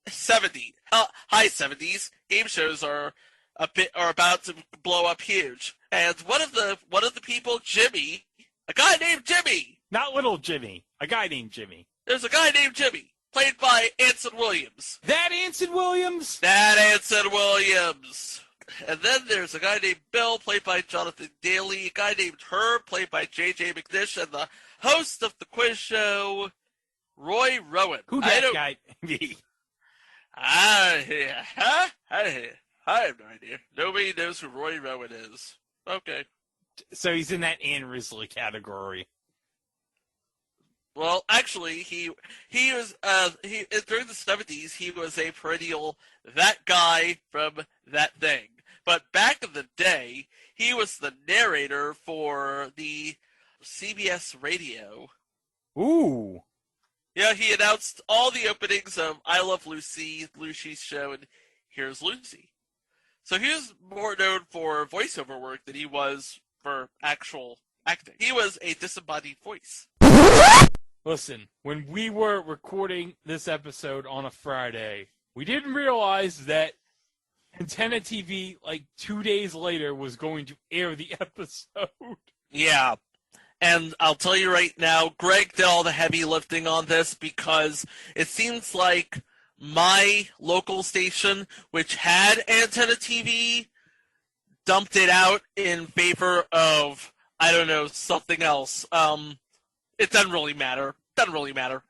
70, high 70s, game shows are about to blow up huge. And one of the people, Jimmy, a guy named Jimmy. Not little Jimmy, a guy named Jimmy. There's a guy named Jimmy, played by Anson Williams. That Anson Williams? That Anson Williams. And then there's a guy named Bill, played by Jonathan Daly, a guy named Herb, played by J.J. McNish, and the host of the quiz show, Roy Rowan. Who that guy be? I have no idea. Nobody knows who Roy Rowan is. Okay. So he's in that Ann Risley category. Well, actually, he was during the 70s. He was a perennial that guy from That Thing. But back in the day, he was the narrator for the CBS radio. Ooh. Yeah, he announced all the openings of I Love Lucy, Lucy's show, and Here's Lucy. So he was more known for voiceover work than he was for actual acting. He was a disembodied voice. Listen, when we were recording this episode on a Friday, we didn't realize that Antenna TV, like 2 days later, was going to air the episode. Yeah. And I'll tell you right now, Greg did all the heavy lifting on this because it seems like my local station, which had Antenna TV, dumped it out in favor of, I don't know, something else. It doesn't really matter. Doesn't really matter.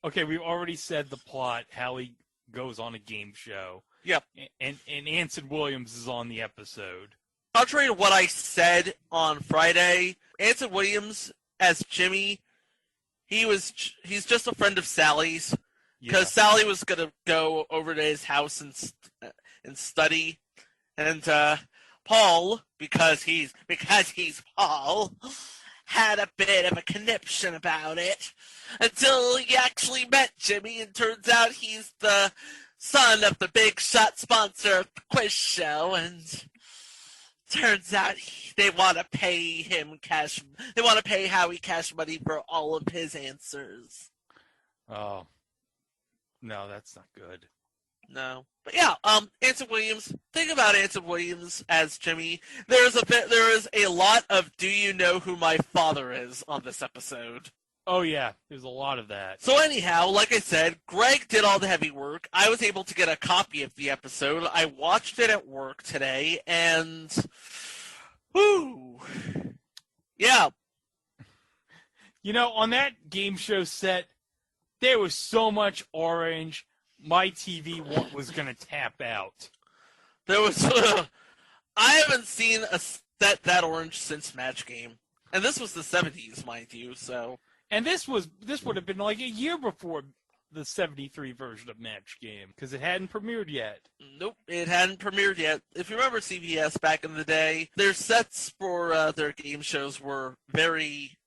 Okay, we've already said the plot, how he goes on a game show. Yep. And Anson Williams is on the episode. Contrary to what I said on Friday, Anson Williams as Jimmy, he's just a friend of Sally's. Because Sally was going to go over to his house and study. And Paul, because he's Paul, had a bit of a conniption about it until he actually met Jimmy, and turns out he's the son of the big shot sponsor of the quiz show, and turns out they want to pay him cash. They want to pay Howie cash money for all of his answers. Oh. No, that's not good. No. But yeah, Anson Williams, think about Anson Williams as Jimmy. There is a lot of do you know who my father is on this episode. Oh yeah, there's a lot of that. So anyhow, like I said, Greg did all the heavy work. I was able to get a copy of the episode. I watched it at work today, and whoo, yeah. You know, on that game show set, there was so much orange, my TV was going to tap out. There was, I haven't seen a set that orange since Match Game. And this was the 70s, mind you, so. And this would have been like a year before the 73 version of Match Game, because it hadn't premiered yet. Nope, it hadn't premiered yet. If you remember CBS back in the day, their sets for their game shows were very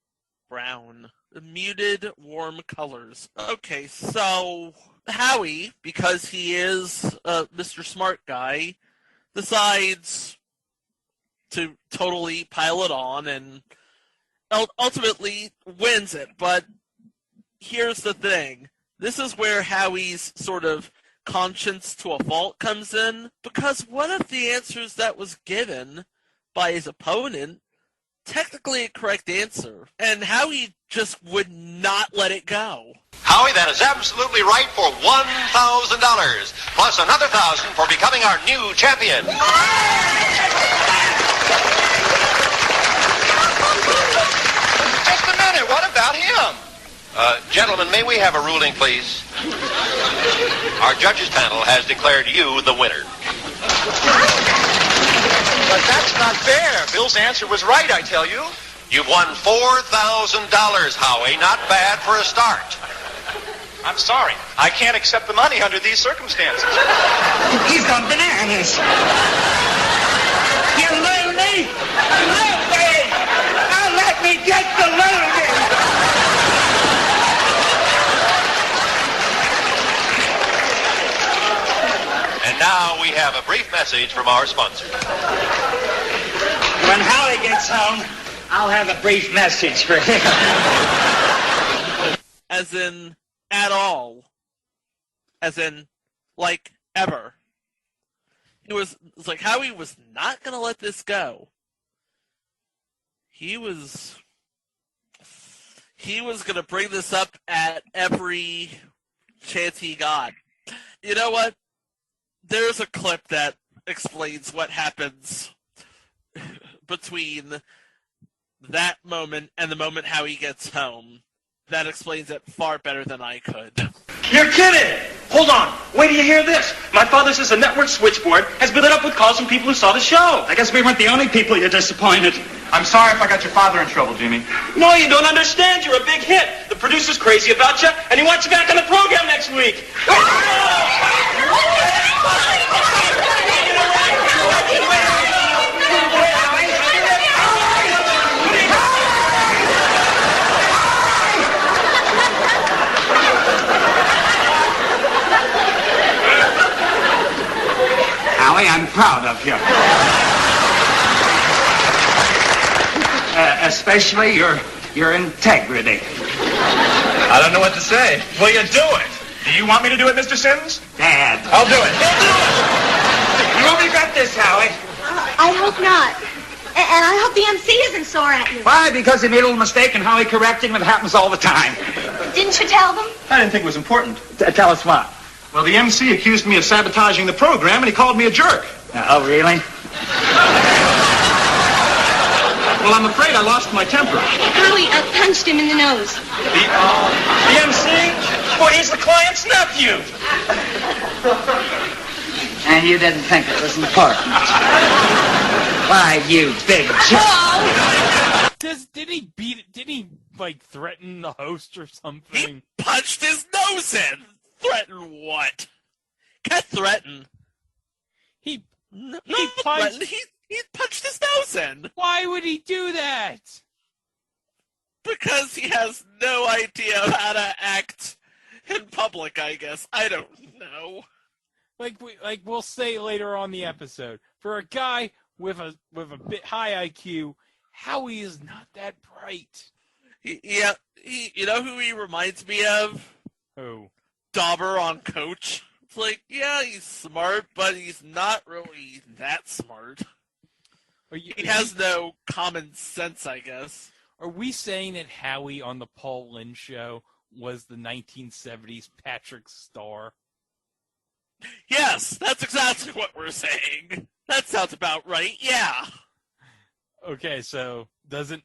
brown. Muted, warm colors. Okay, so Howie, because he is Mr. Smart Guy, decides to totally pile it on and ultimately wins it. But here's the thing. This is where Howie's sort of conscience to a fault comes in, because one of the answers that was given by his opponent, technically a correct answer, and Howie just would not let it go. Howie, that is absolutely right for $1,000, plus another $1,000 for becoming our new champion. Just a minute, what about him? Gentlemen, may we have a ruling, please? Our judges panel has declared you the winner. But that's not fair. Bill's answer was right, I tell you. You've won $4,000, Howie. Not bad for a start. I'm sorry. I can't accept the money under these circumstances. He's gone bananas. You loony! Loony! Now let me get the loony! And now we have a brief message from our sponsor. When Howie gets home, I'll have a brief message for him. As in, at all. As in, like, ever. It's like Howie was not going to let this go. He was going to bring this up at every chance he got. You know what? There's a clip that explains what happens between that moment and the moment Howie gets home. That explains it far better than I could. You're kidding! Hold on. Wait till you hear this. My father says the network switchboard has been lit up with calls from people who saw the show. I guess we weren't the only people you disappointed. I'm sorry if I got your father in trouble, Jimmy. No, you don't understand. You're a big hit. The producer's crazy about you, and he wants you back on the program next week. Howie, I'm proud of you. Especially your integrity. I don't know what to say. Will you do it? Do you want me to do it, Mr. Sims? Dad. I'll do it. You won't regret this, Howie. I hope not. And I hope the MC isn't sore at you. Why? Because he made a little mistake and Howie corrected him. It happens all the time. Didn't you tell them? I didn't think it was important. Tell us what? Well, the MC accused me of sabotaging the program, and he called me a jerk. Oh, really? Well, I'm afraid I lost my temper. Howie punched him in the nose. The MC? Well, he's the client's nephew. And you didn't think it was important. Why, you big jerk. Didn't he like threaten the host or something? He punched his nose in. Threaten what? Can't threaten. He punched his nose in. Why would he do that? Because he has no idea how to act in public, I guess. I don't know. Like we'll say later on the episode, for a guy with a bit high IQ, Howie is not that bright. You know who he reminds me of? Who? Dauber on Coach. It's like, yeah, he's smart, but he's not really that smart. He has no common sense, I guess. Are we saying that Howie on the Paul Lynde show was the 1970s Patrick Starr? Yes, that's exactly what we're saying. That sounds about right, yeah. Okay, so doesn't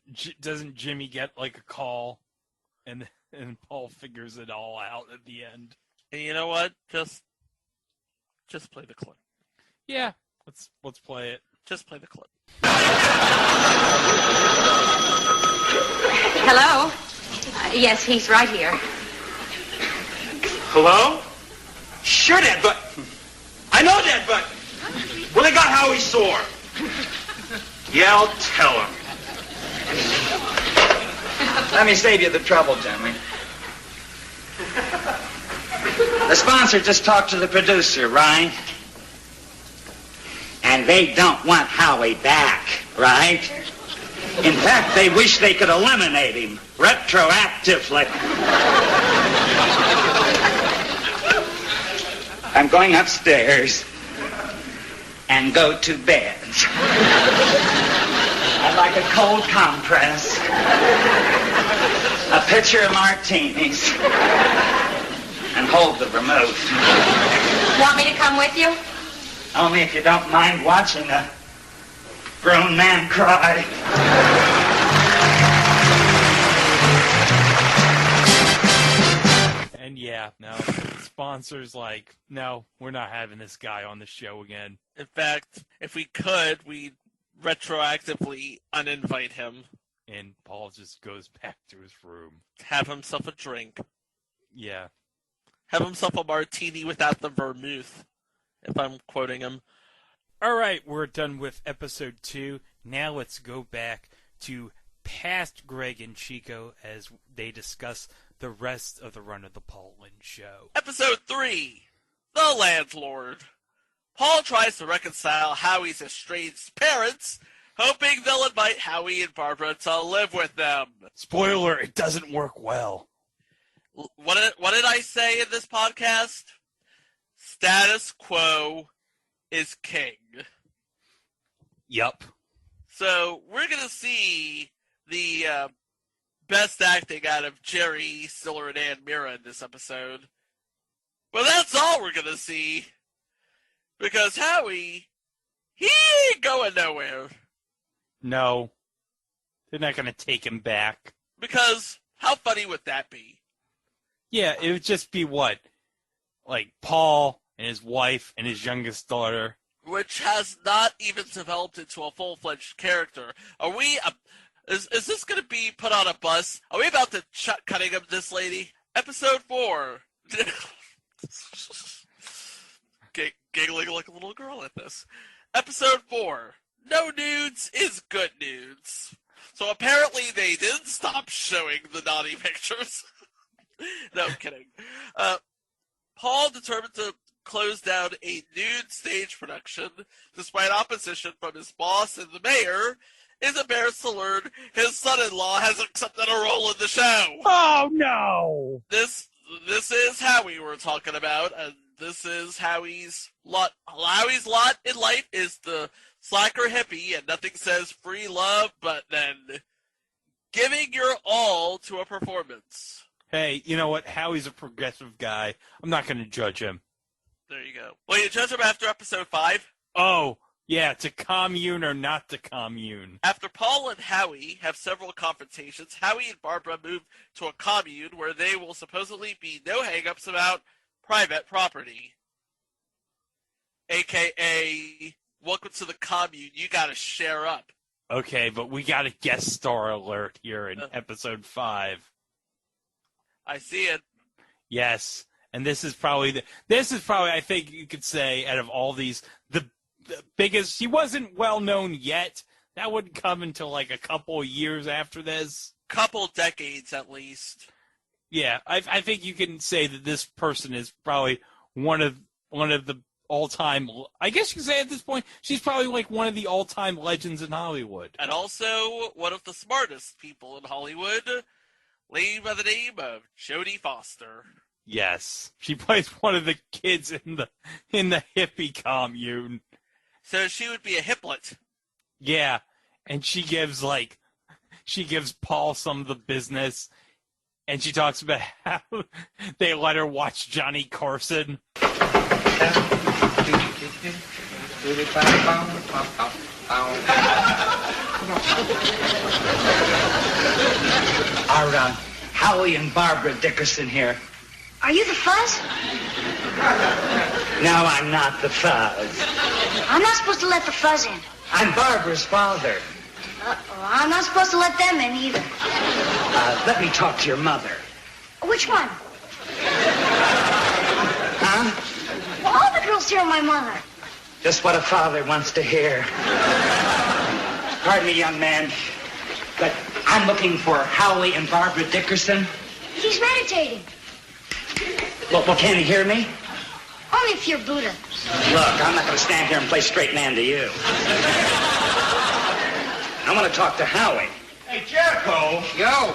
Jimmy get like a call and Paul figures it all out at the end? And you know what? Just play the clip. Yeah, let's play it. Just play the clip. Hello? Yes, he's right here. Hello? Sure, Dad, but... I know, Dad, but... Well, they got Howie sore. Yeah, I'll tell him. Let me save you the trouble, Jimmy. The sponsor just talked to the producer, right? And they don't want Howie back, right? In fact, they wish they could eliminate him retroactively. I'm going upstairs and go to bed. I'd like a cold compress, a pitcher of martinis, and hold the remote. Want me to come with you? Only if you don't mind watching a grown man cry. And yeah, no, sponsors like, no, we're not having this guy on the show again. In fact, if we could, we'd retroactively uninvite him. And Paul just goes back to his room. Have himself a drink. Yeah. Have himself a martini without the vermouth, if I'm quoting him. All right, we're done with episode 2. Now let's go back to past Greg and Chico as they discuss the rest of the run of the Paul Winshow. Episode 3, The Landlord. Paul tries to reconcile Howie's estranged parents, hoping they'll invite Howie and Barbara to live with them. Spoiler, it doesn't work well. What did I say in this podcast? Status quo is king. Yup. So we're going to see the best acting out of Jerry, Stiller, and Ann Mira in this episode. But that's all we're going to see. Because Howie, he ain't going nowhere. No. They're not going to take him back. Because how funny would that be? Yeah, it would just be what? Like Paul and his wife and his youngest daughter. Which has not even developed into a full-fledged character. Are we... Is this going to be put on a bus? Are we about to cutting him this lady? Episode 4. Giggling like a little girl at this. Episode 4. No nudes is good nudes. So apparently they didn't stop showing the naughty pictures. No, I'm kidding. Paul determined to close down a nude stage production despite opposition from his boss and the mayor, is embarrassed to learn his son-in-law has accepted a role in the show. Oh, no! This is Howie we're talking about, and this is Howie's lot. Howie's lot in life is the slacker hippie, and nothing says free love but then giving your all to a performance. Hey, you know what? Howie's a progressive guy. I'm not going to judge him. There you go. Well, you judge him after episode 5? Oh, yeah, to commune or not to commune. After Paul and Howie have several confrontations, Howie and Barbara move to a commune where they will supposedly be no hang-ups about private property. AKA, welcome to the commune, you gotta share up. Okay, but we got a guest star alert here in episode 5. I see it. Yes, and this is probably I think you could say out of all these the biggest. He wasn't well known yet. That wouldn't come until like a couple of years after this. Couple decades at least. Yeah, I think you can say that this person is probably one of the all-time. I guess you can say at this point she's probably like one of the all-time legends in Hollywood, and also one of the smartest people in Hollywood. Lady by the name of Jodie Foster. Yes, she plays one of the kids in the hippie commune. So she would be a hiplet. Yeah, and she gives Paul some of the business, and she talks about how they let her watch Johnny Carson. Our Howie and Barbara Dickerson here. Are you the fuzz? No, I'm not the fuzz. I'm not supposed to let the fuzz in. I'm Barbara's father. I'm not supposed to let them in either. Let me talk to your mother. Which one? picture of my mother. Just what a father wants to hear. Pardon me, young man, but I'm looking for Howie and Barbara Dickerson. He's meditating. Well, can't he hear me? Only if you're Buddha. Look, I'm not going to stand here and play straight man to you. I want to talk to Howie. Hey, Jericho. Yo.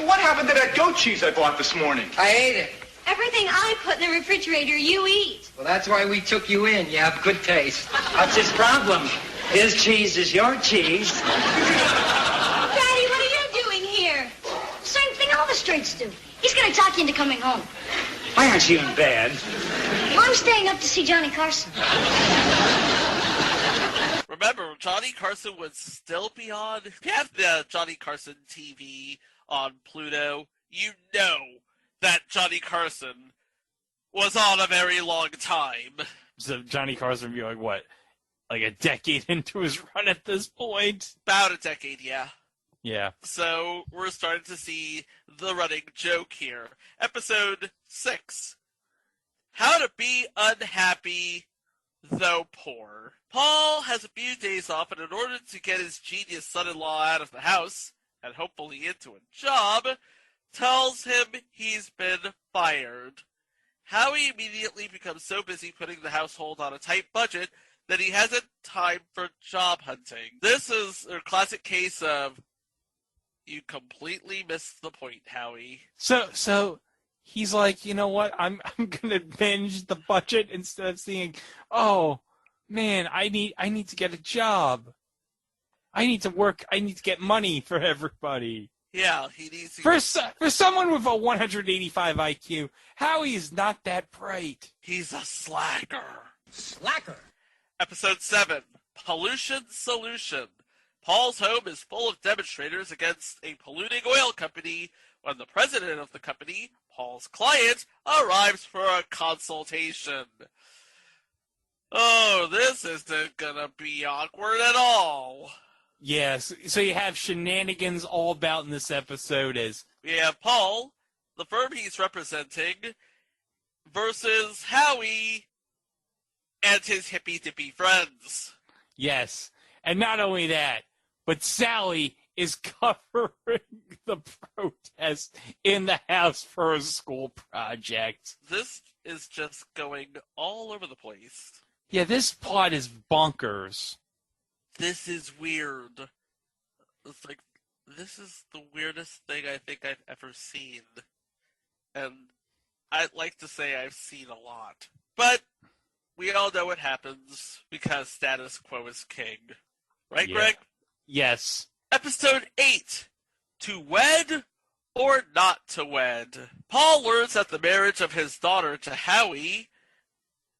What happened to that goat cheese I bought this morning? I ate it. Everything I put in the refrigerator, you eat. Well, that's why we took you in. You have good taste. What's his problem? His cheese is your cheese. Daddy, what are you doing here? Same thing all the straights do. He's going to talk you into coming home. Why aren't you in bed? I'm staying up to see Johnny Carson. Remember, Johnny Carson would still be on. If you have the Johnny Carson TV on Pluto, you know that Johnny Carson was on a very long time. So Johnny Carson be like, what? Like a decade into his run at this point? About a decade, yeah. Yeah. So we're starting to see the running joke here. Episode 6. How to be unhappy, though poor. Paul has a few days off, and in order to get his genius son-in-law out of the house, and hopefully into a job, tells him he's been fired. Howie immediately becomes so busy putting the household on a tight budget that he hasn't time for job hunting. This is a classic case of you completely missed the point, Howie. So he's like, you know what? I'm gonna binge the budget instead of seeing, oh man, I need to get a job. I need to work. I need to get money for everybody. Yeah, he needs to... For someone with a 185 IQ, Howie is not that bright. He's a slacker. Slacker. Episode 7, Pollution Solution. Paul's home is full of demonstrators against a polluting oil company when the president of the company, Paul's client, arrives for a consultation. Oh, this isn't gonna be awkward at all. Yes, so you have shenanigans all about in this episode as... We have Paul, the firm he's representing, versus Howie and his hippy-dippy friends. Yes, and not only that, but Sally is covering the protest in the house for a school project. This is just going all over the place. Yeah, this plot is bonkers. This is weird. It's like, this is the weirdest thing I think I've ever seen. And I'd like to say I've seen a lot. But we all know what happens because status quo is king. Right, Yeah. Greg? Yes. Episode 8. To Wed or Not To Wed. Paul learns that the marriage of his daughter to Howie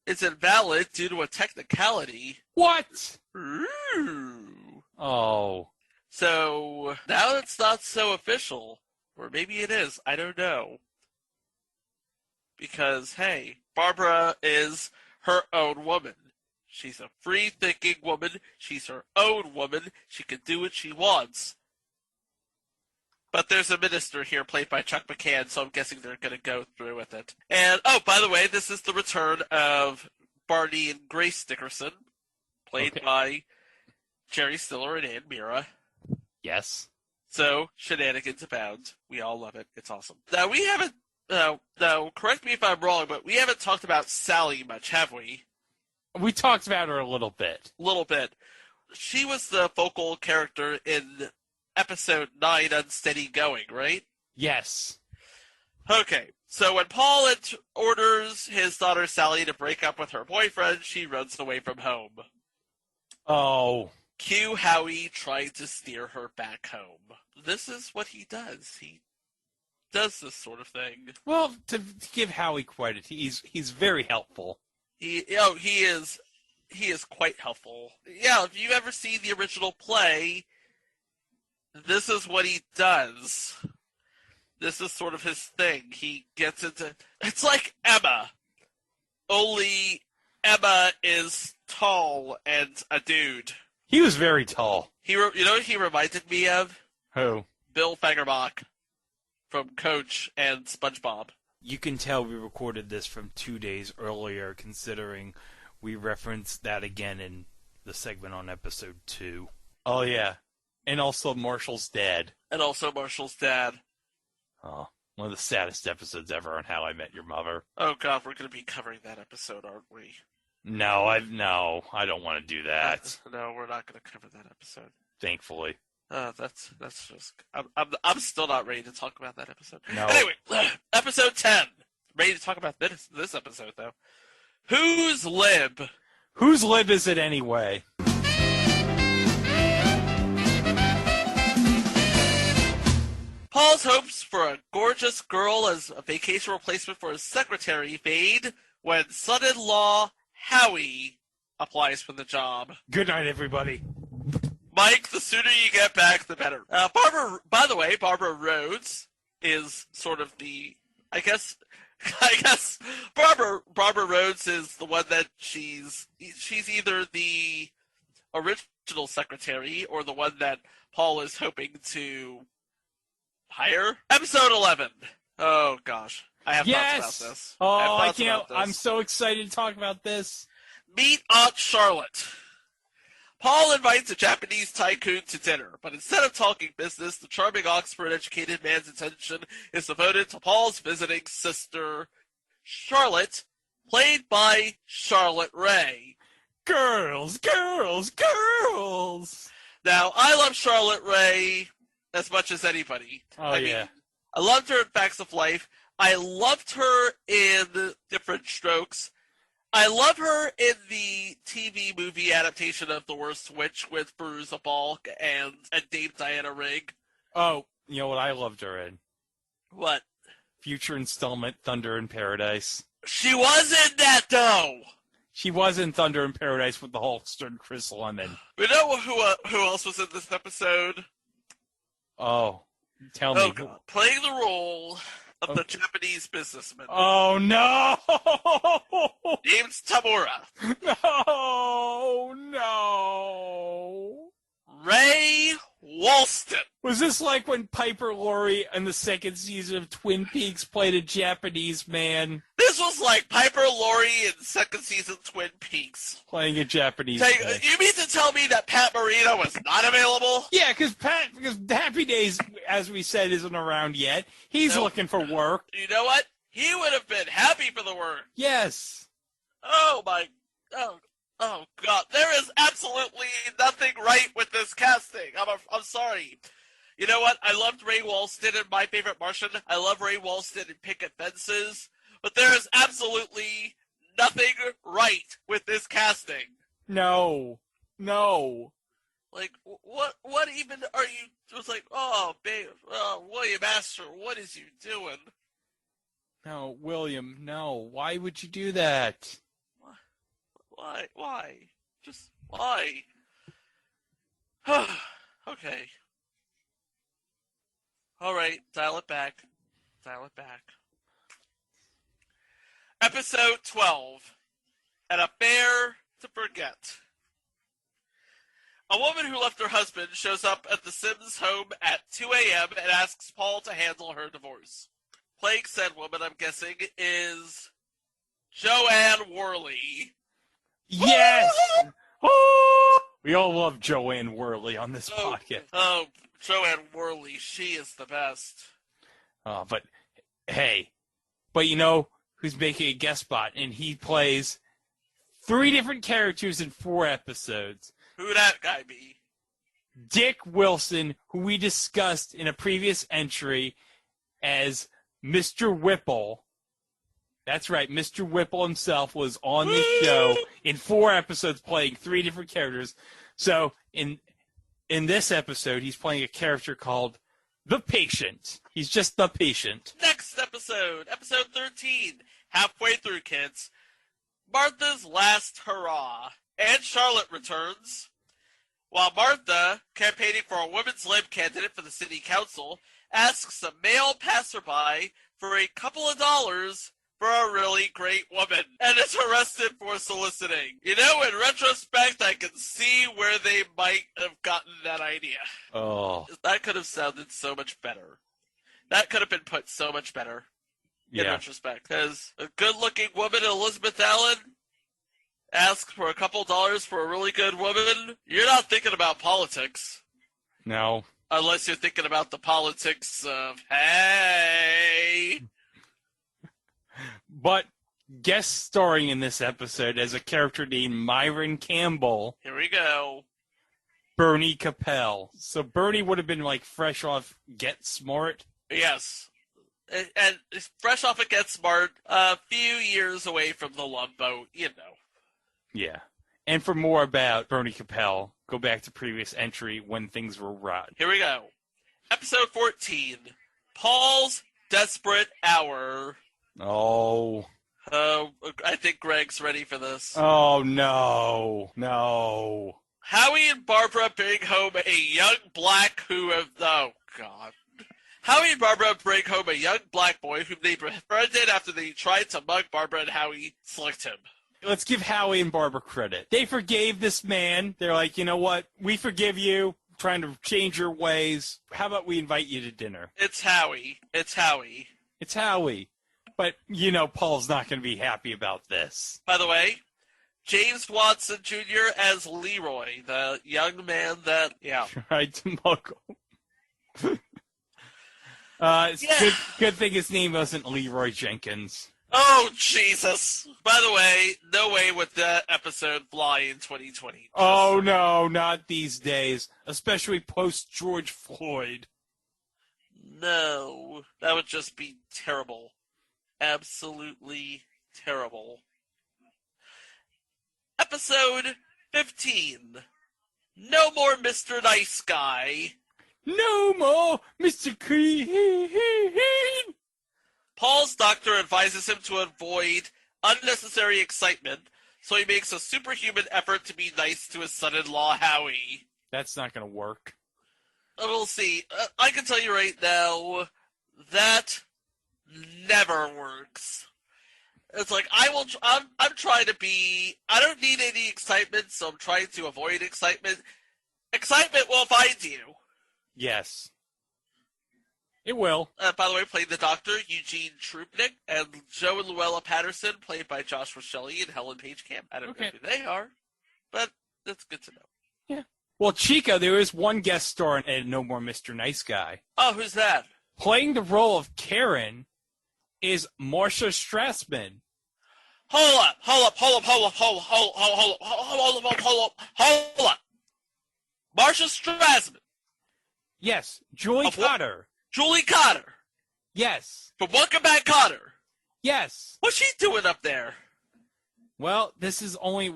is invalid due to a technicality. What? Ooh. Oh. So, now it's not so official. Or maybe it is. I don't know. Because, hey, Barbara is her own woman. She's a free-thinking woman. She's her own woman. She can do what she wants. But there's a minister here played by Chuck McCann, so I'm guessing they're going to go through with it. And, oh, by the way, this is the return of Barney and Grace Dickerson, played by Jerry Stiller and Ann Mira. Yes. So, shenanigans abound. We all love it. It's awesome. Now, we haven't, now, correct me if I'm wrong, but we haven't talked about Sally much, have we? We talked about her a little bit. Little bit. She was the focal character in episode 9, Unsteady Going, right? Yes. Okay, so when Paul orders his daughter Sally to break up with her boyfriend, she runs away from home. Oh. Cue Howie trying to steer her back home. This is what he does. He does this sort of thing. Well, to give Howie credit, he's very helpful. He is quite helpful. Yeah, if you ever see the original play, this is what he does. This is sort of his thing. He gets into... It's like Emma. Only Emma is tall and a dude. He was very tall. You know what he reminded me of? Who? Bill Fagerbach from Coach and SpongeBob. You can tell we recorded this from 2 days earlier, considering We referenced that again in the segment on episode 2. Oh, yeah. And also Marshall's dad. And also Marshall's dad. Oh, one of the saddest episodes ever on How I Met Your Mother. Oh, God, we're going to be covering that episode, aren't we? No, I don't want to do that. No, we're not going to cover that episode. Thankfully. That's just... I'm still not ready to talk about that episode. No. Anyway, episode 10. Ready to talk about this episode, though. Whose lib? Whose lib is it anyway? Paul's hopes for a gorgeous girl as a vacation replacement for his secretary fade when son-in-law Howie applies for the job. Good night, everybody. Mike, the sooner you get back, the better. By the way, Barbara Rhodes is sort of the, I guess Barbara Rhodes is the one that she's either the original secretary or the one that Paul is hoping to hire. Episode 11. Oh gosh, I have thoughts about this. Oh, I can't. I'm so excited to talk about this. Meet Aunt Charlotte. Paul invites a Japanese tycoon to dinner, but instead of talking business, the charming Oxford-educated man's attention is devoted to Paul's visiting sister, Charlotte, played by Charlotte Rae. Girls, girls, girls! Now, I love Charlotte Rae as much as anybody. I mean, I loved her in Facts of Life. I loved her in Different Strokes. I love her in the TV movie adaptation of The Worst Witch with Veruza Balk and Dame Diana Rigg. Oh, you know what I loved her in? What? Future installment, Thunder in Paradise. She was in that, though! She was in Thunder in Paradise with the Hulkster and Chris Lemon. We know who else was in this episode? Oh, tell me. God. Playing the role of the Japanese businessman. Oh, no! Named Tamura. No! Ray Walston. Was this like when Piper Laurie in the second season of Twin Peaks played a Japanese man? This was like Piper Laurie in second season Twin Peaks. Playing a Japanese man. You mean to tell me that Pat Morita was not available? Yeah, because Happy Days, as we said, isn't around yet. He's looking for work. You know what? He would have been happy for the work. Yes. Oh, my... Oh, God. There is absolutely nothing right with this casting. I'm sorry. You know what? I loved Ray Walston in My Favorite Martian. I love Ray Walston in Picket Fences. But there is absolutely nothing right with this casting. No. Like, what even are you... It was like, oh, babe, William Astor, what is you doing? No, William, no. Why would you do that? Why? Just why? Okay. Alright, dial it back. Episode 12. An Affair to Forget. A woman who left her husband shows up at the Sims home at 2 a.m. and asks Paul to handle her divorce. Playing said woman, I'm guessing, is Joanne Worley. Yes! We all love Joanne Worley on this podcast. Oh, Joanne Worley, she is the best. But you know who's making a guest spot, and he plays 3 different characters in 4 episodes. Who that guy be? Dick Wilson, who we discussed in a previous entry as Mr. Whipple. That's right, Mr. Whipple himself was on the show in 4 episodes playing 3 different characters. So in this episode, he's playing a character called The Patient. He's just the patient. Next episode, episode 13. Halfway through, kids. Martha's Last Hurrah. Aunt Charlotte returns. While Martha, campaigning for a women's lib candidate for the city council, asks a male passerby for a couple of dollars for a really great woman, and is arrested for soliciting. You know, in retrospect, I can see where they might have gotten that idea. Oh. That could have sounded so much better. That could have been put so much better in retrospect. Because a good-looking woman, Elizabeth Allen, ask for a couple dollars for a really good woman, you're not thinking about politics. No. Unless you're thinking about the politics of, hey. But guest starring in this episode as a character named Myron Campbell. Here we go. Bernie Capel. So Bernie would have been like fresh off Get Smart. Yes. And fresh off of Get Smart, a few years away from the Love Boat, you know. Yeah. And for more about Bernie Capel, go back to previous entry When Things Were Rotten. Here we go. Episode 14. Paul's Desperate Hour. Oh. I think Greg's ready for this. Oh, no. No. Howie and Barbara bring home a young black oh, God. Howie and Barbara bring home a young black boy whom they befriended after they tried to mug Barbara and Howie slicked him. Let's give Howie and Barbara credit. They forgave this man. They're like, you know what? We forgive you. Trying to change your ways. How about we invite you to dinner? It's Howie. It's Howie. It's Howie. But, you know, Paul's not going to be happy about this. By the way, James Watson Jr. as Leroy, the young man that, tried to muggle. Good thing his name wasn't Leroy Jenkins. Oh, Jesus. By the way, no way would that episode fly in 2020. Oh, no, not these days. Especially post-George Floyd. No, that would just be terrible. Absolutely terrible. Episode 15. No more Mr. Nice Guy. No more Mr. Clean. Paul's doctor advises him to avoid unnecessary excitement, so he makes a superhuman effort to be nice to his son-in-law, Howie. That's not going to work. We'll see. I can tell you right now, that never works. It's like, I'm trying to be, I don't need any excitement, so I'm trying to avoid excitement. Excitement will find you. Yes. It will. By the way, played the Doctor, Eugene Trupnick, and Joe and Luella Patterson, played by Joshua Shelley and Helen Page Camp. I don't know who they are, but that's good to know. Yeah. Well, Chica, there is one guest star in No More Mr. Nice Guy. Oh, who's that? Playing the role of Karen is Marcia Strassman. Hold up. Marcia Strassman. Yes, Julie Cotter. Julie Cotter. Yes. From Welcome Back, Cotter. Yes. What's she doing up there? Well, this is only,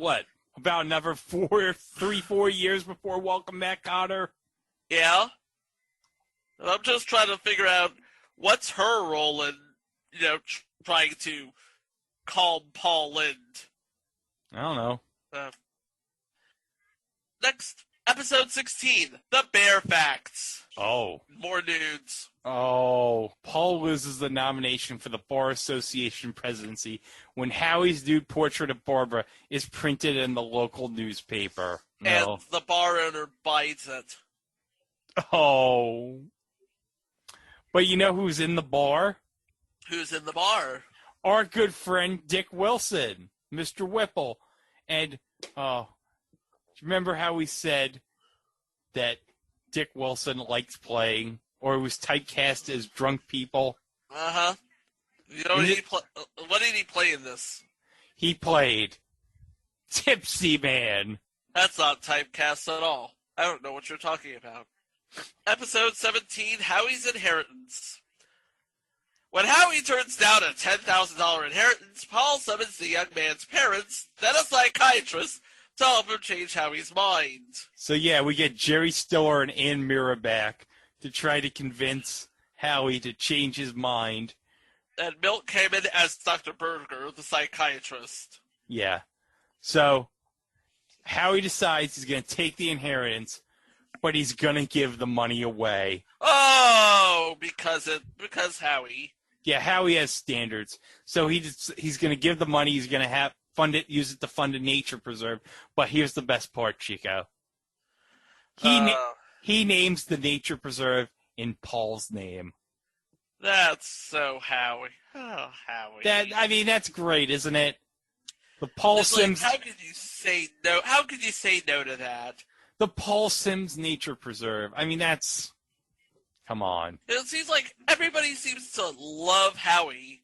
about another 4 years before Welcome Back, Cotter? Yeah. I'm just trying to figure out what's her role in, trying to calm Paul Lind. I don't know. Next, episode 16, The Bear Facts. Oh. More nudes. Oh. Paul loses the nomination for the Bar Association presidency when Howie's nude portrait of Barbara is printed in the local newspaper. No. And the bar owner bites it. Oh. But you know who's in the bar? Who's in the bar? Our good friend Dick Wilson, Mr. Whipple. And, remember how we said that Dick Wilson liked playing, or was typecast as drunk people? Uh-huh. What did he play in this? He played Tipsy Man. That's not typecast at all. I don't know what you're talking about. Episode 17, Howie's Inheritance. When Howie turns down a $10,000 inheritance, Paul summons the young man's parents, then a psychiatrist, to help him change Howie's mind. So yeah, we get Jerry Stiller and Ann Mira back to try to convince Howie to change his mind. And Milt came in as Dr. Berger, the psychiatrist. Yeah. So Howie decides he's going to take the inheritance, but he's going to give the money away. Oh, because Howie. Yeah, Howie has standards. So he's going to give the money, he's going to use it to fund a nature preserve. But here's the best part, Chico. He names the nature preserve in Paul's name. That's so Howie. Oh, Howie. That's great, isn't it? The Paul It's like, Sims. how could you say no? How could you say no to that? The Paul Sims Nature Preserve. I mean, that's. Come on. It seems like everybody seems to love Howie,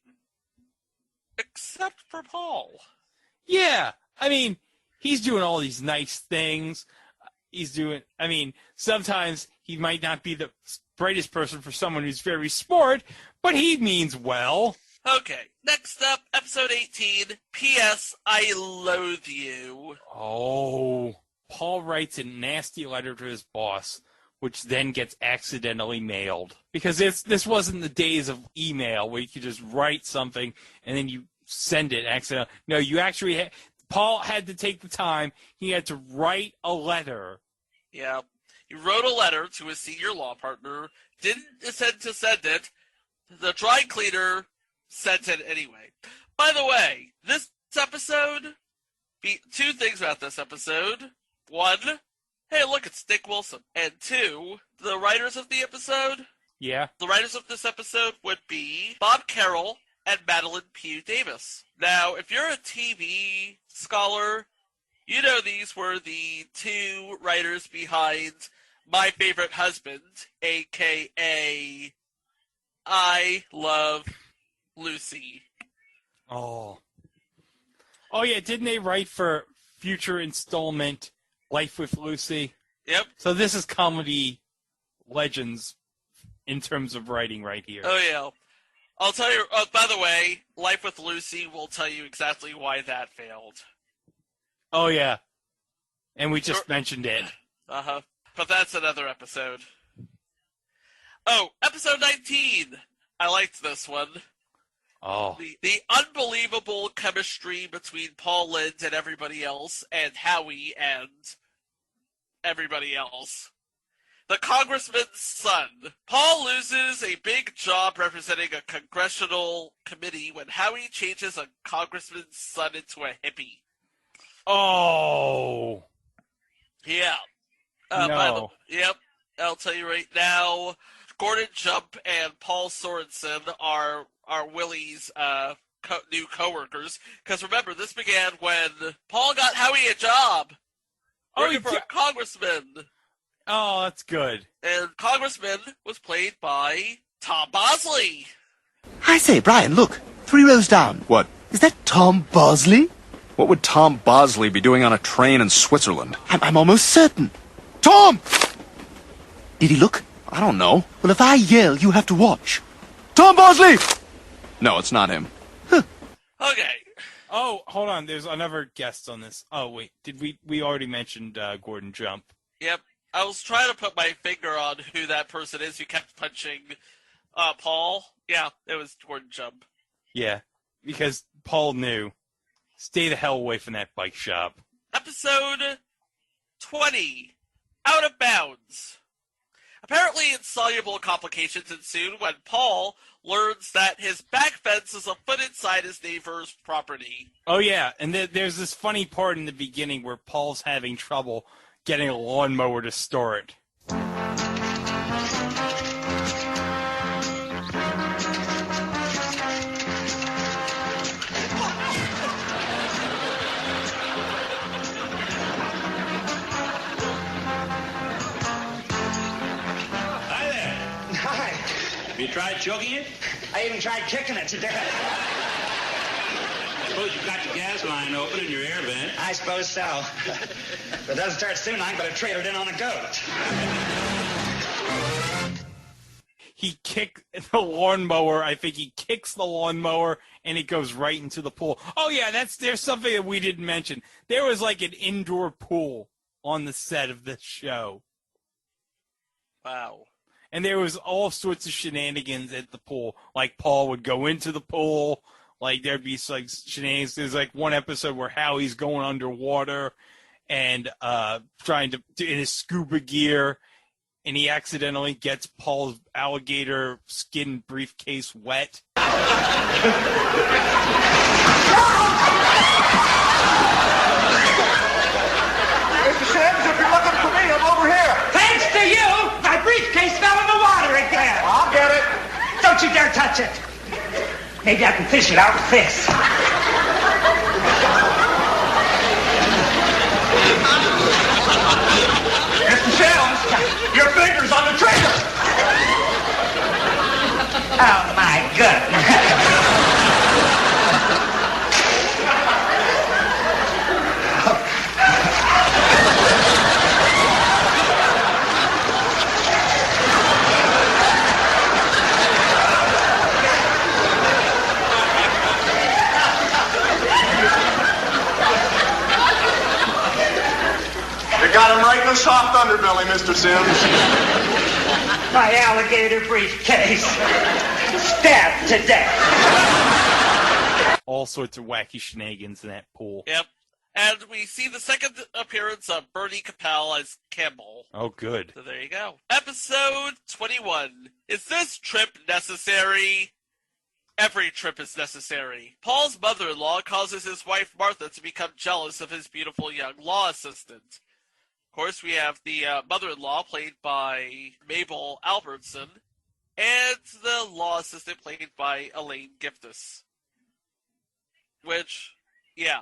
except for Paul. Yeah, I mean, he's doing all these nice things. Sometimes he might not be the brightest person for someone who's very smart, but he means well. Okay, next up, episode 18, P.S. I Loathe You. Oh, Paul writes a nasty letter to his boss, which then gets accidentally mailed. Because this wasn't the days of email where you could just write something and then you send it accidentally. No, you actually Paul had to take the time. He had to write a letter. Yeah, he wrote a letter to his senior law partner, didn't intend to send it. The dry cleaner sent it anyway. By the way, this episode, two things about this episode. One, hey, look, it's Dick Wilson. And two, the writers of the episode. Yeah. The writers of this episode would be Bob Carroll and Madeline Pugh Davis. Now, if you're a TV scholar, you know these were the two writers behind My Favorite Husband, a.k.a. I Love Lucy. Oh, yeah, didn't they write for future installment Life with Lucy? Yep. So this is comedy legends in terms of writing right here. Oh, yeah. I'll tell you, by the way, Life with Lucy will tell you exactly why that failed. Oh, yeah. And we just mentioned it. Uh-huh. But that's another episode. Oh, episode 19. I liked this one. Oh. The unbelievable chemistry between Paul Lynde and everybody else, and Howie and everybody else. The congressman's son. Paul loses a big job representing a congressional committee when Howie changes a congressman's son into a hippie. Oh. Yeah. No. Yep. I'll tell you right now, Gordon Jump and Paul Sorensen are Willie's new co-workers. Because remember, this began when Paul got Howie a job. Working for a congressman. Oh, that's good. And Congressman was played by Tom Bosley. I say, Brian, look. 3 rows down. What? Is that Tom Bosley? What would Tom Bosley be doing on a train in Switzerland? I'm almost certain. Tom! Did he look? I don't know. Well, if I yell, you have to watch. Tom Bosley! No, it's not him. Okay. Oh, hold on. There's another guest on this. Oh, wait. Did we already mentioned Gordon Jump? Yep. I was trying to put my finger on who that person is who kept punching Paul. Yeah, it was Gordon Jump. Yeah, because Paul knew. Stay the hell away from that bike shop. Episode 20. Out of Bounds. Apparently, insoluble complications ensue when Paul learns that his back fence is a foot inside his neighbor's property. Oh, yeah, and there's this funny part in the beginning where Paul's having trouble getting a lawnmower to start. Hi there. Hi. Have you tried choking it? I even tried kicking it to death. I suppose you've got your gas line open in your air vent. I suppose so. If it doesn't start soon, I'm going to trade it in on a goat. He kicked the lawnmower. I think he kicks the lawnmower, and it goes right into the pool. Oh, yeah, there's something that we didn't mention. There was like an indoor pool on the set of this show. Wow. And there was all sorts of shenanigans at the pool. Like, Paul would go into the pool. Like, there'd be, like, shenanigans. There's, like, one episode where Howie's going underwater and trying to in his scuba gear, and he accidentally gets Paul's alligator skin briefcase wet. Thanks to you, my briefcase fell in the water again. I'll get it. Don't you dare touch it. Maybe I can fish it out with this. Oh, my goodness. You got him right in the soft underbelly, Mr. Sims. My alligator briefcase. Stabbed to death. All sorts of wacky shenanigans in that pool. Yep. And we see the second appearance of Bernie Capel as Campbell. Oh, good. So there you go. Episode 21. Is this trip necessary? Every trip is necessary. Paul's mother-in-law causes his wife Martha to become jealous of his beautiful young law assistant. Of course, we have the mother-in-law played by Mabel Albertson, and the law assistant played by Elaine Giftis. Which, yeah,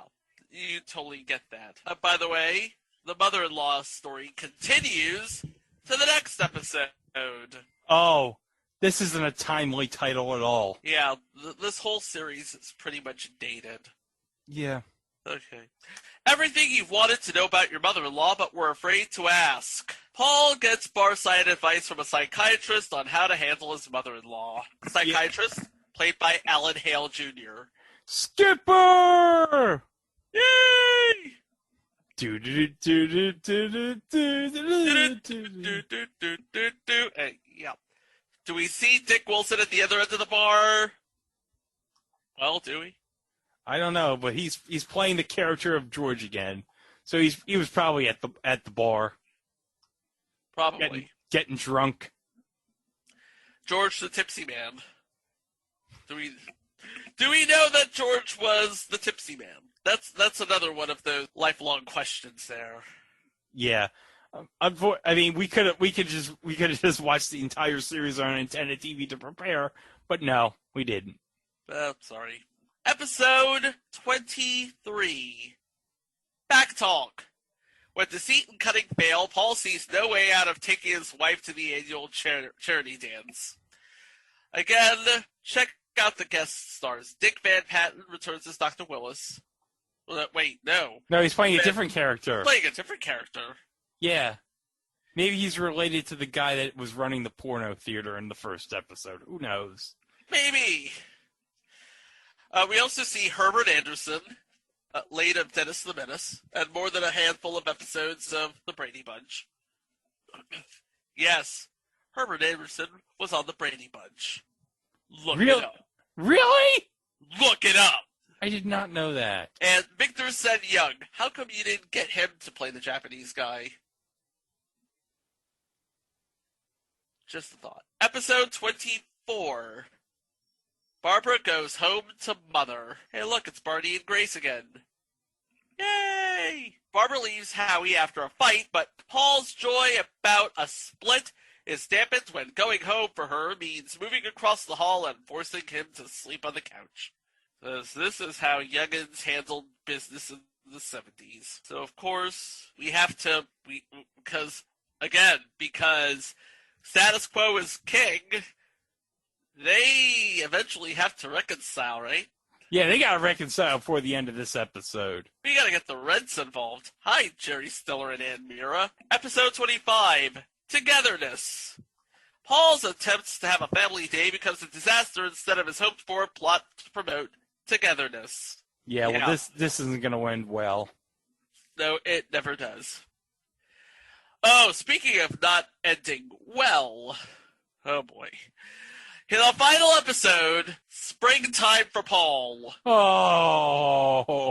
you totally get that. By the way, the mother-in-law story continues to the next episode. Oh, this isn't a timely title at all. Yeah, this whole series is pretty much dated. Yeah. Okay. Everything you've wanted to know about your mother-in-law but were afraid to ask. Paul gets bar-side advice from a psychiatrist on how to handle his mother-in-law. Psychiatrist, played by Alan Hale Jr. Skipper! Yay! Yeah. Do we see Dick Wilson at the other end of the bar? Well, do we? I don't know, but he's playing the character of George again. So he was probably at the bar. Probably. Getting drunk. George the Tipsy Man. Do we know that George was the Tipsy Man? That's another one of those lifelong questions there. Yeah. I mean, we could have just watched the entire series on antenna TV to prepare, but no, we didn't. Sorry. Episode 23. Back Talk. With deceit and cutting fail, Paul sees no way out of taking his wife to the annual charity dance. Again, check out the guest stars. Dick Van Patten returns as Dr. Willis. Wait, no. No, he's playing a different character. Playing a different character. Yeah. Maybe he's related to the guy that was running the porno theater in the first episode. Who knows? Maybe. We also see Herbert Anderson, late of Dennis the Menace, and more than a handful of episodes of The Brady Bunch. Yes, Herbert Anderson was on The Brady Bunch. Look it up. Really? Look it up. I did not know that. And Victor Sen Young. How come you didn't get him to play the Japanese guy? Just a thought. Episode 24. Barbara goes home to mother. Hey, look, it's Barney and Grace again. Yay! Barbara leaves Howie after a fight, but Paul's joy about a split is dampened when going home for her means moving across the hall and forcing him to sleep on the couch. This is how youngins handled business in the 70s. So, of course, we have to, because status quo is king, they eventually have to reconcile, right? Yeah, they gotta reconcile before the end of this episode. We gotta get the Reds involved. Hi, Jerry Stiller and Ann Mira. Episode 25, Togetherness. Paul's attempts to have a family day becomes a disaster instead of his hoped-for plot to promote togetherness. Yeah, well, this isn't gonna end well. No, it never does. Oh, speaking of not ending well, oh boy. In the final episode, Springtime for Paul. Oh.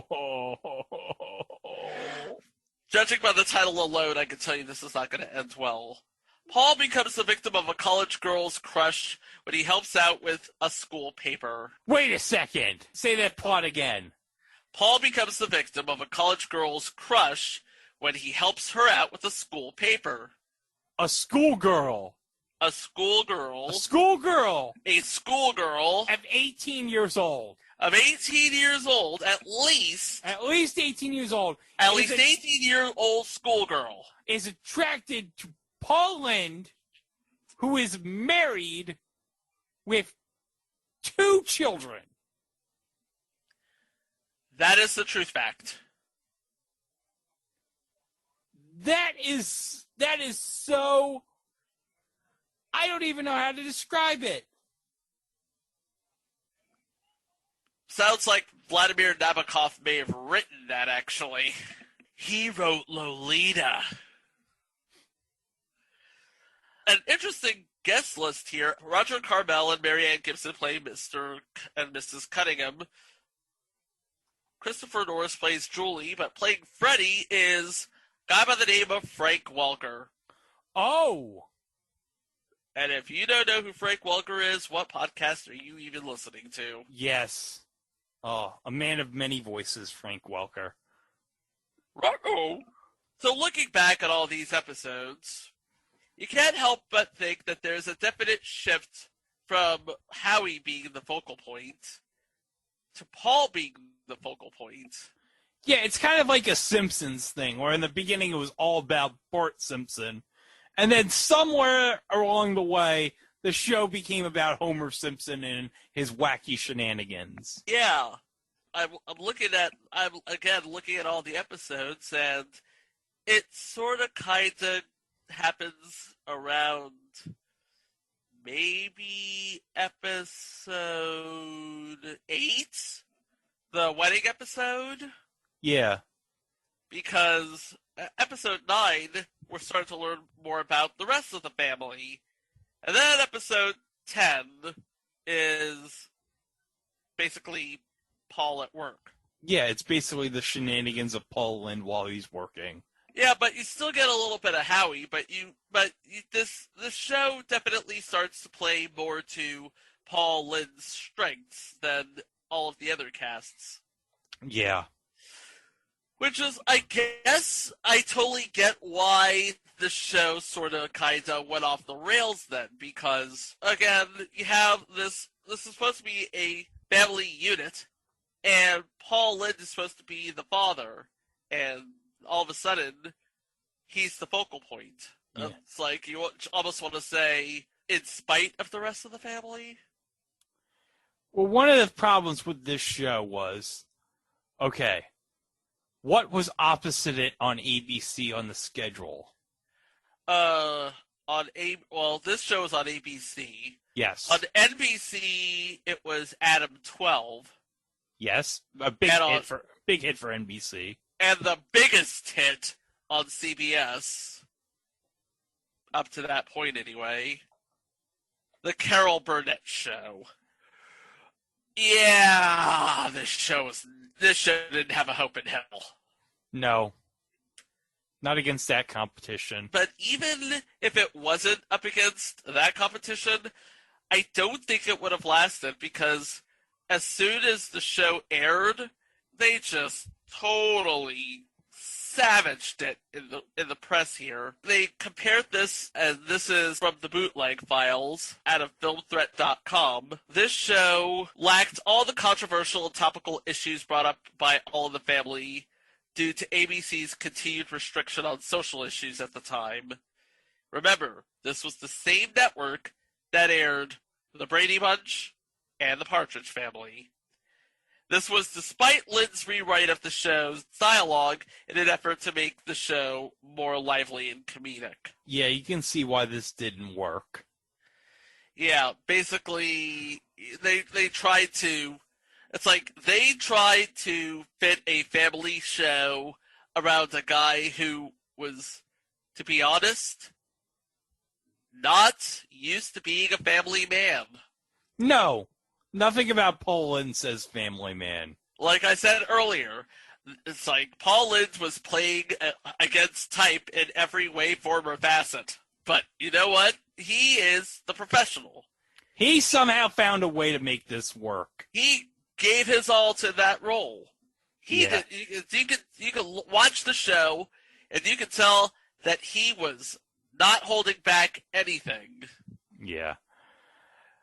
Judging by the title alone, I can tell you this is not going to end well. Paul becomes the victim of a college girl's crush when he helps out with a school paper. Wait a second. Say that plot again. Paul becomes the victim of a college girl's crush when he helps her out with a school paper. A schoolgirl. A schoolgirl. A schoolgirl. A schoolgirl. Of 18 years old. Of 18 years old, at least. At least 18 years old. At least 18-year-old schoolgirl. Is attracted to Paul Lind, who is married with 2 children. That is the truth fact. That is so... I don't even know how to describe it. Sounds like Vladimir Nabokov may have written that, actually. He wrote Lolita. An interesting guest list here. Roger Carmel and Marianne Gibson play Mr. and Mrs. Cunningham. Christopher Norris plays Julie, but playing Freddy is a guy by the name of Frank Welker. Oh! And if you don't know who Frank Welker is, what podcast are you even listening to? Yes. Oh, a man of many voices, Frank Welker. Uh-oh. So looking back at all these episodes, you can't help but think that there's a definite shift from Howie being the focal point to Paul being the focal point. Yeah, it's kind of like a Simpsons thing, where in the beginning it was all about Bart Simpson, and then somewhere along the way, the show became about Homer Simpson and his wacky shenanigans. Yeah. I'm looking at all the episodes, and it sort of kind of happens around maybe episode 8, the wedding episode. Yeah. Because episode 9, we're starting to learn more about the rest of the family. And then episode 10 is basically Paul at work. Yeah, it's basically the shenanigans of Paul Lynde while he's working. Yeah, but you still get a little bit of Howie, this show definitely starts to play more to Paul Lynde's strengths than all of the other casts. Yeah. Which is, I guess, I totally get why the show sort of kind of went off the rails then, because, again, you have this is supposed to be a family unit, and Paul Lynde is supposed to be the father, and all of a sudden, he's the focal point. Yeah. It's like you almost want to say, in spite of the rest of the family. Well, one of the problems with this show was, okay, what was opposite it on ABC on the schedule? This show is on ABC. Yes. On NBC, it was Adam 12. Yes, a big hit for NBC. And the biggest hit on CBS, up to that point anyway, The Carol Burnett Show. Yeah, this show didn't have a hope in hell. No. Not against that competition. But even if it wasn't up against that competition, I don't think it would have lasted, because as soon as the show aired, they just totally savaged it in the press here. They compared this, and this is from the bootleg files out of filmthreat.com. This show lacked all the controversial and topical issues brought up by All in the Family due to ABC's continued restriction on social issues at the time. Remember, this was the same network that aired The Brady Bunch and The Partridge Family. This was despite Lynde's rewrite of the show's dialogue in an effort to make the show more lively and comedic. Yeah, you can see why this didn't work. Yeah, basically, they tried to... It's like they tried to fit a family show around a guy who was, to be honest, not used to being a family man. No. Nothing about Paul Lynde says family man. Like I said earlier, it's like Paul Lynde was playing against type in every way, form, or facet. But you know what? He is the professional. He somehow found a way to make this work. He gave his all to that role. You can watch the show, and you can tell that he was not holding back anything. Yeah.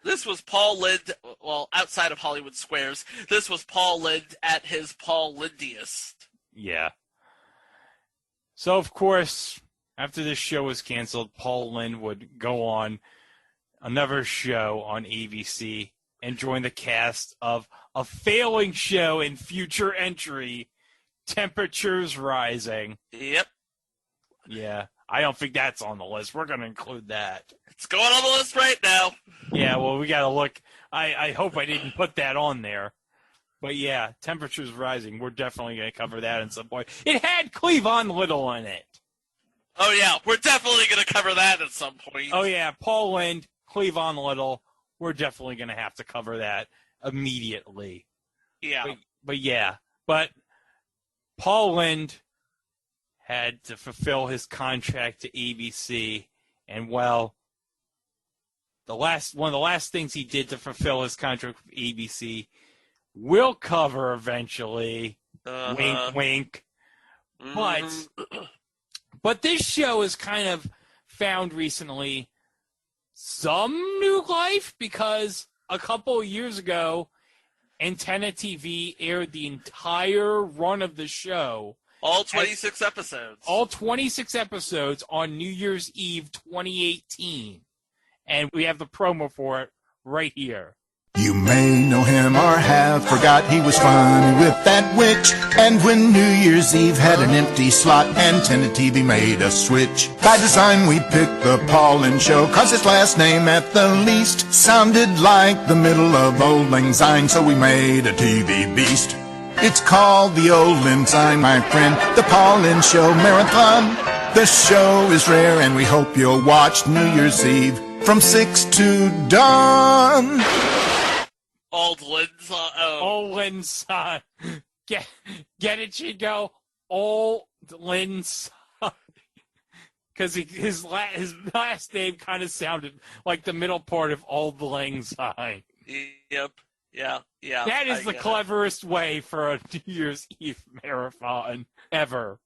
This was Paul Lynde, well, outside of Hollywood Squares, this was Paul Lynde at his Paul Lindiest. Yeah. So, of course, after this show was canceled, Paul Lynde would go on another show on ABC and join the cast of a failing show in future entry, Temperatures Rising. Yep. Yeah, I don't think that's on the list. We're going to include that. It's going on the list right now. Yeah, well, we got to look. I hope I didn't put that on there. But yeah, Temperatures Rising. We're definitely going to cover that at some point. It had Cleavon Little in it. Oh, yeah, we're definitely going to cover that at some point. Oh, yeah, Paul Lind, Cleavon Little. We're definitely going to have to cover that immediately. Yeah. But Paul Lind had to fulfill his contract to ABC, and one of the last things he did to fulfill his contract with ABC, we'll cover eventually. Wink, wink. But this show has kind of found recently some new life because a couple of years ago, Antenna TV aired the entire run of the show. All 26 episodes. All 26 episodes on New Year's Eve 2018. And we have the promo for it right here. You may know him or have forgot he was funny with that witch. And when New Year's Eve had an empty slot, Antenna TV made a switch. By design we picked the Paul Winshow, cause his last name at the least sounded like the middle of Old Lang Syne, so we made a TV beast. It's called the Old Lang Syne, my friend, the Paul Winshow Marathon. The show is rare and we hope you'll watch New Year's Eve from 6 to dawn. Old Lindsay. Old Lindsay. Get it, Chico? Old Lindsay. Because his last name kind of sounded like the middle part of Old Lang Syne. Yep. Yeah. That is the cleverest way for a New Year's Eve marathon ever.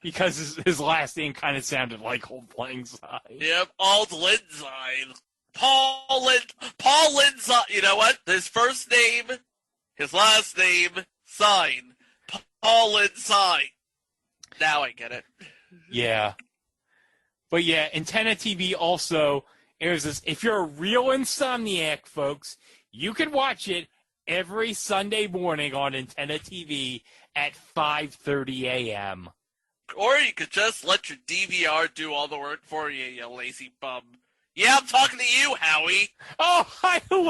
Because his last name kind of sounded like Old Lang Syne. Yep, Old Lindsay. Paul Lindsay. You know what? His first name, his last name, sign. Paul Lindsay. Now I get it. Yeah. But yeah, Antenna TV also airs this. If you're a real insomniac, folks, you can watch it every Sunday morning on Antenna TV at 5:30 a.m. Or you could just let your DVR do all the work for you, you lazy bum. Yeah, I'm talking to you, Howie. Oh, by the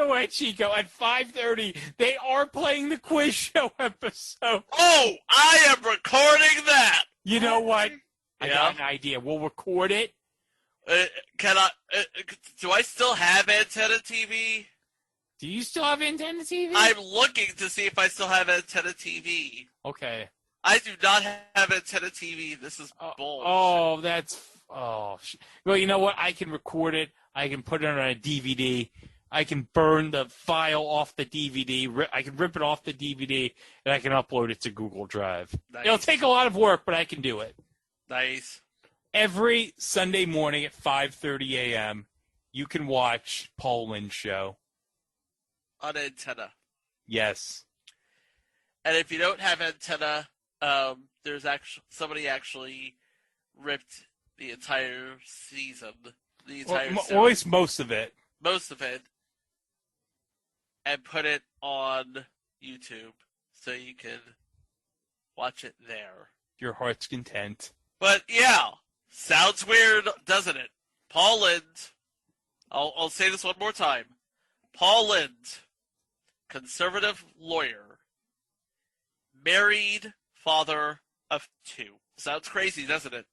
way, Chico, at 5:30, they are playing the quiz show episode. Oh, I am recording that. You know what? I got an idea. We'll record it. Do I still have Antenna TV? Do you still have Antenna TV? I'm looking to see if I still have Antenna TV. Okay. I do not have Antenna TV. This is bullshit. Well, you know what? I can record it. I can put it on a DVD. I can burn the file off the DVD. I can rip it off the DVD, and I can upload it to Google Drive. Nice. It'll take a lot of work, but I can do it. Nice. Every Sunday morning at 5:30 a.m., you can watch Paul Winshow. On Antenna. Yes. And if you don't have Antenna, there's somebody actually ripped the entire season. Or at least most of it. Most of it. And put it on YouTube so you can watch it there. Your heart's content. But yeah, sounds weird, doesn't it? Paul Lind. I'll say this one more time. Paul Lind, conservative lawyer, married father of 2. Sounds crazy, doesn't it?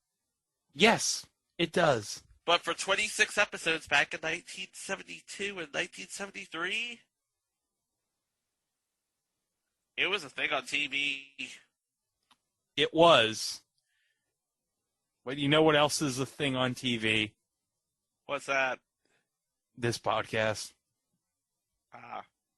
Yes, it does. But for 26 episodes back in 1972 and 1973, it was a thing on TV. It was. But you know what else is a thing on TV? What's that? This podcast.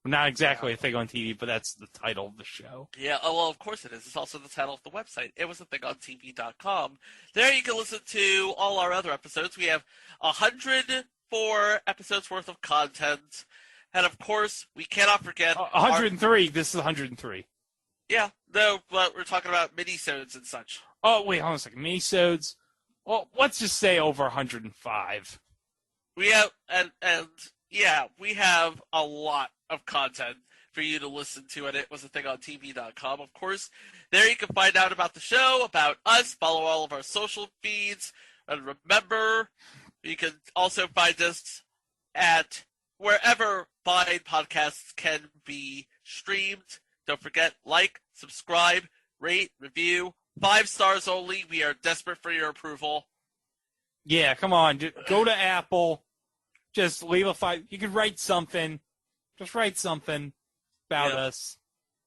Not exactly a thing on TV, but that's the title of the show. Yeah, well, of course it is. It's also the title of the website. It was a thing on TV.com. There you can listen to all our other episodes. We have 104 episodes worth of content. And, of course, we cannot forget... 103. This is 103. Yeah, no, but we're talking about minisodes and such. Oh, wait, hold on a second. Minisodes? Well, let's just say over 105. We have, and Yeah, we have a lot of content for you to listen to at itwasathingontv.com. Of course, there you can find out about the show, about us, follow all of our social feeds, and remember, you can also find us at wherever fine podcasts can be streamed. Don't forget, like, subscribe, rate, review. 5 stars only. We are desperate for your approval. Yeah, come on. Go to Apple. Just leave a 5. You could write something. Just write something about us.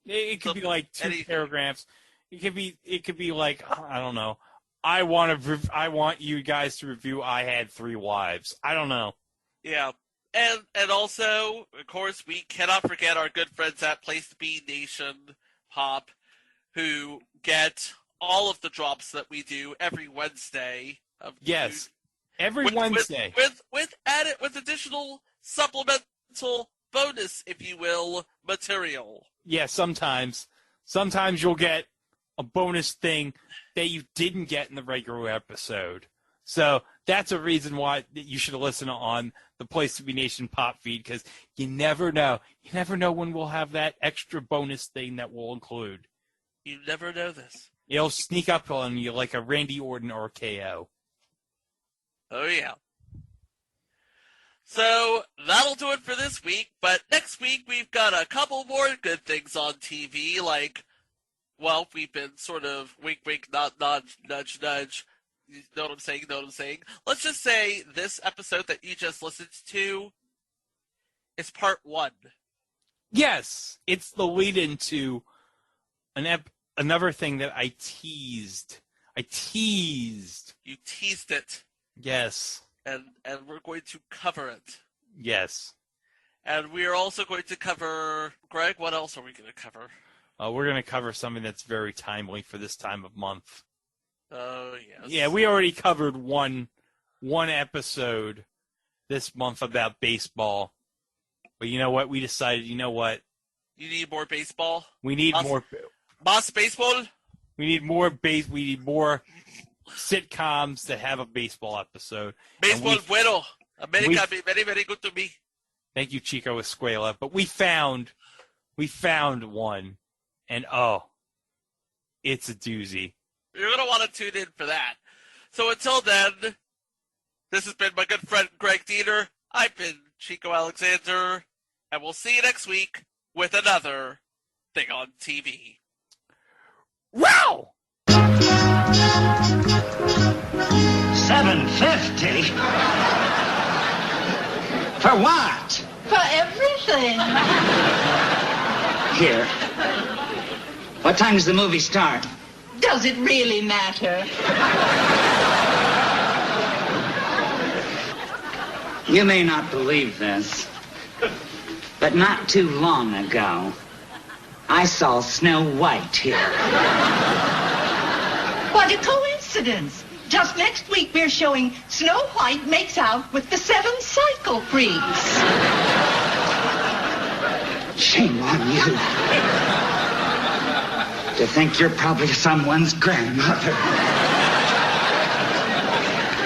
It could be like 2 paragraphs. It could be like, I don't know. I want you guys to review I Had 3 Wives. I don't know. Yeah. And also, of course, we cannot forget our good friends at Place to Be Nation Pop, who get all of the drops that we do every Wednesday. Yes, every Wednesday. With additional supplemental bonus, if you will, material. Yeah, sometimes. Sometimes you'll get a bonus thing that you didn't get in the regular episode. So that's a reason why you should listen on the Place to Be Nation Pop feed, because you never know. You never know when we'll have that extra bonus thing that we'll include. You never know this. It'll sneak up on you like a Randy Orton or KO. Oh, yeah. So that'll do it for this week, but next week we've got a couple more good things on TV, like, well, we've been sort of wink, wink, nudge, nudge. You know what I'm saying? Let's just say this episode that you just listened to is part 1. Yes, it's the lead into another thing that I teased. You teased it. Yes. And we're going to cover it. Yes. And we are also going to cover, Greg, what else are we going to cover? We're going to cover something that's very timely for this time of month. Oh, yes. Yeah, we already covered one episode this month about baseball. But you know what? We decided, you know what? You need more baseball? We need more. Más baseball? We need more We need more sitcoms that have a baseball episode. Baseball bueno. America be very, very good to me. Thank you, Chico Escuela. But we found one, and it's a doozy. You're going to want to tune in for that. So until then, this has been my good friend Greg Dieter. I've been Chico Alexander, and we'll see you next week with another thing on TV. Wow! $7.50? For what? For everything. Here. What time does the movie start? Does it really matter? You may not believe this, but not too long ago, I saw Snow White here. What a coincidence. Just next week we're showing Snow White makes out with the 7 cycle freaks. Shame on you. To think you're probably someone's grandmother.